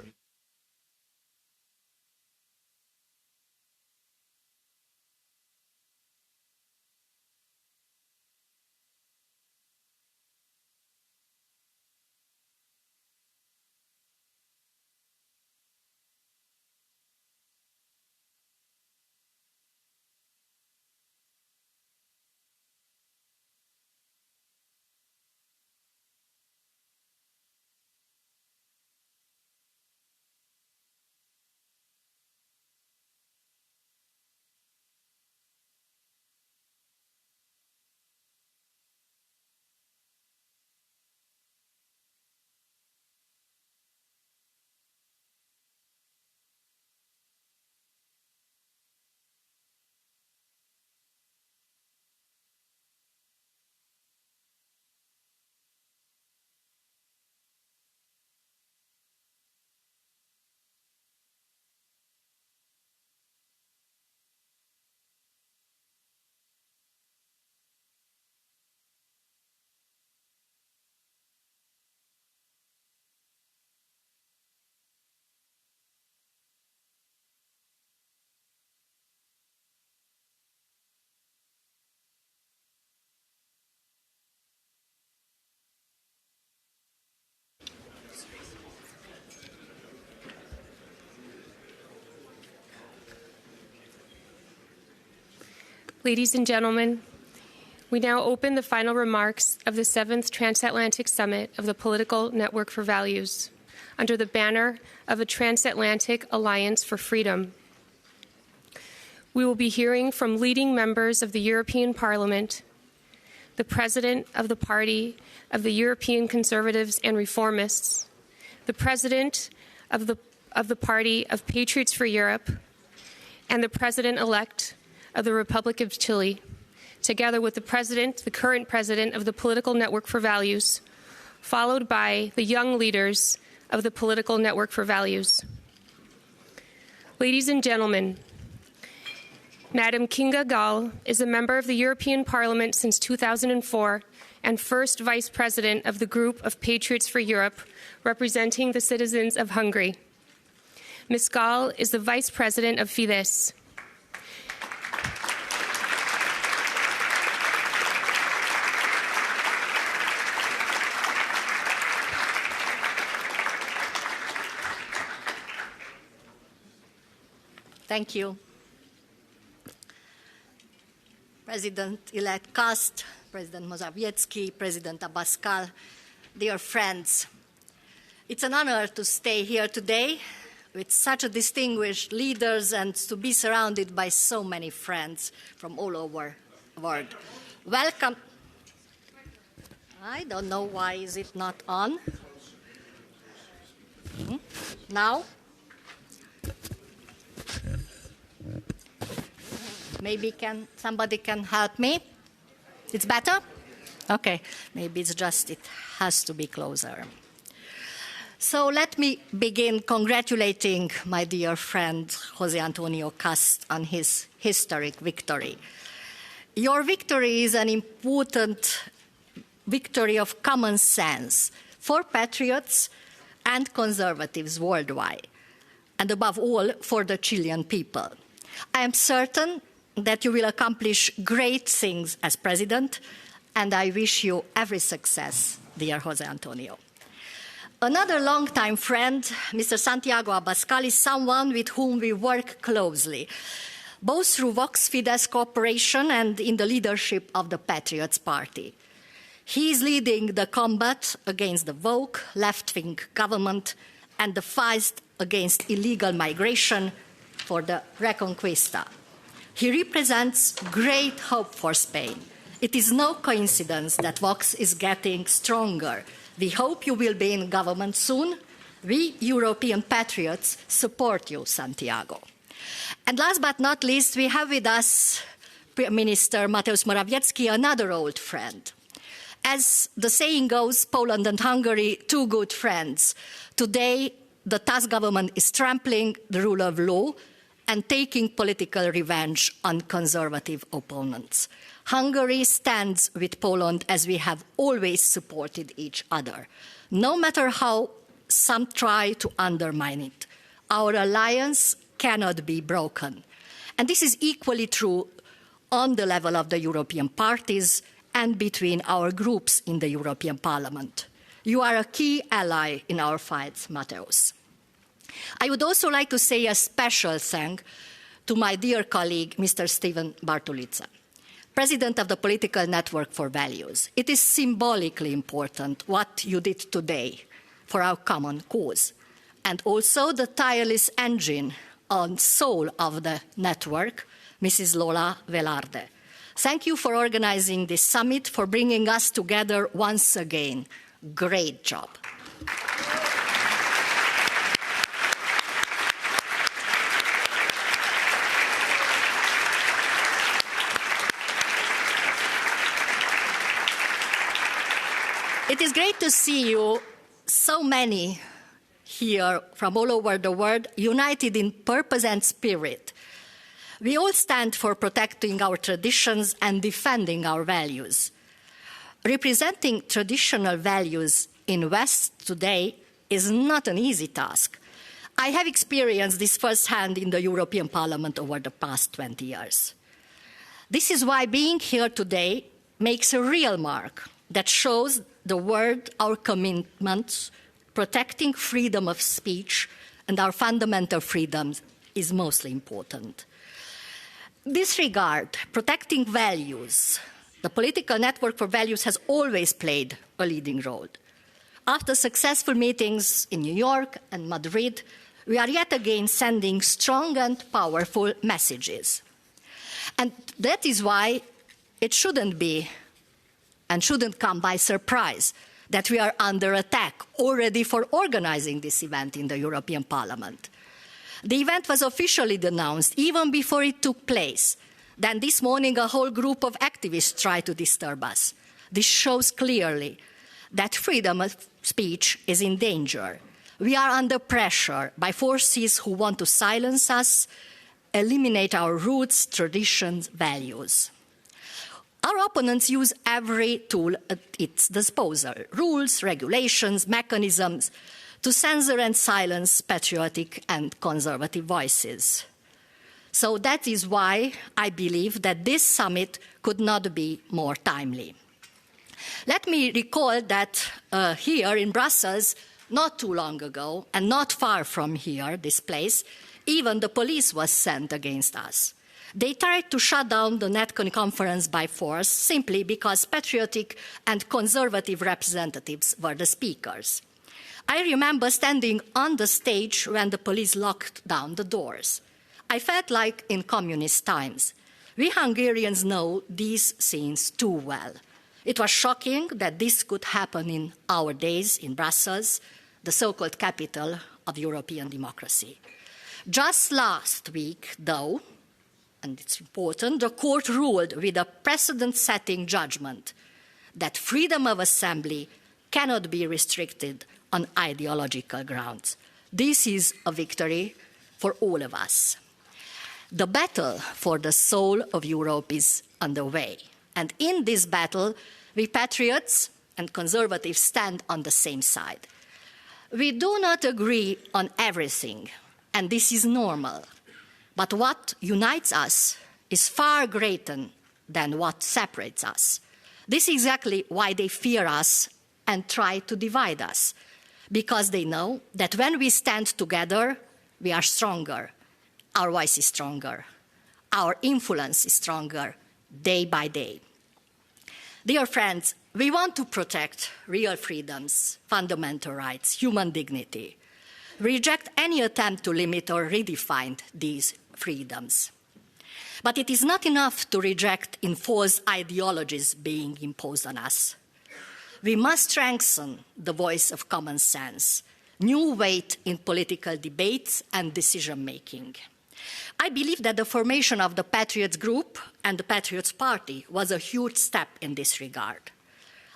Ladies and gentlemen, we now open the final remarks of the 7th Transatlantic Summit of the Political Network for Values under the banner of a Transatlantic Alliance for Freedom. We will be hearing from leading members of the European Parliament, the President of the Party of the European Conservatives and Reformists, the President of the Party of Patriots for Europe, and the President-elect of the Republic of Chile, together with the current president of the Political Network for Values, followed by the young leaders of the Political Network for Values. Ladies and gentlemen, Madam Kinga Gál is a member of the European Parliament since 2004 and first vice president of the Group of Patriots for Europe, representing the citizens of Hungary. Ms. Gál is the vice president of Fidesz. Thank you. President-elect Kast, President Morawiecki, President Abascal, dear friends, it's an honor to stay here today with such distinguished leaders and to be surrounded by so many friends from all over the world. Welcome. I don't know why is it not on. Now? Maybe somebody can help me? It's better? Okay, maybe it's just it has to be closer. So let me begin congratulating my dear friend José Antonio Cast on his historic victory. Your victory is an important victory of common sense for patriots and conservatives worldwide, and above all, for the Chilean people. I am certain that you will accomplish great things as president, and I wish you every success, dear José Antonio. Another longtime friend, Mr. Santiago Abascal, is someone with whom we work closely, both through Vox Fidesz cooperation and in the leadership of the Patriots Party. He is leading the combat against the woke, left-wing government and the fight against illegal migration for the Reconquista. He represents great hope for Spain. It is no coincidence that Vox is getting stronger. We hope you will be in government soon. We European patriots support you, Santiago. And last but not least, we have with us Prime Minister Mateusz Morawiecki, another old friend. As the saying goes, Poland and Hungary, two good friends. Today, the Tusk government is trampling the rule of law and taking political revenge on conservative opponents. Hungary stands with Poland as we have always supported each other, no matter how some try to undermine it. Our alliance cannot be broken. And this is equally true on the level of the European parties and between our groups in the European Parliament. You are a key ally in our fights, Mateusz. I would also like to say a special thanks to my dear colleague, Mr. Steven Bartulica, President of the Political Network for Values. It is symbolically important what you did today for our common cause, and also the tireless engine and soul of the network, Mrs. Lola Velarde. Thank you for organizing this summit, for bringing us together once again. Great job. It is great to see you, so many here from all over the world, united in purpose and spirit. We all stand for protecting our traditions and defending our values. Representing traditional values in West today is not an easy task. I have experienced this firsthand in the European Parliament over the past 20 years. This is why being here today makes a real mark that shows the world our commitment protecting freedom of speech and our fundamental freedoms is mostly important. In this regard, protecting values, the Political Network for Values has always played a leading role. After successful meetings in New York and Madrid, we are yet again sending strong and powerful messages. And that is why it shouldn't be and shouldn't come by surprise that we are under attack already for organizing this event in the European Parliament. The event was officially denounced even before it took place. Then this morning, a whole group of activists tried to disturb us. This shows clearly that freedom of speech is in danger. We are under pressure by forces who want to silence us, eliminate our roots, traditions, values. Our opponents use every tool at its disposal, rules, regulations, mechanisms, to censor and silence patriotic and conservative voices. So that is why I believe that this summit could not be more timely. Let me recall that here in Brussels, not too long ago, and not far from here, this place, even the police was sent against us. They tried to shut down the NetCon conference by force simply because patriotic and conservative representatives were the speakers. I remember standing on the stage when the police locked down the doors. I felt like in communist times. We Hungarians know these scenes too well. It was shocking that this could happen in our days in Brussels, the so-called capital of European democracy. Just last week, though, and it's important, the court ruled with a precedent-setting judgment that freedom of assembly cannot be restricted on ideological grounds. This is a victory for all of us. The battle for the soul of Europe is underway. And in this battle, we patriots and conservatives stand on the same side. We do not agree on everything, and this is normal. But what unites us is far greater than what separates us. This is exactly why they fear us and try to divide us, because they know that when we stand together, we are stronger. Our voice is stronger. Our influence is stronger day by day. Dear friends, we want to protect real freedoms, fundamental rights, human dignity. We reject any attempt to limit or redefine these freedoms. But it is not enough to reject enforced ideologies being imposed on us. We must strengthen the voice of common sense, new weight in political debates and decision-making. I believe that the formation of the Patriots Group and the Patriots Party was a huge step in this regard.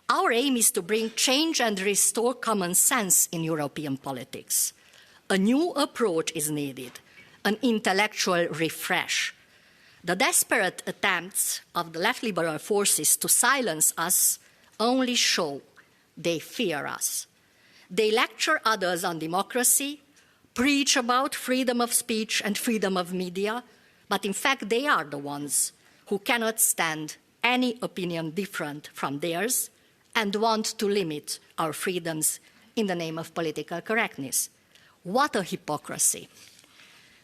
Our aim is to bring change and restore common sense in European politics. A new approach is needed, an intellectual refresh. The desperate attempts of the left liberal forces to silence us only show they fear us. They lecture others on democracy, preach about freedom of speech and freedom of media, but in fact they are the ones who cannot stand any opinion different from theirs and want to limit our freedoms in the name of political correctness. What a hypocrisy.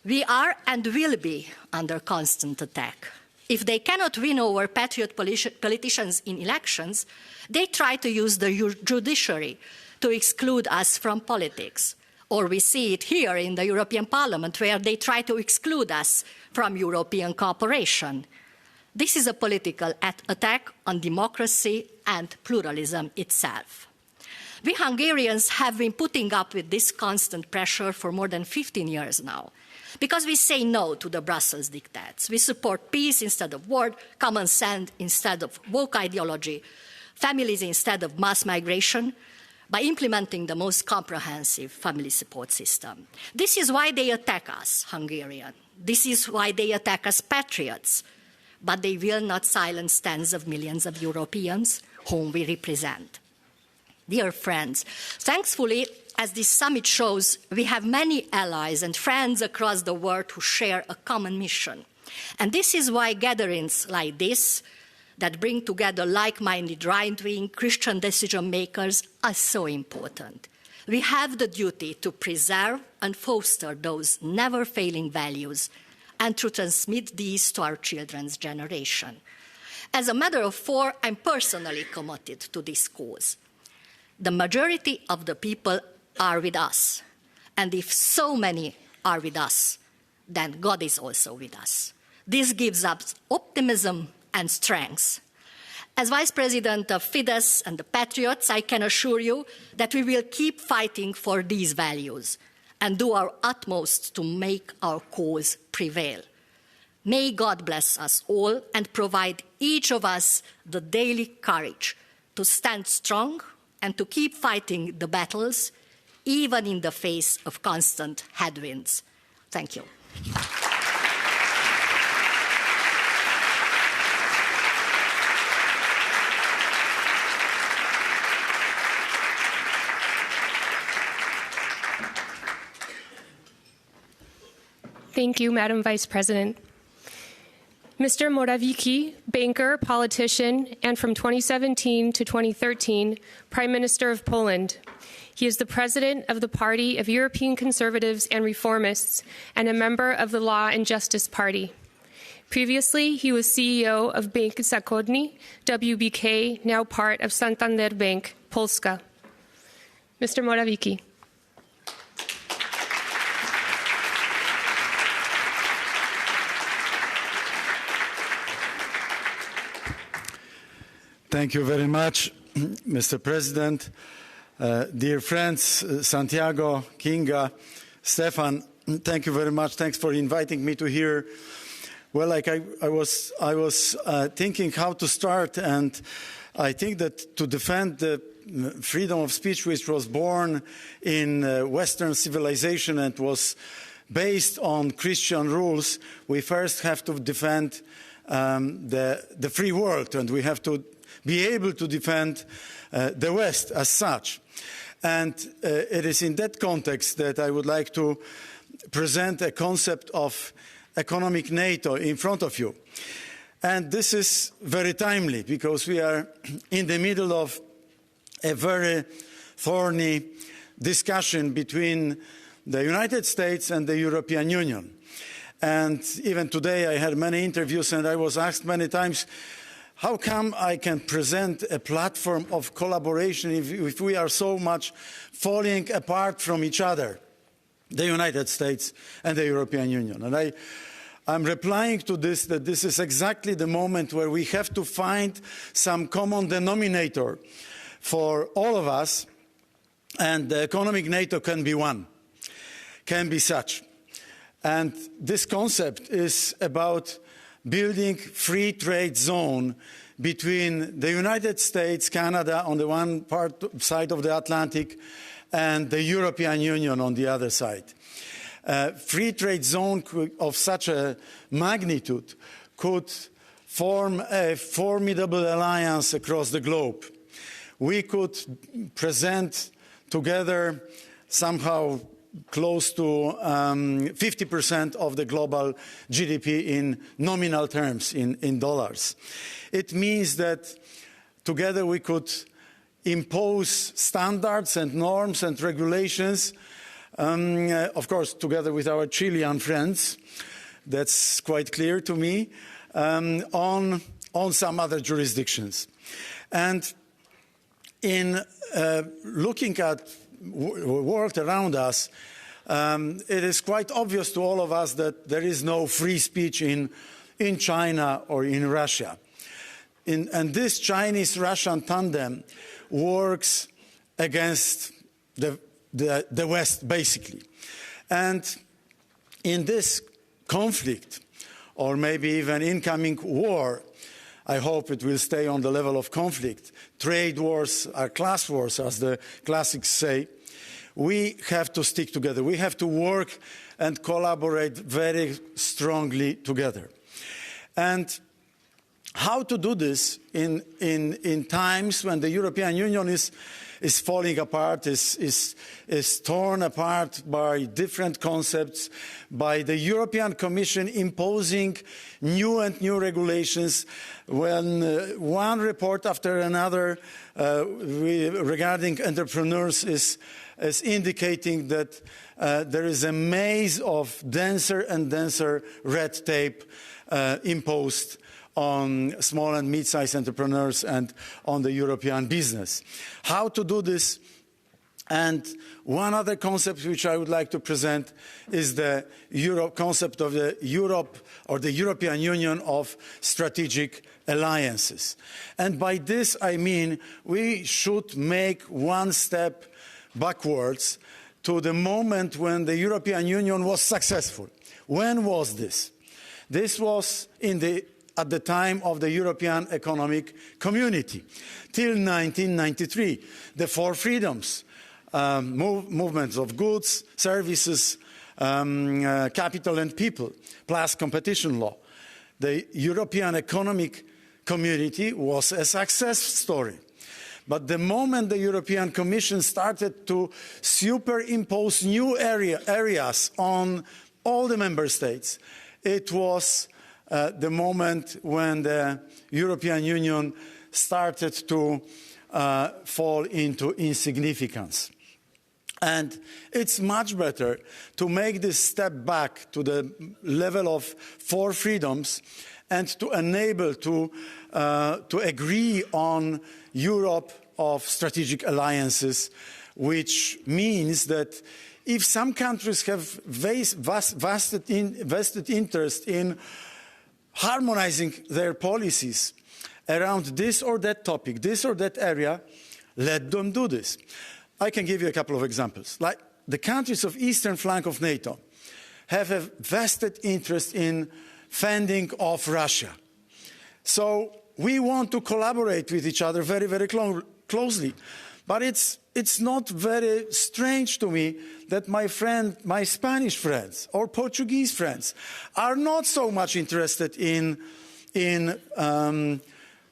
We are and will be under constant attack. If they cannot win over patriot politicians in elections, they try to use the judiciary to exclude us from politics. Or we see it here in the European Parliament, where they try to exclude us from European cooperation. This is a political attack on democracy and pluralism itself. We Hungarians have been putting up with this constant pressure for more than 15 years now, because we say no to the Brussels diktats. We support peace instead of war, common sense instead of woke ideology, families instead of mass migration, by implementing the most comprehensive family support system. This is why they attack us, Hungarians. This is why they attack us, patriots. But they will not silence tens of millions of Europeans whom we represent. Dear friends, thankfully, as this summit shows, we have many allies and friends across the world who share a common mission. And this is why gatherings like this, that bring together like-minded right-wing Christian decision-makers, are so important. We have the duty to preserve and foster those never-failing values and to transmit these to our children's generation. As a matter of fact, I'm personally committed to this cause. The majority of the people are with us. And if so many are with us, then God is also with us. This gives us optimism and strength. As Vice President of Fidesz and the Patriots, I can assure you that we will keep fighting for these values and do our utmost to make our cause prevail. May God bless us all and provide each of us the daily courage to stand strong and to keep fighting the battles, even in the face of constant headwinds. Thank you. Thank you, Madam Vice President. Mr. Morawiecki, banker, politician, and from 2017 to 2013, Prime Minister of Poland. He is the president of the Party of European Conservatives and Reformists and a member of the Law and Justice Party. Previously, he was CEO of Bank Zachodni, WBK, now part of Santander Bank, Polska. Mr. Morawiecki. Thank you very much, Mr. President. Dear friends, Santiago, Kinga, Stefan, thank you very much. Thanks for inviting me to here. Well, like I was thinking how to start, and I think that to defend the freedom of speech, which was born in Western civilization and was based on Christian rules, we first have to defend the free world, and we have to be able to defend the West as such. And it is in that context that I would like to present a concept of economic NATO in front of you. And this is very timely because we are in the middle of a very thorny discussion between the United States and the European Union. And even today I had many interviews and I was asked many times, how come I can present a platform of collaboration if we are so much falling apart from each other, the United States and the European Union? And I'm replying to this that this is exactly the moment where we have to find some common denominator for all of us, and the economic NATO can be one, can be such. And this concept is about building free trade zone between the United States, Canada on the one side of the Atlantic, and the European Union on the other side. Free trade zone of such a magnitude could form a formidable alliance across the globe. We could present together somehow close to 50% of the global GDP in nominal terms, in dollars. It means that together we could impose standards and norms and regulations, of course, together with our Chilean friends, that's quite clear to me, on some other jurisdictions. And in looking at the world around us, it is quite obvious to all of us that there is no free speech in China or in Russia. And this Chinese-Russian tandem works against the West, basically. And in this conflict, or maybe even incoming war, I hope it will stay on the level of conflict. Trade wars are class wars, as the classics say. We have to stick together. We have to work and collaborate very strongly together. And how to do this in times when the European Union is falling apart, is torn apart by different concepts, by the European Commission imposing new and new regulations, when one report after another regarding entrepreneurs is indicating that there is a maze of denser and denser red tape imposed on small and mid-sized entrepreneurs and on the European business. How to do this? And one other concept which I would like to present is the concept of the Europe or the European Union of strategic alliances. And by this I mean we should make one step backwards to the moment when the European Union was successful. When was this? This was at the time of the European Economic Community, till 1993. The four freedoms, movements of goods, services, capital and people, plus competition law. The European Economic Community was a success story. But the moment the European Commission started to superimpose new areas on all the member states, it was the moment when the European Union started to fall into insignificance. And it's much better to make this step back to the level of four freedoms and to enable to agree on Europe of strategic alliances, which means that if some countries have vested interest in harmonizing their policies around this or that topic, this or that area, let them do this. I can give you a couple of examples. Like the countries of eastern flank of NATO have a vested interest in fending off Russia. So we want to collaborate with each other very, very closely. But it's not very strange to me that my Spanish friends or Portuguese friends are not so much interested in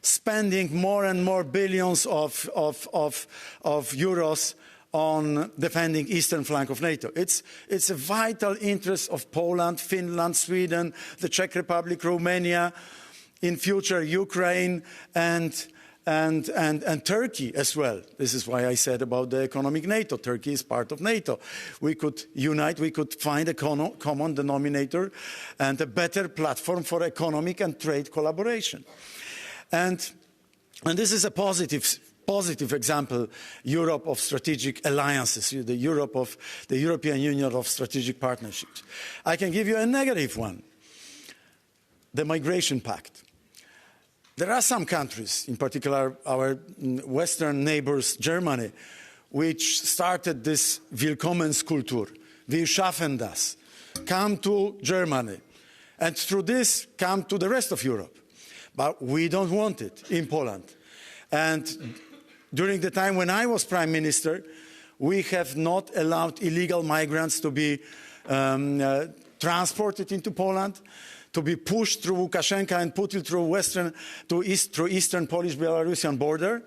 spending more and more billions of euros on defending eastern flank of NATO. It's a vital interest of Poland, Finland, Sweden, the Czech Republic, Romania, in future Ukraine and Turkey as well. This is why I said about the economic NATO. Turkey is part of NATO. We could unite, we could find a common denominator and a better platform for economic and trade collaboration. And this is a positive example, Europe of strategic alliances, the European Union of strategic partnerships. I can give you a negative one, the Migration Pact. There are some countries, in particular our Western neighbors, Germany, which started this Willkommenskultur. Wir schaffen das. Come to Germany. And through this, come to the rest of Europe. But we don't want it in Poland. And during the time when I was Prime Minister, we have not allowed illegal migrants to be transported into Poland, to be pushed through Lukashenko and Putin through eastern Polish-Belarusian border.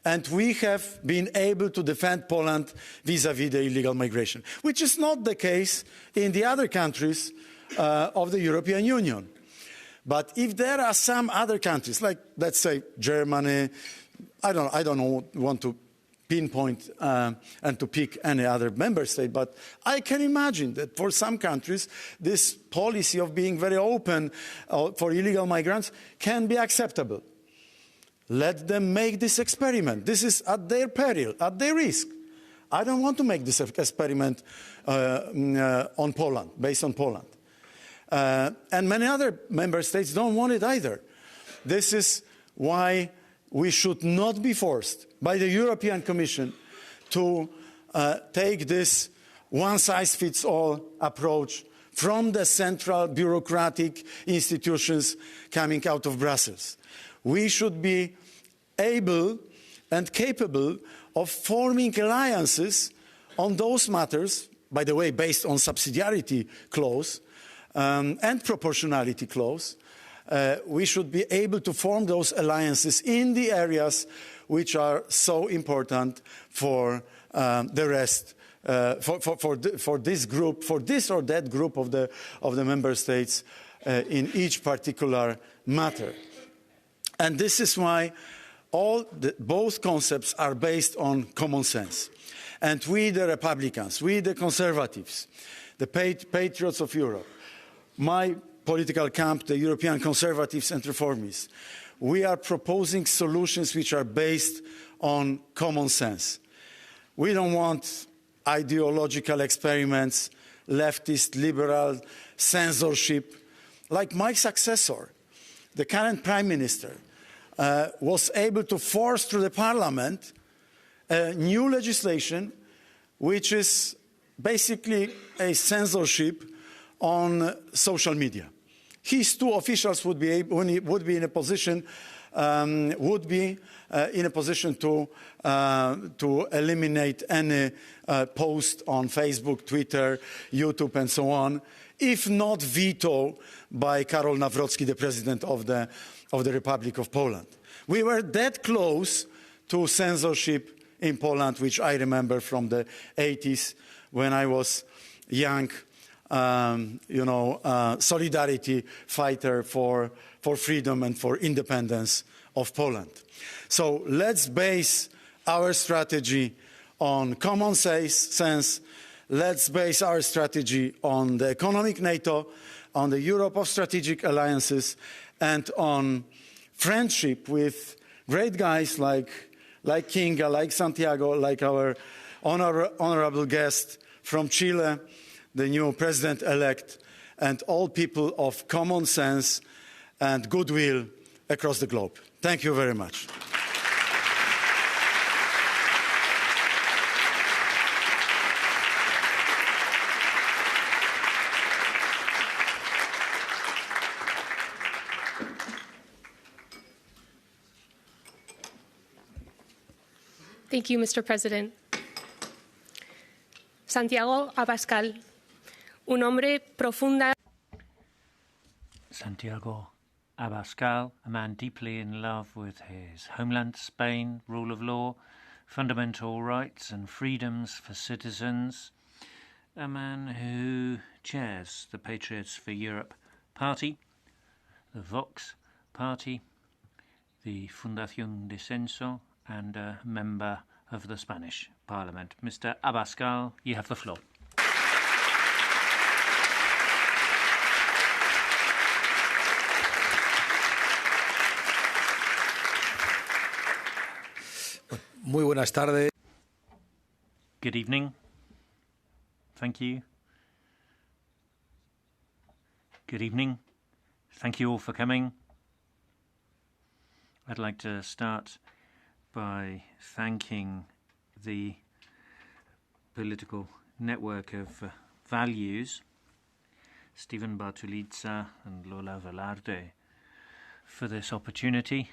And we have been able to defend Poland vis-à-vis the illegal migration, which is not the case in the other countries of the European Union. But if there are some other countries, like let's say Germany, I don't want to pinpoint and to pick any other member state, but I can imagine that for some countries, this policy of being very open for illegal migrants can be acceptable. Let them make this experiment. This is at their peril, at their risk. I don't want to make this experiment on Poland, based on Poland. And many other member states don't want it either. This is why we should not be forced by the European Commission to take this one-size-fits-all approach from the central bureaucratic institutions coming out of Brussels. We should be able and capable of forming alliances on those matters, by the way, based on subsidiarity clause and proportionality clause. We should be able to form those alliances in the areas which are so important for the rest, for this group, for this or that group of the member states in each particular matter. And this is why both concepts are based on common sense. And we, the Republicans, we, the Conservatives, the patriots of Europe, my political camp, the European Conservatives and Reformists, we are proposing solutions which are based on common sense. We don't want ideological experiments, leftist, liberal censorship. Like my successor, the current Prime Minister, was able to force through the Parliament new legislation which is basically a censorship on social media. His two officials would be in a position to eliminate any post on Facebook, Twitter, YouTube, and so on, if not veto by Karol Nawrocki, the President of the Republic of Poland. We were that close to censorship in Poland, which I remember from the 80s when I was young, solidarity fighter for freedom and for independence of Poland. So let's base our strategy on common sense. Let's base our strategy on the economic NATO, on the Europe of strategic alliances, and on friendship with great guys like Kinga, like Santiago, like our honorable guest from Chile, the new president-elect, and all people of common sense and goodwill across the globe. Thank you very much. Thank you, Mr. President. Santiago Abascal, un hombre profunda. Santiago Abascal, a man deeply in love with his homeland, Spain, rule of law, fundamental rights and freedoms for citizens, a man who chairs the Patriots for Europe party, the Vox party, the Fundación de Censo, and a member of the Spanish Parliament. Mr. Abascal, you have the floor. Muy buenas tardes. Good evening. Thank you. Good evening. Thank you all for coming. I'd like to start by thanking the political network of values, Stephen Bartuliza and Lola Velarde, for this opportunity.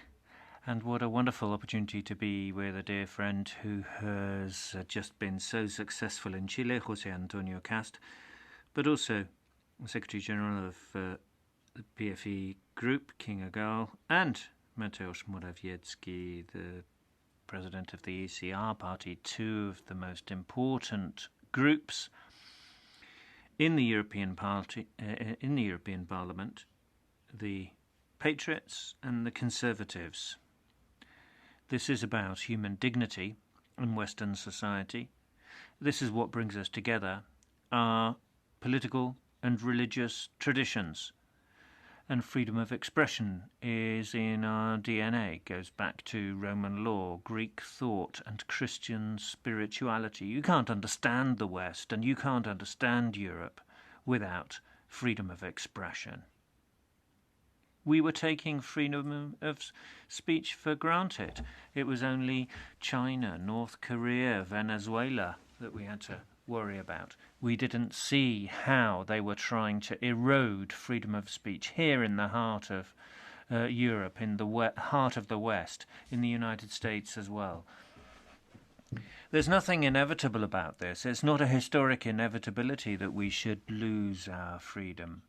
And what a wonderful opportunity to be with a dear friend who has just been so successful in Chile, José Antonio Cast, but also Secretary General of the PFE Group, King Agal, and Mateusz Morawiecki, the President of the ECR Party, two of the most important groups in the European Parliament, the Patriots and the Conservatives. This is about human dignity in Western society. This is what brings us together, our political and religious traditions. And freedom of expression is in our DNA, goes back to Roman law, Greek thought, and Christian spirituality. You can't understand the West and you can't understand Europe without freedom of expression. We were taking freedom of speech for granted. It was only China, North Korea, Venezuela that we had to worry about. We didn't see how they were trying to erode freedom of speech here in the heart of Europe, in the heart of the West, in the United States as well. There's nothing inevitable about this. It's not a historic inevitability that we should lose our freedom.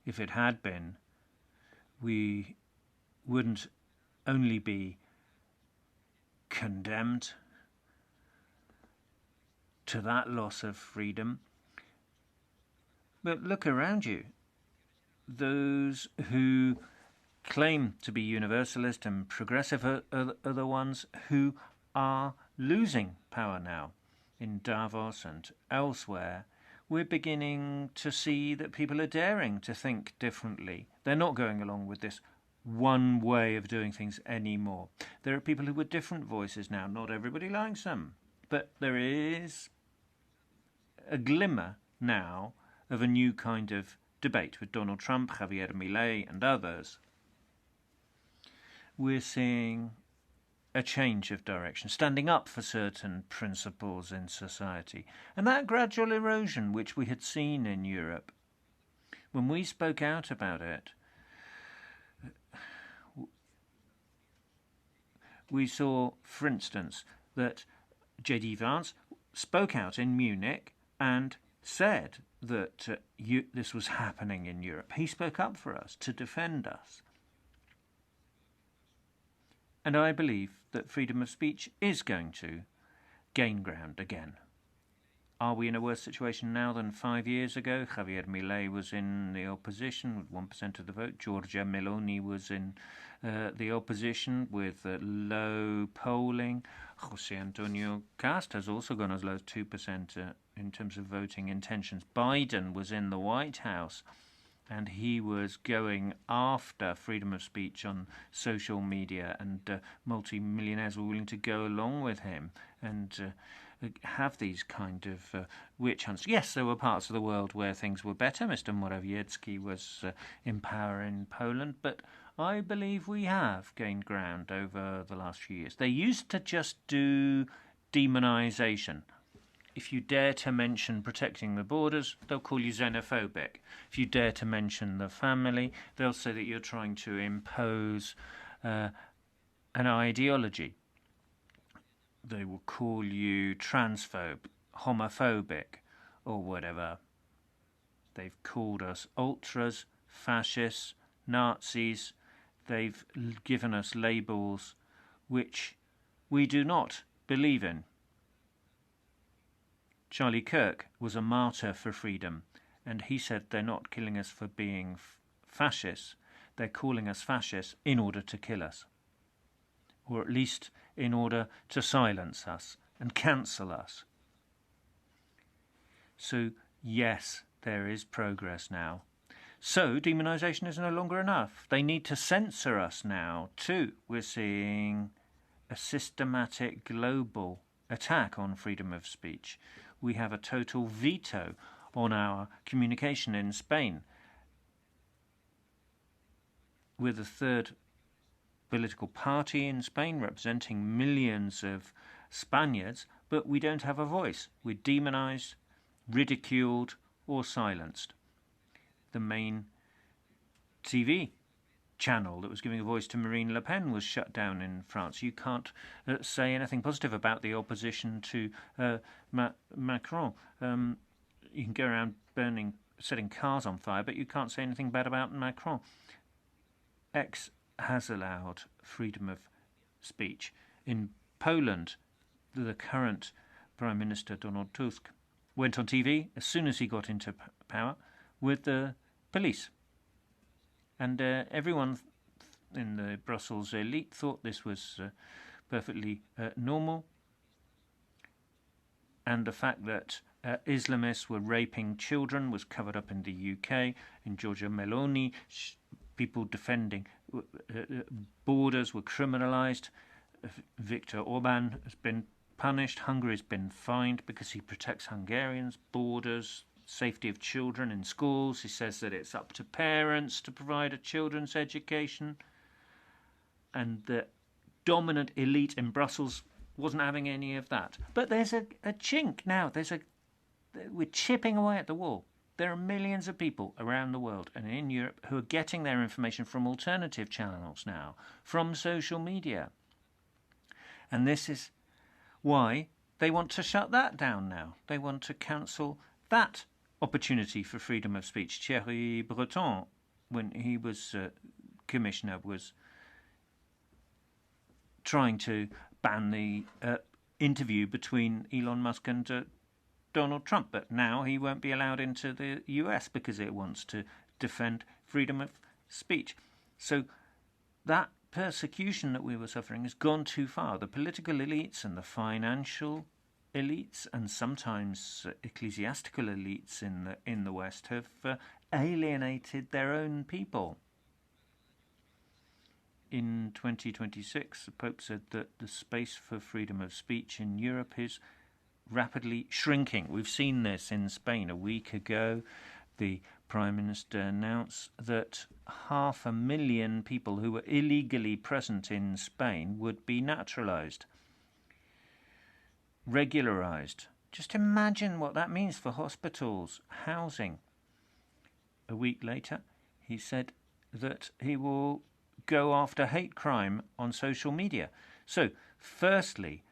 If it had been, we wouldn't only be condemned to that loss of freedom, but look around you. Those who claim to be universalist and progressive are the ones who are losing power now. In Davos and elsewhere, we're beginning to see that people are daring to think differently. They're not going along with this one way of doing things anymore. There are people who with different voices now. Not everybody likes them, but there is a glimmer now of a new kind of debate with Donald Trump, Javier Milei and others. We're seeing a change of direction, standing up for certain principles in society. And that gradual erosion which we had seen in Europe, when we spoke out about it, we saw, for instance, that J.D. Vance spoke out in Munich and said that this was happening in Europe. He spoke up for us to defend us. And I believe that freedom of speech is going to gain ground again. Are we in a worse situation now than 5 years ago? Javier Milei was in the opposition with 1% of the vote. Giorgia Meloni was in the opposition with low polling. José Antonio Cast has also gone as low as 2% in terms of voting intentions. Biden was in the White House, and he was going after freedom of speech on social media, and multi-millionaires were willing to go along with him and have these kind of witch hunts. Yes, there were parts of the world where things were better. Mr. Morawiecki was in power in Poland, but I believe we have gained ground over the last few years. They used to just do demonization. If you dare to mention protecting the borders, they'll call you xenophobic. If you dare to mention the family, they'll say that you're trying to impose an ideology. They will call you transphobe, homophobic, or whatever. They've called us ultras, fascists, Nazis. They've given us labels which we do not believe in. Charlie Kirk was a martyr for freedom, and he said they're not killing us for being fascists. They're calling us fascists in order to kill us, or at least in order to silence us and cancel us. So, yes, there is progress now. So, demonisation is no longer enough. They need to censor us now, too. We're seeing a systematic global attack on freedom of speech. We have a total veto on our communication in Spain. We're the third political party in Spain, representing millions of Spaniards, but we don't have a voice. We're demonised, ridiculed, or silenced. The main TV channel that was giving a voice to Marine Le Pen was shut down in France. You can't say anything positive about the opposition to Macron. You can go around setting cars on fire, but you can't say anything bad about Macron. X has allowed freedom of speech. In Poland, the current Prime Minister, Donald Tusk, went on TV as soon as he got into power with the police. And everyone in the Brussels elite thought this was perfectly normal. And the fact that Islamists were raping children was covered up in the UK. In Giorgia Meloni, people defending borders were criminalised. Viktor Orban has been punished. Hungary's been fined because he protects Hungarians' borders, safety of children in schools. He says that it's up to parents to provide a children's education. And the dominant elite in Brussels wasn't having any of that. But there's a chink now. We're chipping away at the wall. There are millions of people around the world and in Europe who are getting their information from alternative channels now, from social media. And this is why they want to shut that down now. They want to cancel that opportunity for freedom of speech. Thierry Breton, when he was commissioner, was trying to ban the interview between Elon Musk and Donald Trump, but now he won't be allowed into the US because it wants to defend freedom of speech. So that persecution that we were suffering has gone too far. The political elites and the financial elites and sometimes ecclesiastical elites in the West have alienated their own people. In 2026, the Pope said that the space for freedom of speech in Europe is rapidly shrinking. We've seen this in Spain. A week ago, the Prime Minister announced that 500,000 people who were illegally present in Spain would be naturalised, regularised. Just imagine what that means for hospitals, housing. A week later, he said that he will go after hate crime on social media. So, firstly,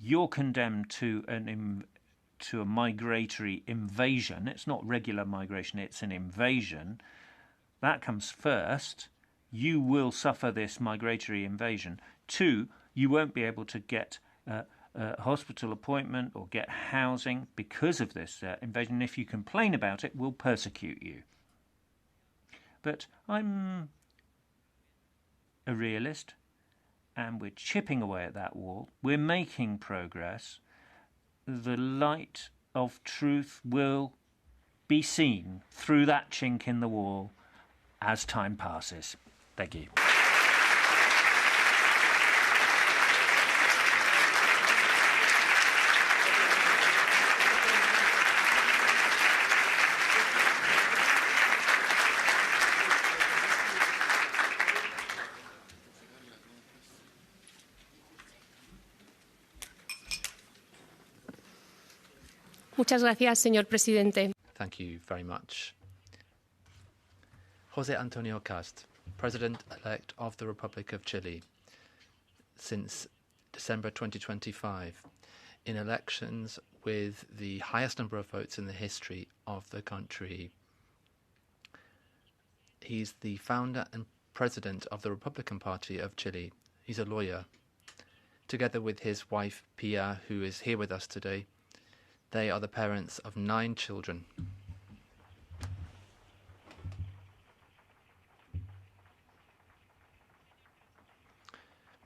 you're condemned to a migratory invasion. It's not regular migration, it's an invasion. That comes first. You will suffer this migratory invasion. 2, you won't be able to get a hospital appointment or get housing because of this invasion. If you complain about it, we'll persecute you. But I'm a realist, and we're chipping away at that wall. We're making progress. The light of truth will be seen through that chink in the wall as time passes. Thank you. Muchas gracias, señor presidente. Thank you very much. José Antonio Cast, President-elect of the Republic of Chile. Since December 2025, in elections with the highest number of votes in the history of the country. He's the founder and president of the Republican Party of Chile. He's a lawyer. Together with his wife, Pia, who is here with us today, they are the parents of 9 children.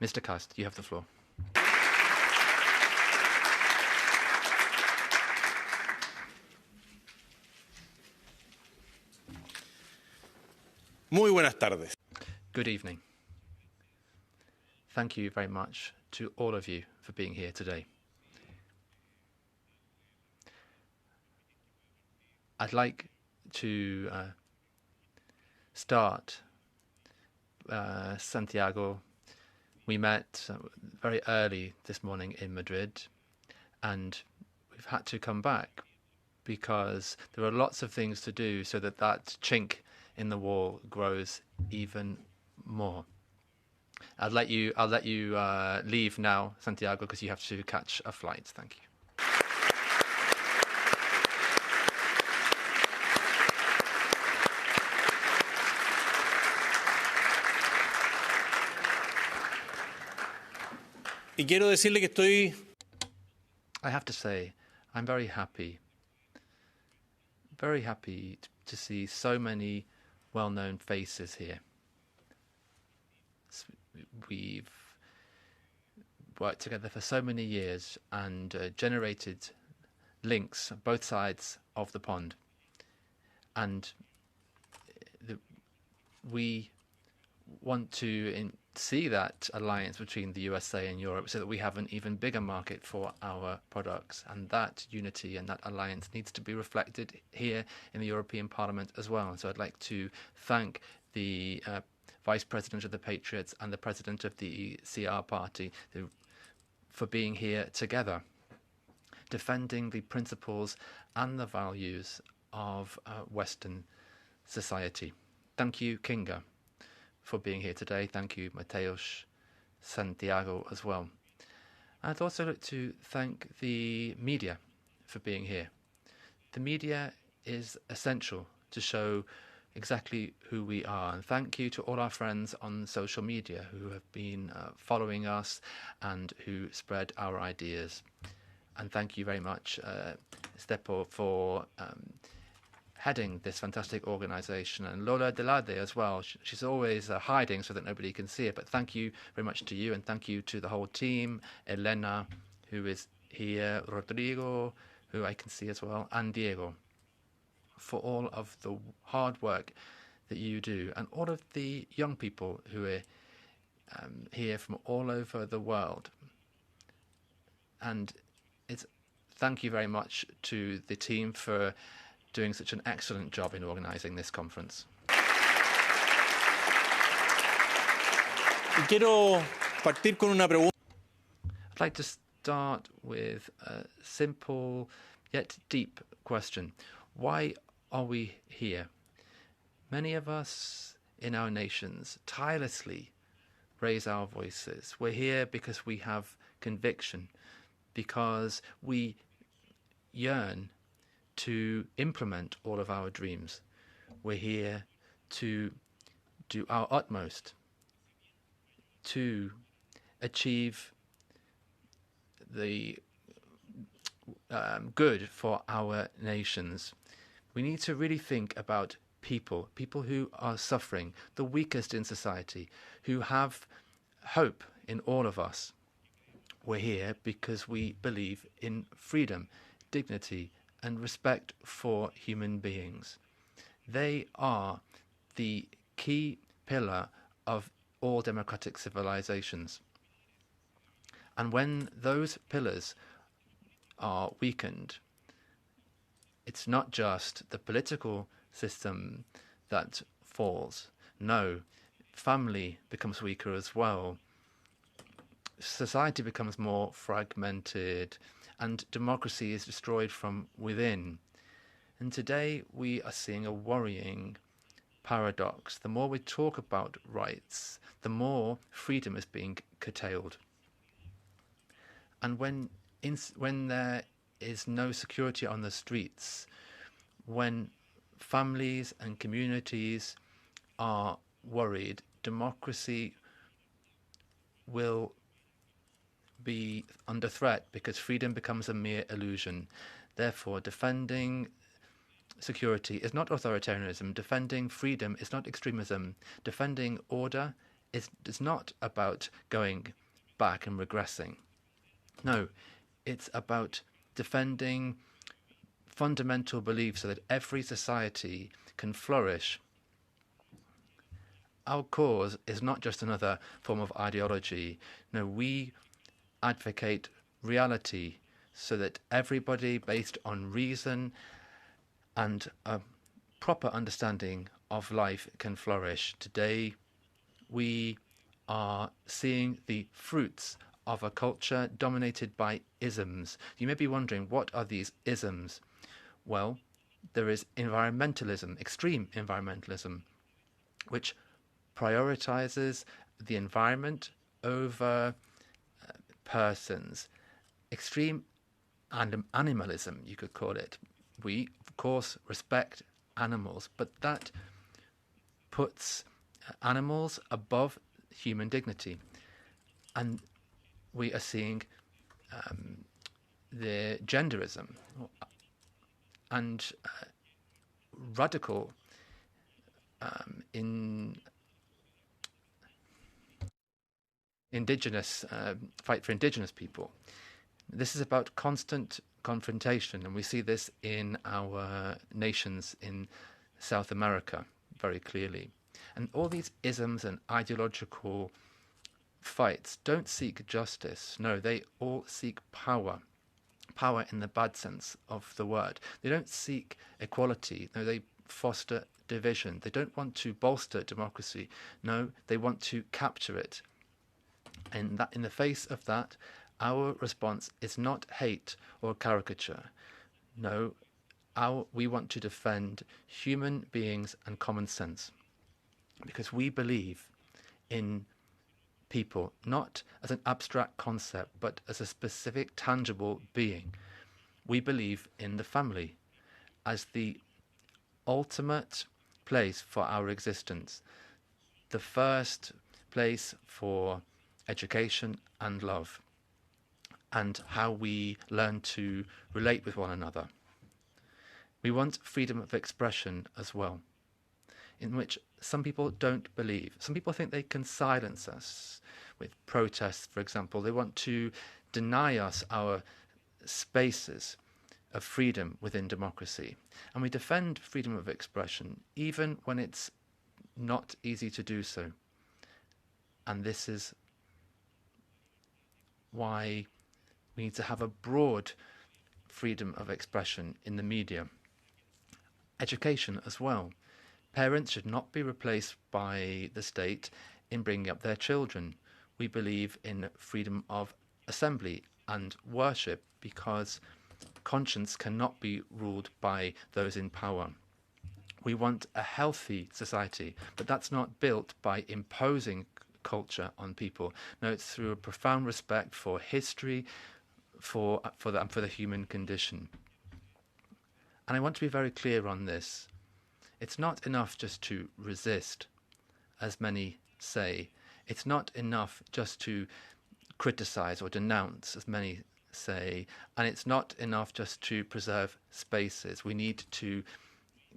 Mr. Kast, you have the floor. Muy buenas tardes. Good evening. Thank you very much to all of you for being here today. I'd like to start, Santiago. We met very early this morning in Madrid, and we've had to come back because there are lots of things to do so that that chink in the wall grows even more. I'll let you leave now, Santiago, because you have to catch a flight. Thank you. Y quiero decirle que I have to say, I'm very happy to see so many well-known faces here. We've worked together for so many years and generated links on both sides of the pond. And we want to see that alliance between the USA and Europe so that we have an even bigger market for our products. And that unity and that alliance needs to be reflected here in the European Parliament as well. And so I'd like to thank the Vice President of the Patriots and the President of the ECR party for being here together, defending the principles and the values of Western society. Thank you, Kinga, for being here today. Thank you, Mateus, Santiago as well. I'd also like to thank the media for being here. The media is essential to show exactly who we are. And thank you to all our friends on social media who have been following us and who spread our ideas. And thank you very much, Stepo, for heading this fantastic organisation, and Lola Delade as well. She's always hiding so that nobody can see it. But thank you very much to you, and thank you to the whole team, Elena, who is here, Rodrigo, who I can see as well, and Diego, for all of the hard work that you do, and all of the young people who are here from all over the world. And thank you very much to the team for doing such an excellent job in organising this conference. Quiero partir con una pregunta. I'd like to start with a simple yet deep question. Why are we here? Many of us in our nations tirelessly raise our voices. We're here because we have conviction, because we yearn to implement all of our dreams. We're here to do our utmost to achieve the good for our nations. We need to really think about people who are suffering, the weakest in society, who have hope in all of us. We're here because we believe in freedom, dignity, and respect for human beings. They are the key pillar of all democratic civilizations. And when those pillars are weakened, it's not just the political system that falls. No, family becomes weaker as well. Society becomes more fragmented, and democracy is destroyed from within. And today we are seeing a worrying paradox. The more we talk about rights, the more freedom is being curtailed. And when there is no security on the streets, when families and communities are worried, democracy will be under threat because freedom becomes a mere illusion. Therefore, defending security is not authoritarianism. Defending freedom is not extremism. Defending order is not about going back and regressing. No, it's about defending fundamental beliefs so that every society can flourish. Our cause is not just another form of ideology. No, we advocate reality so that everybody, based on reason and a proper understanding of life, can flourish. Today, we are seeing the fruits of a culture dominated by isms. You may be wondering, what are these isms? Well, there is environmentalism, extreme environmentalism, which prioritizes the environment over persons. Extreme animalism, you could call it. We, of course, respect animals, but that puts animals above human dignity. And we are seeing the genderism and radical indigenous fight for indigenous people. This is about constant confrontation, and we see this in our nations in South America very clearly. And all these isms and ideological fights don't seek justice. No, they all seek power. Power in the bad sense of the word. They don't seek equality. No, they foster division. They don't want to bolster democracy. No, they want to capture it. And that, in the face of that, our response is not hate or caricature. No, we want to defend human beings and common sense, because we believe in people not as an abstract concept, but as a specific, tangible being. We believe in the family as the ultimate place for our existence, the first place for education and love, and how we learn to relate with one another. We want freedom of expression as well, in which some people don't believe. Some people think they can silence us with protests, for example. They want to deny us our spaces of freedom within democracy. And we defend freedom of expression, even when it's not easy to do so. And this is why we need to have a broad freedom of expression in the media. Education as well. Parents should not be replaced by the state in bringing up their children. We believe in freedom of assembly and worship, because conscience cannot be ruled by those in power. We want a healthy society, but that's not built by imposing culture on people. No, it's through a profound respect for history, for the human condition. And I want to be very clear on this. It's not enough just to resist, as many say. It's not enough just to criticize or denounce, as many say. And it's not enough just to preserve spaces. We need to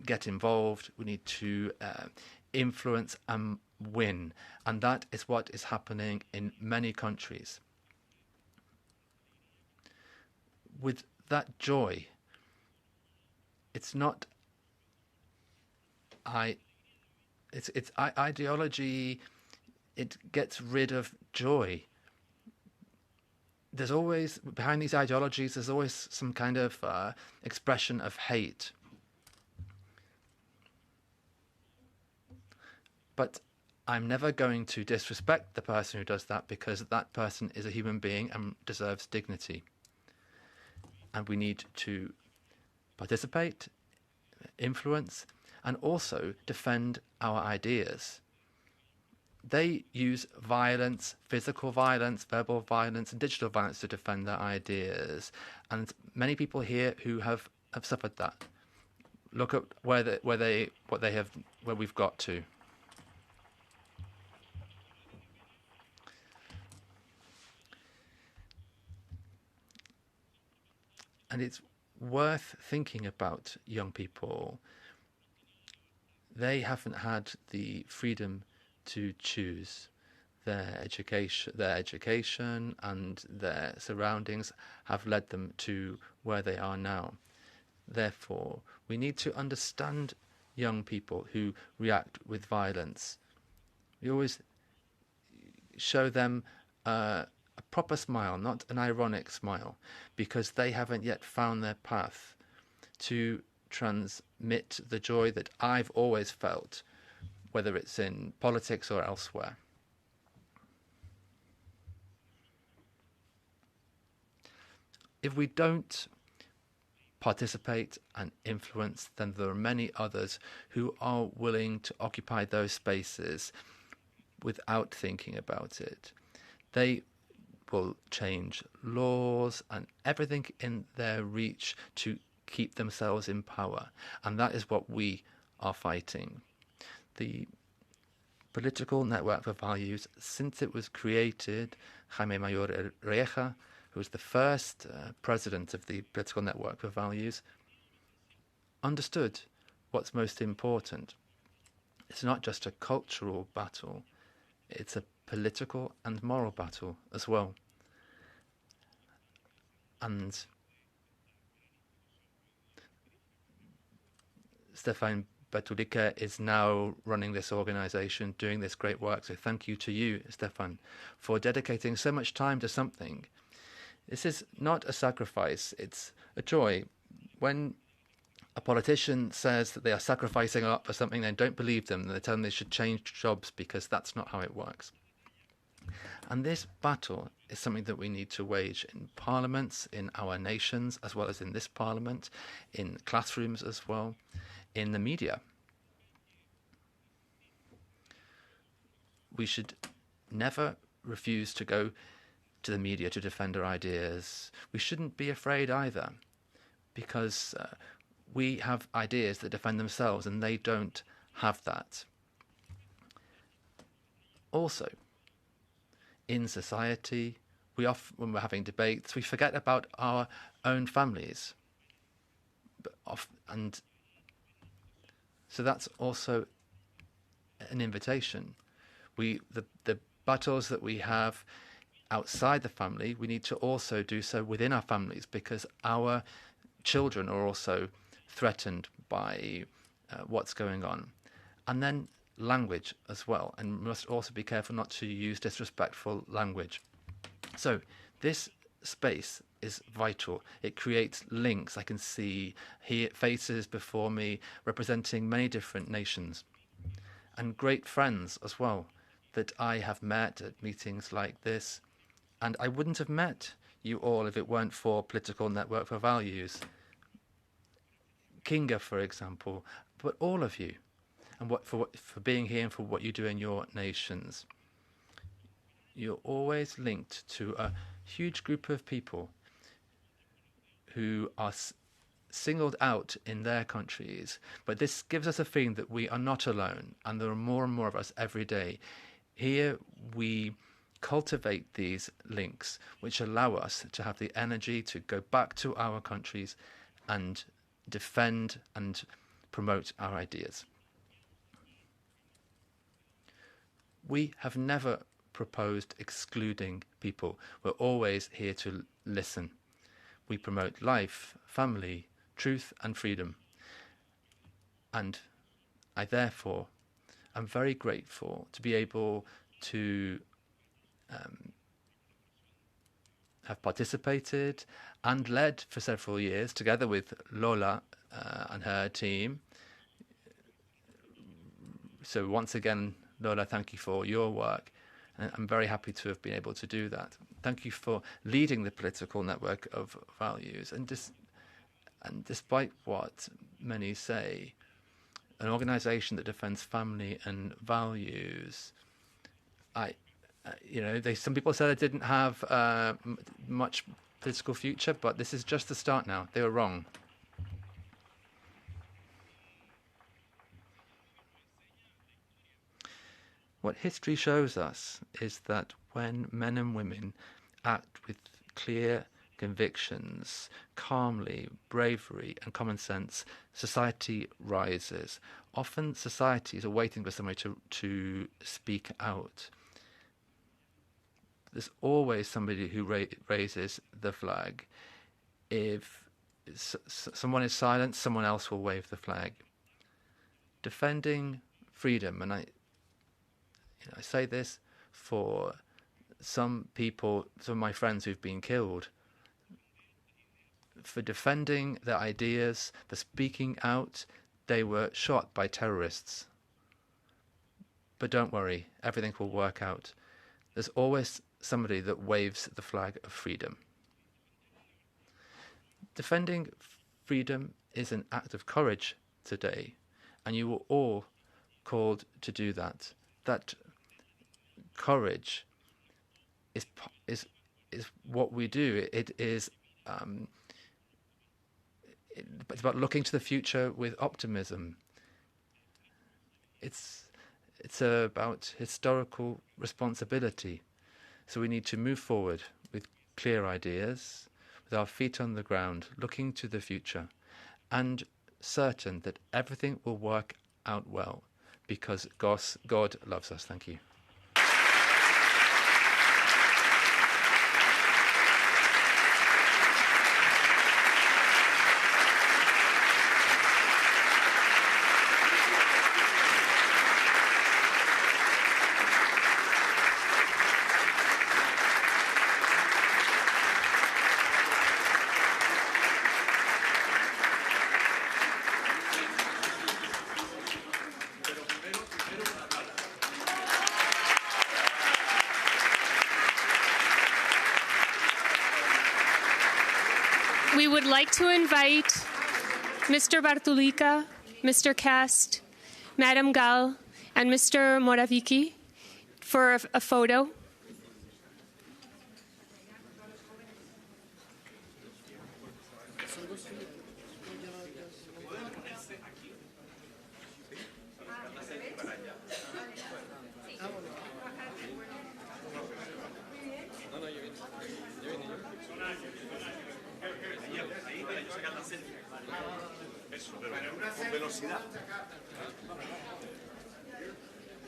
get involved. We need to influence and win. And that is what is happening in many countries. With that joy, it's not it's ideology. It gets rid of joy. There's always, behind these ideologies, there's always some kind of expression of hate. But I'm never going to disrespect the person who does that, because that person is a human being and deserves dignity. And we need to participate, influence, and also defend our ideas. they use violence, physical violence, verbal violence, and digital violence to defend their ideas. And many people here who have suffered that. Look at where we've got to. And it's worth thinking about young people. They haven't had the freedom to choose their education and their surroundings have led them to where they are now. Therefore, we need to understand young people who react with violence. We always show them a proper smile, not an ironic smile, because they haven't yet found their path to transmit the joy that I've always felt, whether it's in politics or elsewhere. If we don't participate and influence, then there are many others who are willing to occupy those spaces without thinking about it. They will change laws and everything in their reach to keep themselves in power. And that is what we are fighting. The political network for values, since it was created, Jaime Mayor Reja, who was the first president of the political network for values, understood what's most important. It's not just a cultural battle, it's a political and moral battle as well. And Stefan Batulica is now running this organization, doing this great work. So thank you to you, Stefan, for dedicating so much time to something. This is not a sacrifice, it's a joy. When a politician says that they are sacrificing a lot for something, they don't believe them, and they tell them they should change jobs because that's not how it works. And this battle is something that we need to wage in parliaments, in our nations, as well as in this parliament, in classrooms as well, in the media. We should never refuse to go to the media to defend our ideas. We shouldn't be afraid either, because we have ideas that defend themselves and they don't have that. Also, in society, when we're having debates, we forget about our own families. And so that's also an invitation. The battles that we have outside the family, we need to also do so within our families, because our children are also threatened by what's going on. And then language as well, and we must also be careful not to use disrespectful language. So this space is vital. It creates links. I can see here faces before me representing many different nations and great friends as well that I have met at meetings like this. And I wouldn't have met you all if it weren't for Political Network for Values. Kinga, for example, but all of you, and for being here and for what you do in your nations. You're always linked to a huge group of people who are singled out in their countries, but this gives us a feeling that we are not alone, and there are more and more of us every day. Here we cultivate these links which allow us to have the energy to go back to our countries and defend and promote our ideas. We have never proposed excluding people. We're always here to listen. We promote life, family, truth and freedom. And I therefore am very grateful to be able to have participated and led for several years together with Lola and her team. So once again, Lola, thank you for your work. And I'm very happy to have been able to do that. Thank you for leading the Political Network of Values. And despite what many say, an organization that defends family and values Some people said I didn't have much political future, but this is just the start now. They were wrong. What history shows us is that when men and women act with clear convictions, calmly, bravery and common sense, society rises. Often societies are waiting for somebody to speak out. There's always somebody who raises the flag. If someone is silent, someone else will wave the flag. Defending freedom, and I say this for some people, some of my friends who've been killed, for defending their ideas, for speaking out, they were shot by terrorists. But don't worry, everything will work out. There's always somebody that waves the flag of freedom. Defending freedom is an act of courage today, and you were all called to do that. That courage is what we do. It's about looking to the future with optimism. It's about historical responsibility. So we need to move forward with clear ideas, with our feet on the ground, looking to the future, and certain that everything will work out well, because God loves us. Thank you. We would like to invite Mr. Bartulica, Mr. Cast, Madam Gal, and Mr. Moravicki for a photo.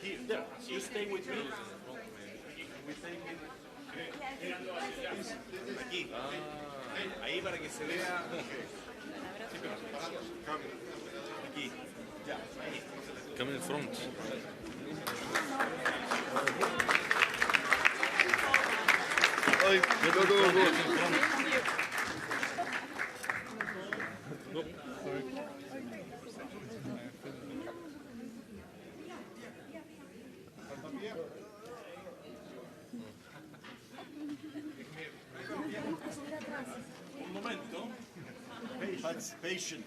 Here, there. You stay with me. Aquí. Ahí para que se vea. Aquí. Ya. Ahí. Come in front. Ay, go. No. Un momento. Patient.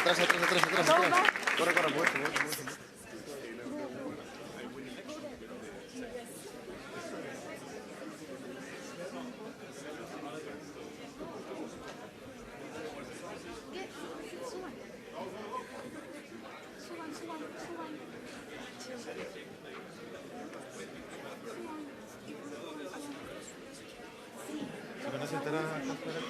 Gracias. Atrás. Corre, pues. ¿Se van a sentar acá afuera?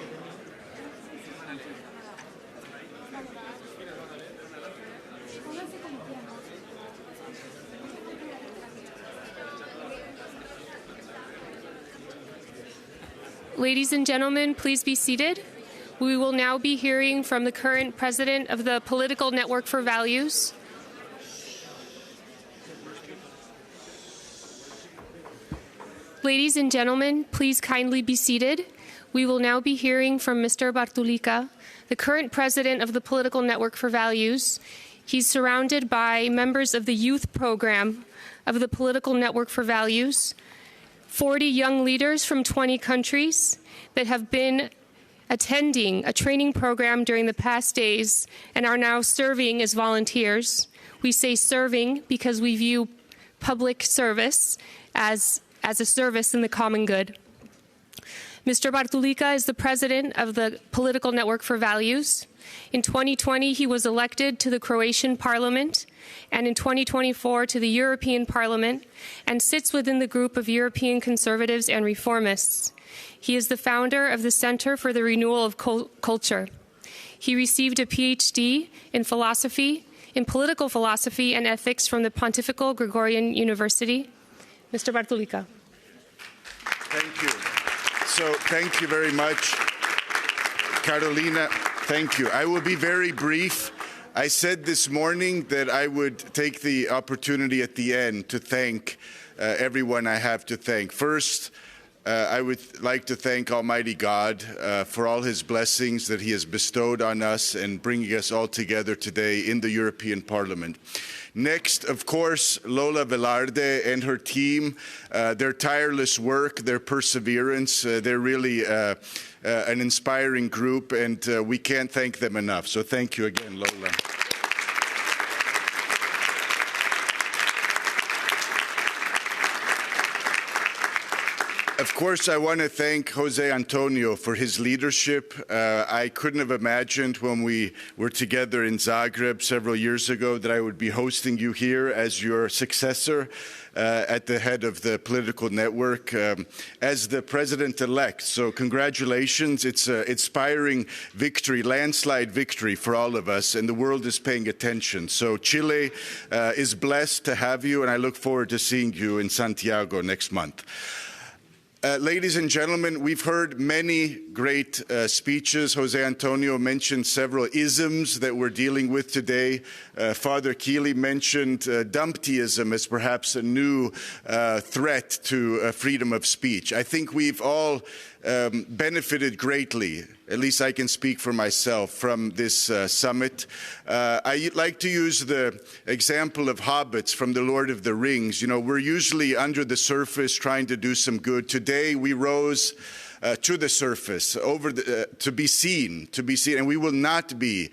Ladies and gentlemen, please be seated. We will now be hearing from the current president of the Political Network for Values. Ladies and gentlemen, please kindly be seated. We will now be hearing from Mr. Bartulica, the current president of the Political Network for Values. He's surrounded by members of the youth program of the Political Network for Values, 40 young leaders from 20 countries that have been attending a training program during the past days and are now serving as volunteers. We say serving because we view public service as a service in the common good. Mr. Bartulica is the president of the Political Network for Values. In 2020, he was elected to the Croatian Parliament, and in 2024 to the European Parliament, and sits within the group of European conservatives and reformists. He is the founder of the Center for the Renewal of Culture. He received a PhD in philosophy, in political philosophy and ethics from the Pontifical Gregorian University. Mr. Bartulica. Thank you. So thank you very much, Carolina. Thank you. I will be very brief. I said this morning that I would take the opportunity at the end to thank everyone I have to thank. First, I would like to thank Almighty God for all his blessings that he has bestowed on us and bringing us all together today in the European Parliament. Next, of course, Lola Velarde and her team, their tireless work, their perseverance, they're really an inspiring group, and we can't thank them enough. So thank you again, Lola. Of course, I want to thank Jose Antonio for his leadership. I couldn't have imagined when we were together in Zagreb several years ago that I would be hosting you here as your successor at the head of the political network as the president-elect. So congratulations. It's an inspiring victory, landslide victory for all of us, and the world is paying attention. So Chile is blessed to have you, and I look forward to seeing you in Santiago next month. Ladies and gentlemen, we've heard many great speeches. Jose Antonio mentioned several isms that we're dealing with today. Father Keeley mentioned Dumptyism as perhaps a new threat to freedom of speech. I think we've all benefited greatly, at least I can speak for myself, from this summit. I like to use the example of hobbits from The Lord of the Rings. You know, we're usually under the surface trying to do some good. Today we rose to the surface, to be seen, and we will not be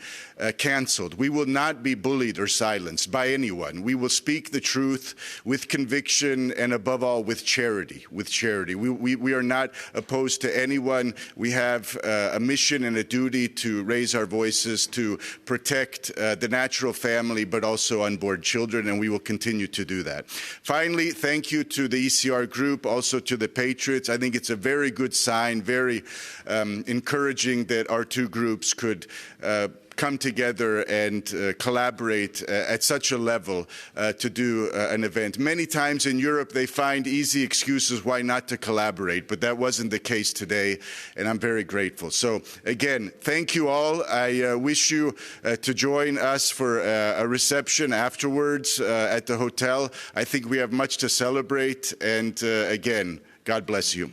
canceled. We will not be bullied or silenced by anyone. We will speak the truth with conviction and above all with charity. We are not opposed to anyone. We have a mission and a duty to raise our voices to protect the natural family, but also unborn children, and we will continue to do that. Finally, thank you to the ECR group, also to the Patriots. I think it's a very good sign, very encouraging that our two groups could come together and collaborate at such a level to do an event. Many times in Europe, they find easy excuses why not to collaborate, but that wasn't the case today, and I'm very grateful. So again, thank you all. I wish you to join us for a reception afterwards at the hotel. I think we have much to celebrate, and again, God bless you.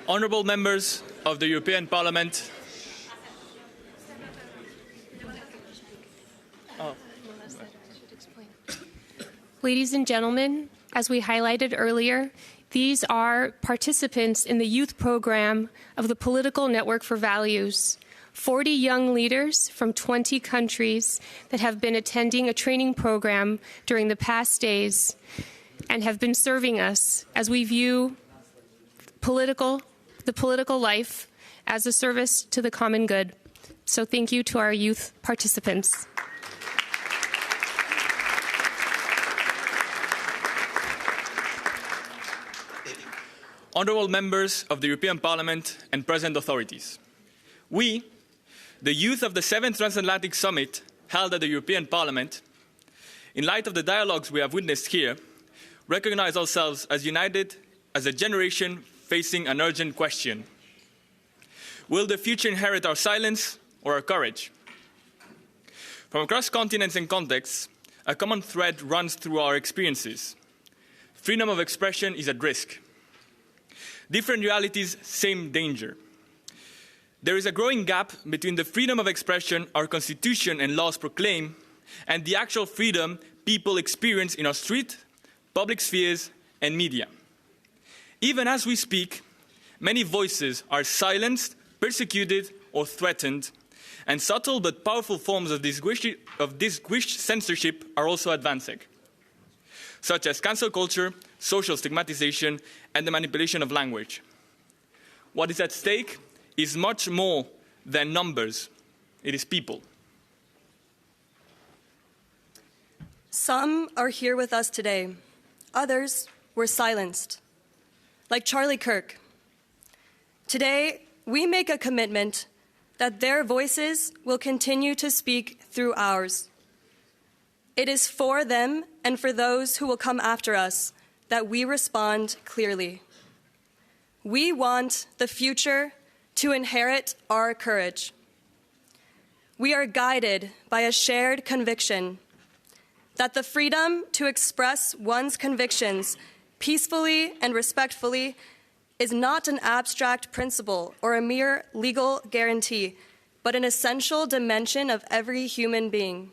Honourable members of the European Parliament, Ladies and gentlemen, as we highlighted earlier, these are participants in the youth program of the Political Network for Values. 40 young leaders from 20 countries that have been attending a training program during the past days and have been serving us as we view the political life as a service to the common good. So thank you to our youth participants. honourable members of the European Parliament and present authorities. We, the youth of the 7th Transatlantic Summit held at the European Parliament, in light of the dialogues we have witnessed here, recognise ourselves as united as a generation facing an urgent question. Will the future inherit our silence or our courage? From across continents and contexts, a common thread runs through our experiences. Freedom of expression is at risk. Different realities, same danger. There is a growing gap between the freedom of expression our Constitution and laws proclaim and the actual freedom people experience in our street, public spheres, and media. Even as we speak, many voices are silenced, persecuted, or threatened, and subtle but powerful forms of disguised censorship are also advancing, such as cancel culture, social stigmatization, and the manipulation of language. What is at stake is much more than numbers. It is people. Some are here with us today. Others were silenced, like Charlie Kirk. Today, we make a commitment that their voices will continue to speak through ours. It is for them and for those who will come after us that we respond clearly. We want the future to inherit our courage. We are guided by a shared conviction that the freedom to express one's convictions peacefully and respectfully is not an abstract principle or a mere legal guarantee, but an essential dimension of every human being.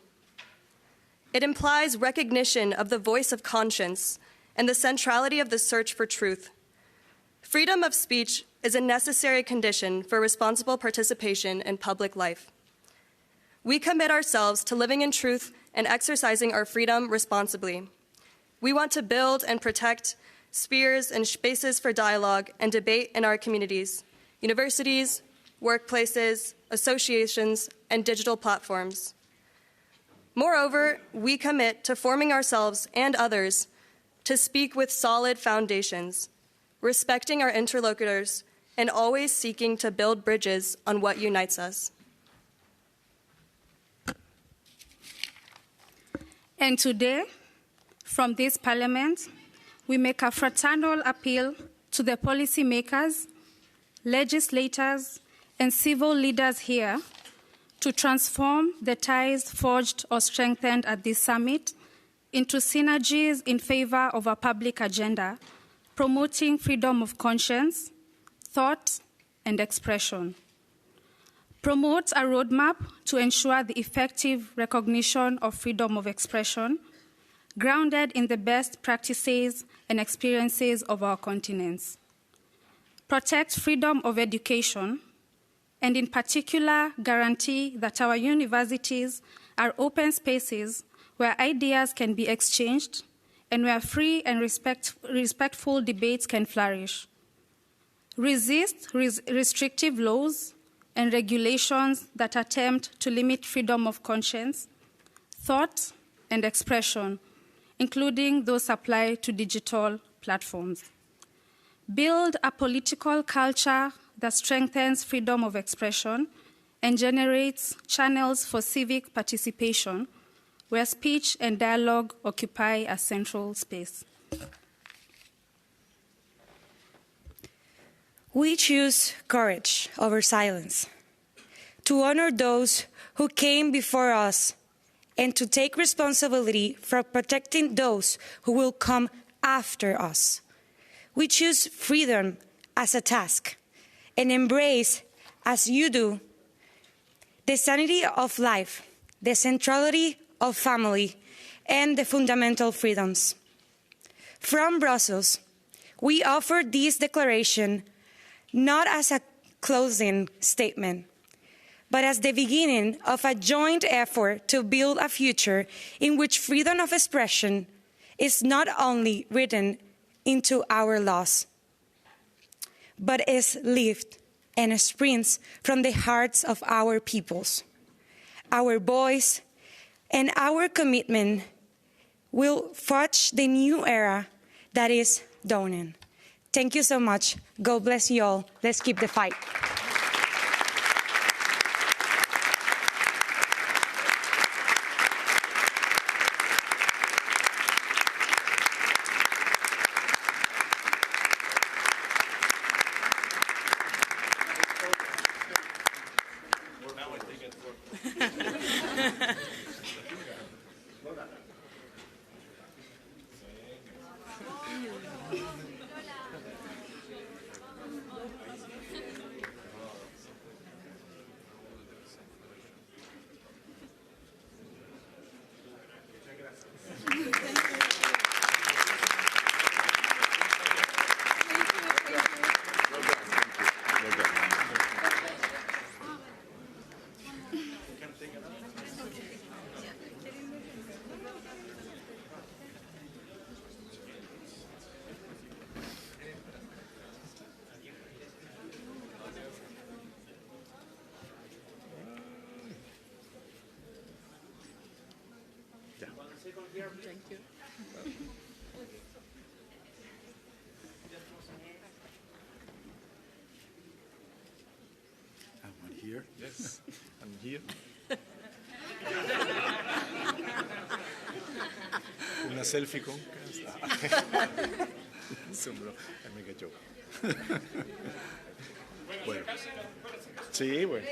It implies recognition of the voice of conscience and the centrality of the search for truth. Freedom of speech is a necessary condition for responsible participation in public life. We commit ourselves to living in truth and exercising our freedom responsibly. We want to build and protect spheres and spaces for dialogue and debate in our communities, universities, workplaces, associations, and digital platforms. Moreover, we commit to forming ourselves and others to speak with solid foundations, respecting our interlocutors, and always seeking to build bridges on what unites us. And today, from this Parliament, we make a fraternal appeal to the policymakers, legislators, and civil leaders here to transform the ties forged or strengthened at this summit into synergies in favor of a public agenda, promoting freedom of conscience, thought, and expression. Promote a roadmap to ensure the effective recognition of freedom of expression, grounded in the best practices and experiences of our continents. Protect freedom of education, and in particular, guarantee that our universities are open spaces where ideas can be exchanged and where free and respectful debates can flourish. Resist restrictive laws and regulations that attempt to limit freedom of conscience, thought, and expression, including those applied to digital platforms. Build a political culture that strengthens freedom of expression and generates channels for civic participation where speech and dialogue occupy a central space. We choose courage over silence, to honor those who came before us, and to take responsibility for protecting those who will come after us. We choose freedom as a task and embrace, as you do, the sanity of life, the centrality of family, and the fundamental freedoms. From Brussels, we offer this declaration not as a closing statement, but as the beginning of a joint effort to build a future in which freedom of expression is not only written into our laws, but is lived and springs from the hearts of our peoples. Our voice and our commitment will forge the new era that is dawning. Thank you so much. God bless you all. Let's keep the fight. Thank you. I'm here. Yes, I'm here. Una selfie con Sembro amiga yo. Bueno. Sí, bueno.